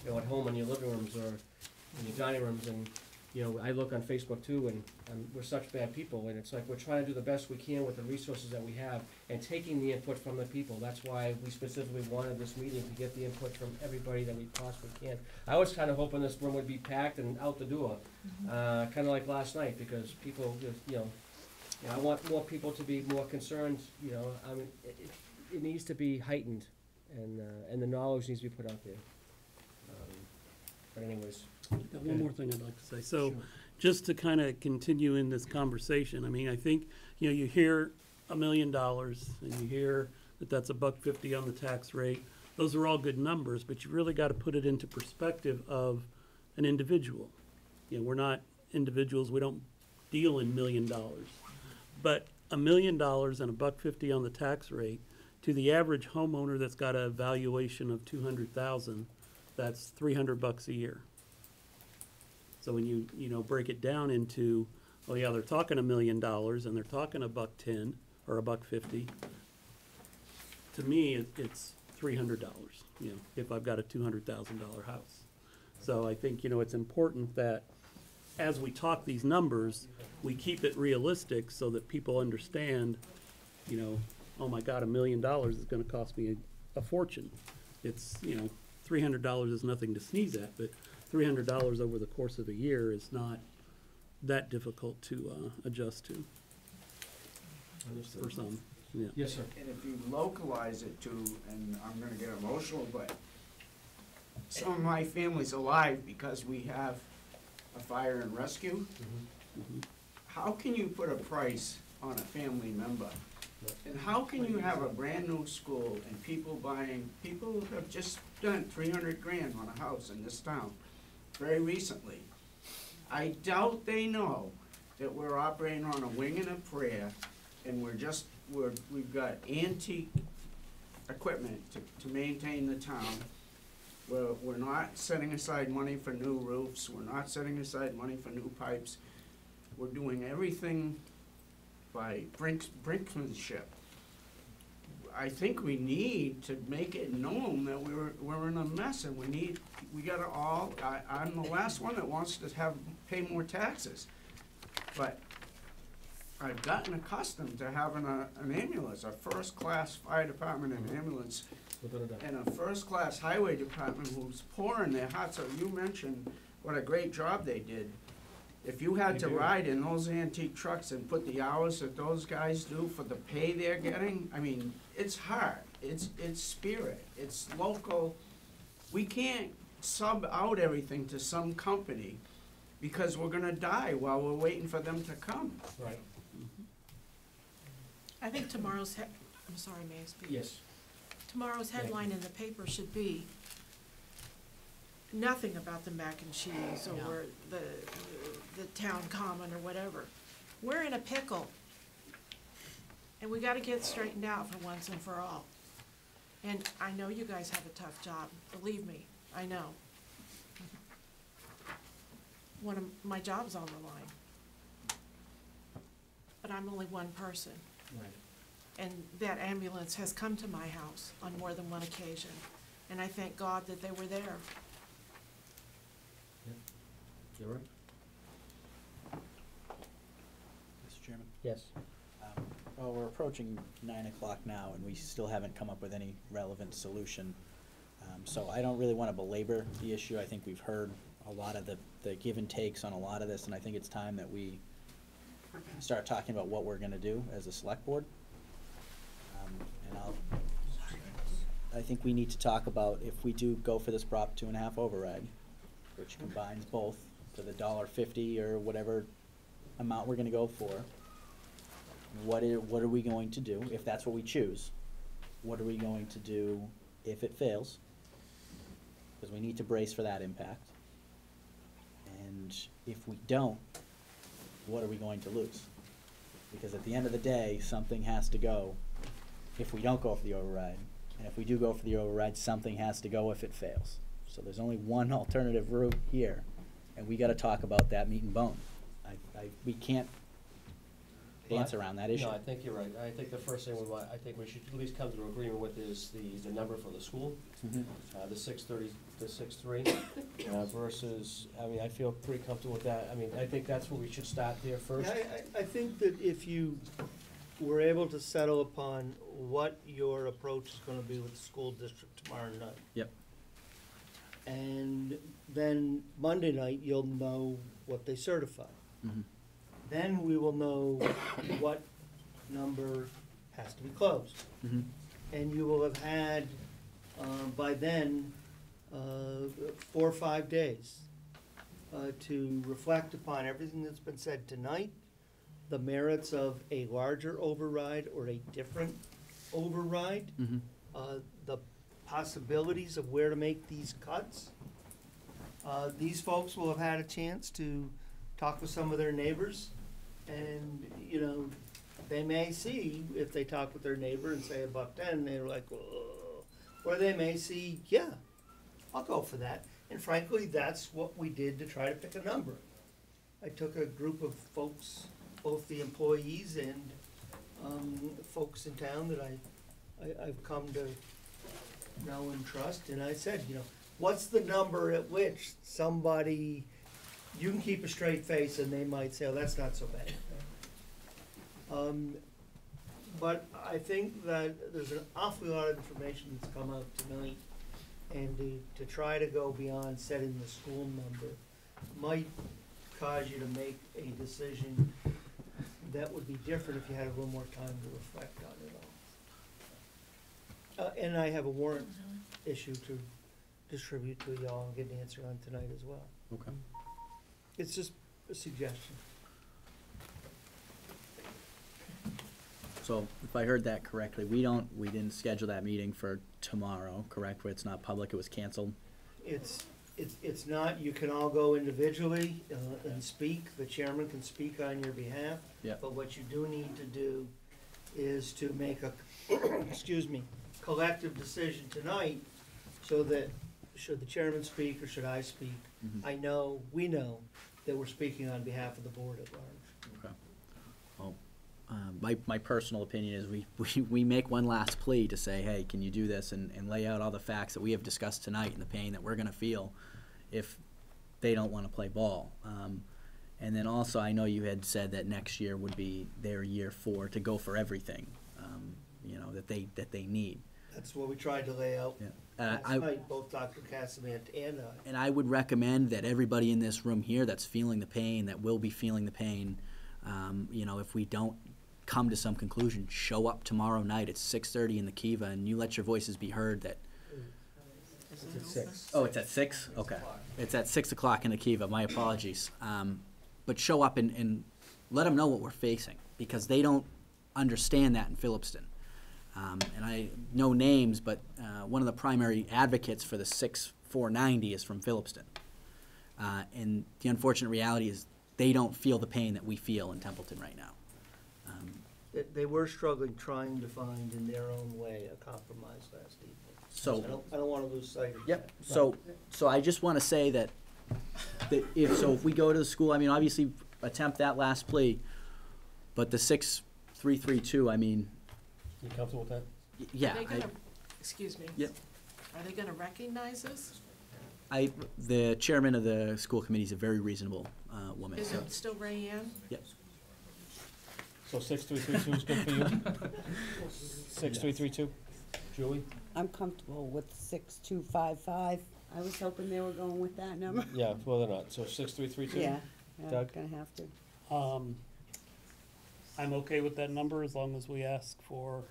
you know, at home in your living rooms or in your dining rooms, and, you know, I look on Facebook too, and we're such bad people, and it's like we're trying to do the best we can with the resources that we have, and taking the input from the people. That's why we specifically wanted this meeting, to get the input from everybody that we possibly can. I was kind of hoping this room would be packed and out the door, kind of like last night, because people, you know, I want more people to be more concerned, you know, I mean, it needs to be heightened, and the knowledge needs to be put out there. But anyways. Got one more thing I'd like to say. So, just to kind of continue in this conversation, I mean, I think, you know, you hear $1 million, and you hear that that's $1.50 on the tax rate. Those are all good numbers, but you really got to put it into perspective of an individual. You know, we're not individuals, we don't deal in $1 million. But $1 million and $1.50 on the tax rate, to the average homeowner that's got a valuation of $200,000, that's $300 a year. So when you know, break it down into, oh yeah, they're talking $1 million and they're talking $1.10 or $1.50. To me, it's $300, you know, if I've got a $200,000 house. So I think, you know, it's important that as we talk these numbers, we keep it realistic so that people understand, you know, oh my God, $1 million is gonna cost me a fortune. It's, you know, $300 is nothing to sneeze at, but $300 over the course of a year is not that difficult to adjust to. For some, yeah. Yes, sir. And if you localize it to, and I'm gonna get emotional, but some of my family's alive because we have a fire and rescue. How can you put a price on a family member? And how can you have a brand-new school and people have just spent 300 grand on a house in this town very recently. I doubt they know that we're operating on a wing and a prayer, and we've got antique equipment to maintain the town. We're not setting aside money for new roofs, we're not setting aside money for new pipes. We're doing everything by brinksmanship. I think we need to make it known that we're in a mess, and we gotta all, I'm the last one that wants to pay more taxes. But I've gotten accustomed to having an ambulance, a first-class fire department and ambulance, and a first-class highway department who's pouring their hearts out. You mentioned what a great job they did. If you had to ride in those antique trucks and put the hours that those guys do for the pay they're getting, I mean, it's hard. It's spirit. It's local. We can't sub out everything to some company because we're gonna die while we're waiting for them to come. Right. I think tomorrow's, I'm sorry, may I speak? Yes. Tomorrow's headline in the paper should be nothing about the mac and cheese or the town common or whatever. We're in a pickle, and we gotta get straightened out for once and for all. And I know you guys have a tough job, believe me, I know. One of my job's on the line. But I'm only one person. Right. And that ambulance has come to my house on more than one occasion, and I thank God that they were there. You're right. Mr. Chairman? Yes. Well, we're approaching 9 o'clock now, and we still haven't come up with any relevant solution. So I don't really want to belabor the issue. I think we've heard a lot of the give and takes on a lot of this, and I think it's time that we start talking about what we're going to do as a select board. I think we need to talk about if we do go for this Prop 2.5 override, which combines both for the $1.50 or whatever amount we're gonna go for. What are we going to do, if that's what we choose? What are we going to do if it fails? Because we need to brace for that impact. And if we don't, what are we going to lose? Because at the end of the day, something has to go if we don't go for the override. And if we do go for the override, something has to go if it fails. So there's only one alternative route here, and we gotta talk about that meat and bone. We can't dance around that issue. No, I think you're right. I think the first thing I think we should at least come to an agreement with is the number for the school. The 630, the 6.3, versus, I mean, I feel pretty comfortable with that. I mean, I think that's where we should start there first. I think that if you were able to settle upon what your approach is gonna be with the school district tomorrow night. Yep. And then Monday night, you'll know what they certify. Then we will know what number has to be closed. And you will have had, by then, 4 or 5 days to reflect upon everything that's been said tonight, the merits of a larger override or a different override, the possibilities of where to make these cuts. These folks will have had a chance to talk with some of their neighbors, and, you know, they may see, if they talk with their neighbor and say $1.10, they're like, whoa. Or they may see, yeah, I'll go for that. And frankly, that's what we did to try to pick a number. I took a group of folks, both the employees and folks in town that I've come to know and trust, and I said, you know, what's the number at which somebody, you can keep a straight face and they might say, oh, that's not so bad. But I think that there's an awful lot of information that's come out tonight, and to try to go beyond setting the school number might cause you to make a decision that would be different if you had a little more time to reflect on it all. And I have a warrant issue to distribute to y'all and get an answer on tonight as well. Okay. It's just a suggestion. So if I heard that correctly, we didn't schedule that meeting for tomorrow, correct? Where it's not public, it was canceled? It's not, you can all go individually and speak, the chairman can speak on your behalf. Yep. But what you do need to do is to make a, excuse me, collective decision tonight, so that, should the chairman speak or should I speak, we know that we're speaking on behalf of the board at large. Okay. Well, my personal opinion is we make one last plea to say, hey, can you do this, and lay out all the facts that we have discussed tonight and the pain that we're gonna feel if they don't wanna play ball. And then also, I know you had said that next year would be their year to go for everything, you know, that they need. That's what we tried to lay out last night, both Dr. Casamant and I. And I would recommend that everybody in this room here that's feeling the pain, that will be feeling the pain, you know, if we don't come to some conclusion, show up tomorrow night at 6:30 in the Kiva, and you let your voices be heard. That It's at 6. Oh, it's at 6? Okay. It's at 6 o'clock in the Kiva. My apologies. But show up and let them know what we're facing, because they don't understand that in Phillipston. And I know names, but one of the primary advocates for the 6-490 is from Phillipston. And the unfortunate reality is they don't feel the pain that we feel in Templeton right now. They were struggling, trying to find in their own way a compromise last evening. So I don't wanna lose sight of that. Yep, so I just wanna say that if we go to the school, I mean, obviously attempt that last plea, but the 6-3-3-2, I mean. You comfortable with that? Yeah. Are they gonna, excuse me? Yep. Are they gonna recognize this? The chairman of the school committee is a very reasonable woman. Is it still Ray Ann? Yep. So 6-3-3-2 is good for you? 6-3-3-2? Julie? I'm comfortable with 6-2-5-5. I was hoping they were going with that number. Yeah, well, they're not. So 6-3-3-2? Yeah, Doug? gonna have to. I'm okay with that number as long as we ask for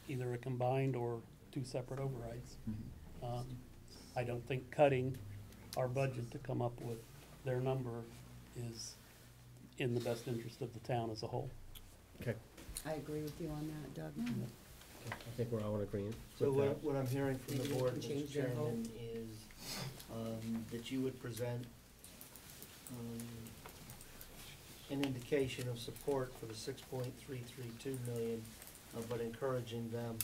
either a combined or 2 separate overrides. I don't think cutting our budget to come up with their number is in the best interest of the town as a whole. Okay. I agree with you on that, Doug. I think we're all in agreement. So with that. what I'm hearing from the Maybe we board, can Mr. change their Chairman, is that you would present an indication of support for the 6.332 million, but encouraging them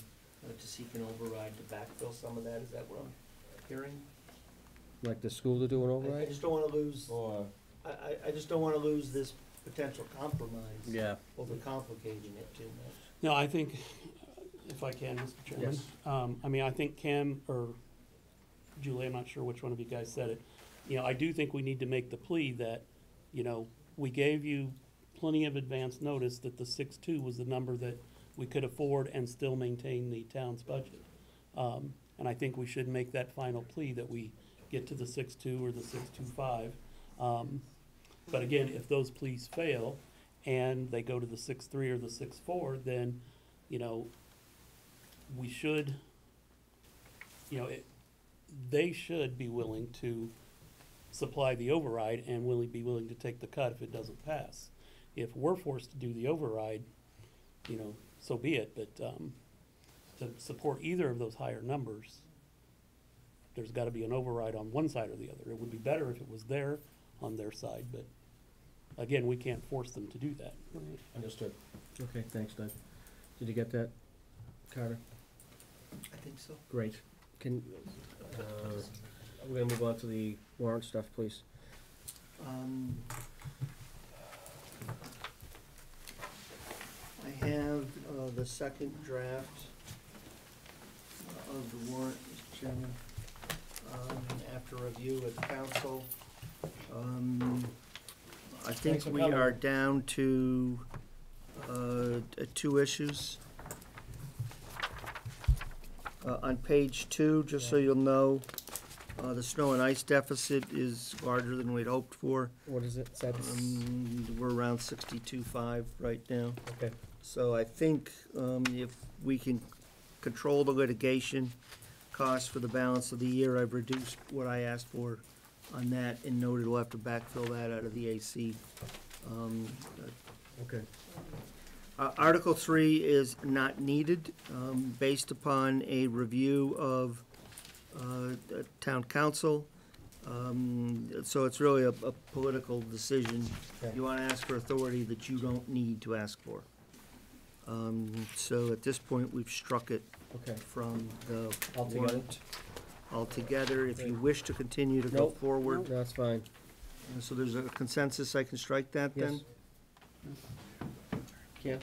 to seek an override to backfill some of that. Is that what I'm hearing? Like the school to do an I override? just don't wanna lose, Or, I just don't wanna lose this potential compromise. Yeah. Overcomplicating it too much. No, I think, if I can, Mr. Chairman. Yes. I mean, I think Cam, or Julie, I'm not sure which one of you guys said it. You know, I do think we need to make the plea that, you know, we gave you plenty of advance notice that the 6.2 was the number that we could afford and still maintain the town's budget. And I think we should make that final plea that we get to the 6.2 or the 6.25. But again, if those pleas fail and they go to the 6.3 or the 6.4, then, you know, we should, you know, they should be willing to supply the override and be willing to take the cut if it doesn't pass. If we're forced to do the override, you know, so be it, but to support either of those higher numbers, there's gotta be an override on one side or the other. It would be better if it was there on their side, but again, we can't force them to do that. understood. Okay, thanks, Doug. Did you get that, Carter? I think so. Great. Can, we're gonna move on to the warrant stuff, please. I have the second draft of the warrant, Mr. Chairman. After review with council, I Thanks think for we coming. are down to 2 issues. On page 2, just so you'll know, the snow and ice deficit is larger than we'd hoped for. What is it? We're around 62.5 right now. Okay. So I think if we can control the litigation, costs for the balance of the year. I've reduced what I asked for on that and noted we'll have to backfill that out of the AC. Okay. Article 3 is not needed, based upon a review of the town council. So it's really a political decision. Okay. You want to ask for authority that you don't need to ask for. So at this point, we've struck it Okay. from the Altogether? warrant altogether. If you wish to continue to go Nope. forward. No, that's fine. So there's a consensus, I can strike that then? Yes.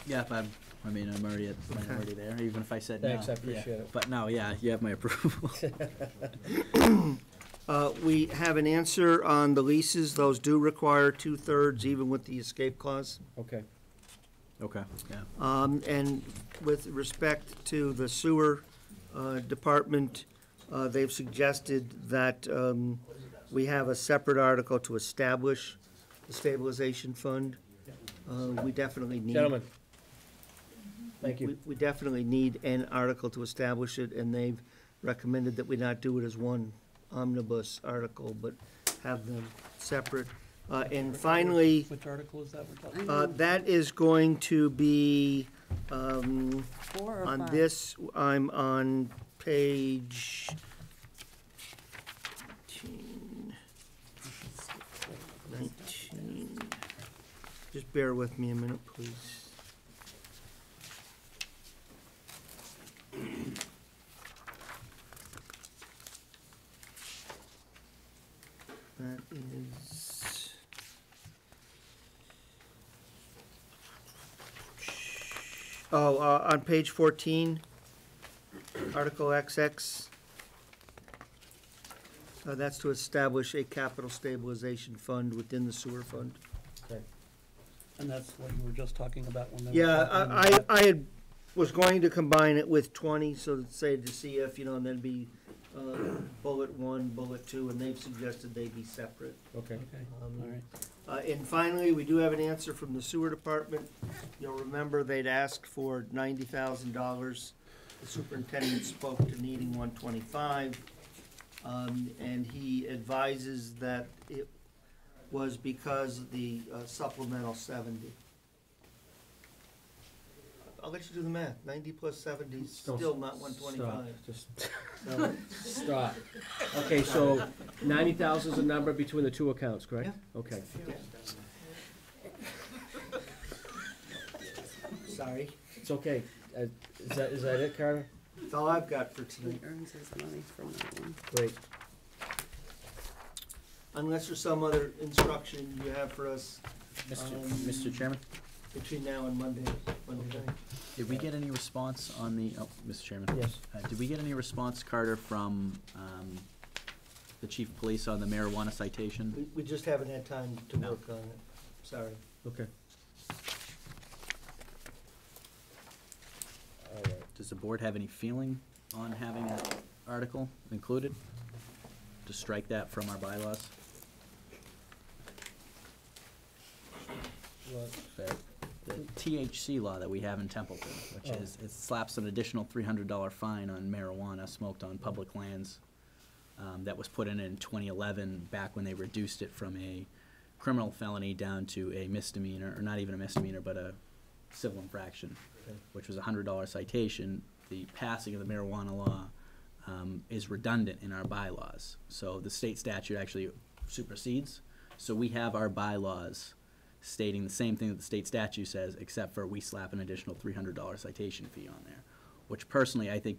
Yeah, I'm already already there, even if I said no. Thanks, I Yeah. appreciate it. But no, yeah, you have my approval. We have an answer on the leases. Those do require 2/3, even with the escape clause. Okay. Okay, yeah. And with respect to the sewer department, they've suggested that we have a separate article to establish the stabilization fund. We definitely need. Gentlemen. Thank you. We definitely need an article to establish it, and they've recommended that we not do it as one omnibus article, but have them separate. And finally, Which article is that we're talking? that is going to be, 4 or on 5? this, I'm on page 19. Just bear with me a minute, please. That is. On page 14, Article XX. That's to establish a capital stabilization fund within the sewer fund. Okay. And that's what you were just talking about when they were Yeah, talking about- I was going to combine it with 20, so to say, to see if, and then be bullet 1, bullet 2, and they've suggested they be separate. Okay. Okay, all right. And finally, we do have an answer from the sewer department. You'll remember they'd asked for $90,000. The superintendent spoke to needing 125, and he advises that it was because of the supplemental 70. I'll let you do the math. 90 plus 70 is still not 125. Stop. Stop. Okay, so 90,000 is the number between the two accounts, correct? Yeah. Okay. Sorry. It's okay. Is that it, Carter? That's all I've got for He tonight. earns his money from that one. Great. Unless there's some other instruction you have for us Mr. Chairman, between now and Monday night. did we get any response on the, Mr. Chairman? Yes. Did we get any response, Carter, from the chief of police on the marijuana citation? We just haven't had time to work on it. Sorry. Okay. All right. Does the board have any feeling on having that article included? To strike that from our bylaws? The THC law that we have in Templeton, which is, it slaps an additional $300 fine on marijuana smoked on public lands. That was put in 2011, back when they reduced it from a criminal felony down to a misdemeanor, or not even a misdemeanor, but a civil infraction, which was a $100 citation. The passing of the marijuana law is redundant in our bylaws. So the state statute actually supersedes. So we have our bylaws stating the same thing that the state statute says, except for we slap an additional $300 citation fee on there, which personally I think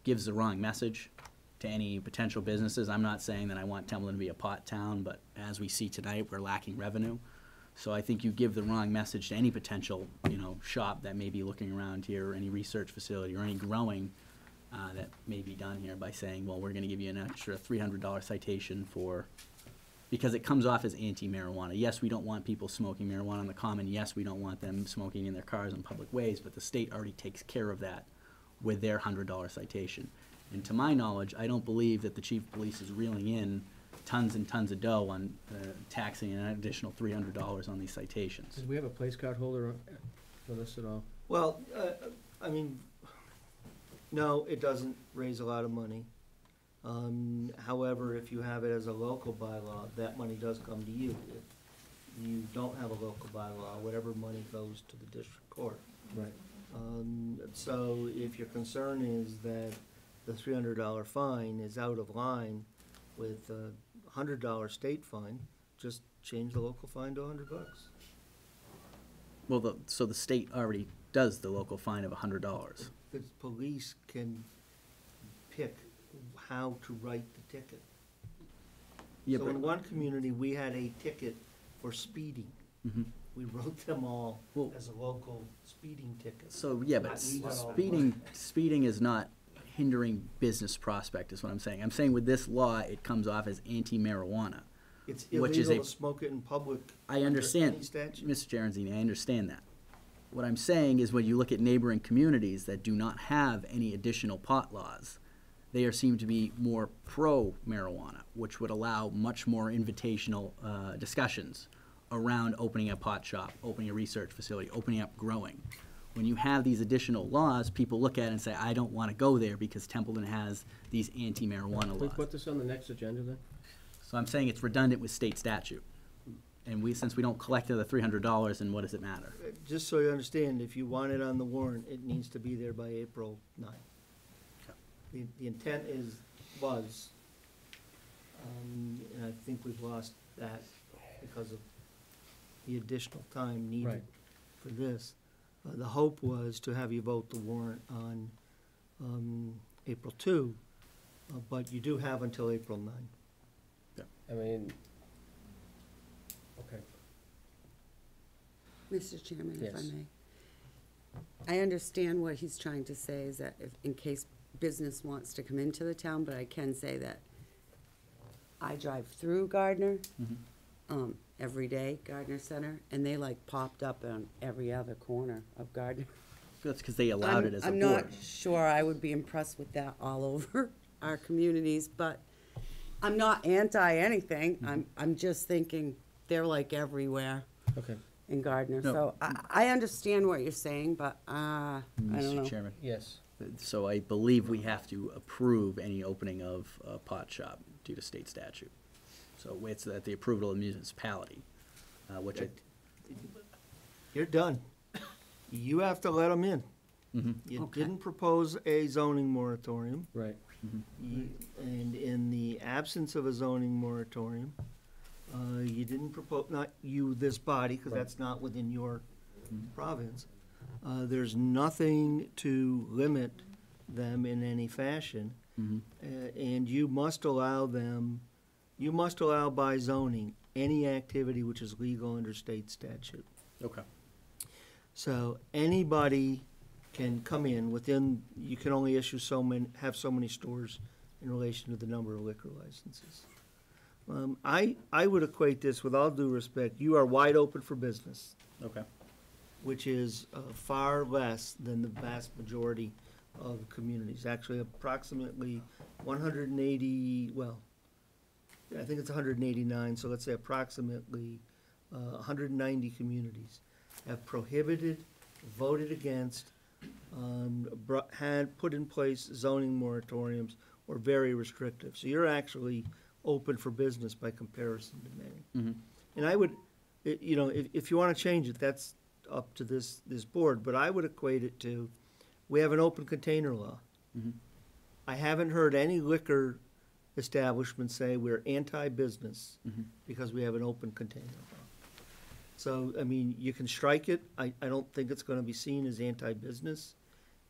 gives the wrong message to any potential businesses. I'm not saying that I want Templeton to be a pot town, but as we see tonight, we're lacking revenue. So I think you give the wrong message to any potential, shop that may be looking around here, or any research facility, or any growing that may be done here, by saying, well, we're gonna give you an extra $300 citation because it comes off as anti-marijuana. Yes, we don't want people smoking marijuana on the common. Yes, we don't want them smoking in their cars in public ways, but the state already takes care of that with their $100 citation. And to my knowledge, I don't believe that the chief of police is reeling in tons and tons of dough on taxing an additional $300 on these citations. Did we have a place card holder for this at all? Well, No, it doesn't raise a lot of money. However, if you have it as a local bylaw, that money does come to you. If you don't have a local bylaw, whatever money goes to the district court. Right. So if your concern is that the $300 fine is out of line with a $100 state fine, just change the local fine to $100. Well, so the state already does the local fine of $100. The police can pick how to write the ticket. Yeah, So but- in one community, we had a ticket for speeding. Mhm. We wrote them all as a local speeding ticket. So, yeah, but We got all- speeding is not hindering business prospect, is what I'm saying. I'm saying with this law, it comes off as anti-marijuana. It's which is illegal to smoke it in public. I under understand, any statute. Mr. Gerenzini, I understand that. What I'm saying is when you look at neighboring communities that do not have any additional pot laws, they seem to be more pro-marijuana, which would allow much more invitational discussions around opening a pot shop, opening a research facility, opening up growing. When you have these additional laws, people look at it and say, I don't want to go there because Templeton has these anti-marijuana Can we laws. put this on the next agenda then? So I'm saying it's redundant with state statute. And since we don't collect the $300, then what does it matter? Just so you understand, if you want it on the warrant, it needs to be there by April 9th. The intent was, and I think we've lost that because of the additional time needed Right. for this. The hope was to have you vote the warrant on April 2, but you do have until April 9. I mean, okay. Mr. Chairman, if I Yes. may. I understand what he's trying to say is that if, in case business wants to come into the town, but I can say that I drive through Gardner, every day, Gardner Center, and they like popped up on every other corner of Gardner. That's because they allowed it as a board. I'm not sure I would be impressed with that all over our communities, but I'm not anti anything. I'm just thinking they're like everywhere. Okay. In Gardner, No. so I understand what you're saying, but I don't know. Mr. Chairman. Yes. So I believe we have to approve any opening of a pot shop due to state statute. So it's at the approval of the municipality, which I. You're done. You have to let them in. You didn't propose a zoning moratorium. Right. And in the absence of a zoning moratorium, you didn't propose, not you, this body, because that's not within your province. There's nothing to limit them in any fashion. And you must allow by zoning any activity which is legal under state statute. Okay. So anybody can come in within, you can only issue have so many stores in relation to the number of liquor licenses. I would equate this, with all due respect, you are wide open for business. Okay. Which is far less than the vast majority of communities. Actually, approximately 180, well, I think it's 189, so let's say approximately 190 communities have prohibited, voted against, had put in place zoning moratoriums or very restrictive. So you're actually open for business by comparison to many. And I would, if you want to change it, that's up to this board, but I would equate it to, we have an open container law. I haven't heard any liquor establishment say we're anti-business because we have an open container law. So, I mean, you can strike it. I don't think it's going to be seen as anti-business.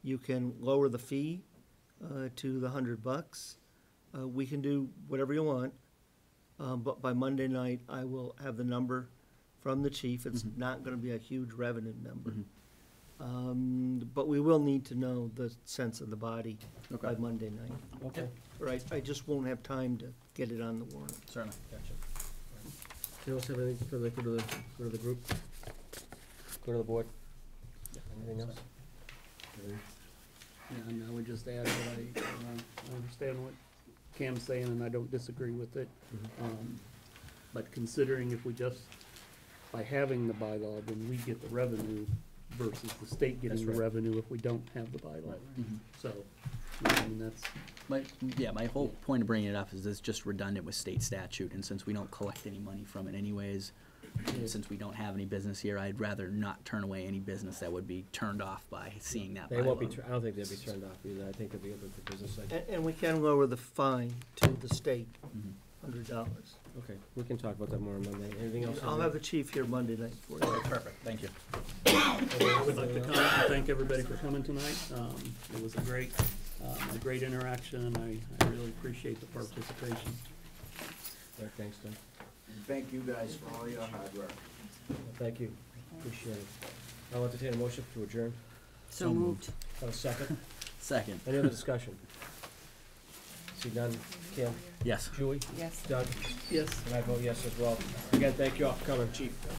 You can lower the fee to the $100. We can do whatever you want, but by Monday night, I will have the number from the chief. It's not going to be a huge revenue number. But we will need to know the sense of the body by Monday night. Okay. Right, I just won't have time to get it on the warrant. Certainly. Gotcha. Anyone else have anything further? Go to the group? Go to the board? Anything else? Yeah, and I would just add that I understand what Cam's saying, and I don't disagree with it. But considering if we just, by having the bylaw, then we get the revenue, versus the state getting That's the right. revenue if we don't have the bylaw. Mhm. So, I mean, that's, My whole point of bringing it up is it's just redundant with state statute, and since we don't collect any money from it anyways, and since we don't have any business here, I'd rather not turn away any business that would be turned off by seeing that bylaw. They won't be, I don't think they'll be turned off either. I think they'll be open for business. And we can lower the fine to the state, $100. Okay, we can talk about that more on Monday. Anything else? I'll have the chief here Monday night for you. Perfect, thank you. I would like to come and thank everybody for coming tonight. It was a great interaction, and I really appreciate the participation. Thanks, Doug. Thank you guys for all your hard work. Thank you, appreciate it. I'll entertain a motion to adjourn. So moved. Have a second? Second. Any other discussion? See none, Kim? Yes. Julie? Yes. Doug? Yes. And I vote yes as well. Again, thank you all for coming, Chief.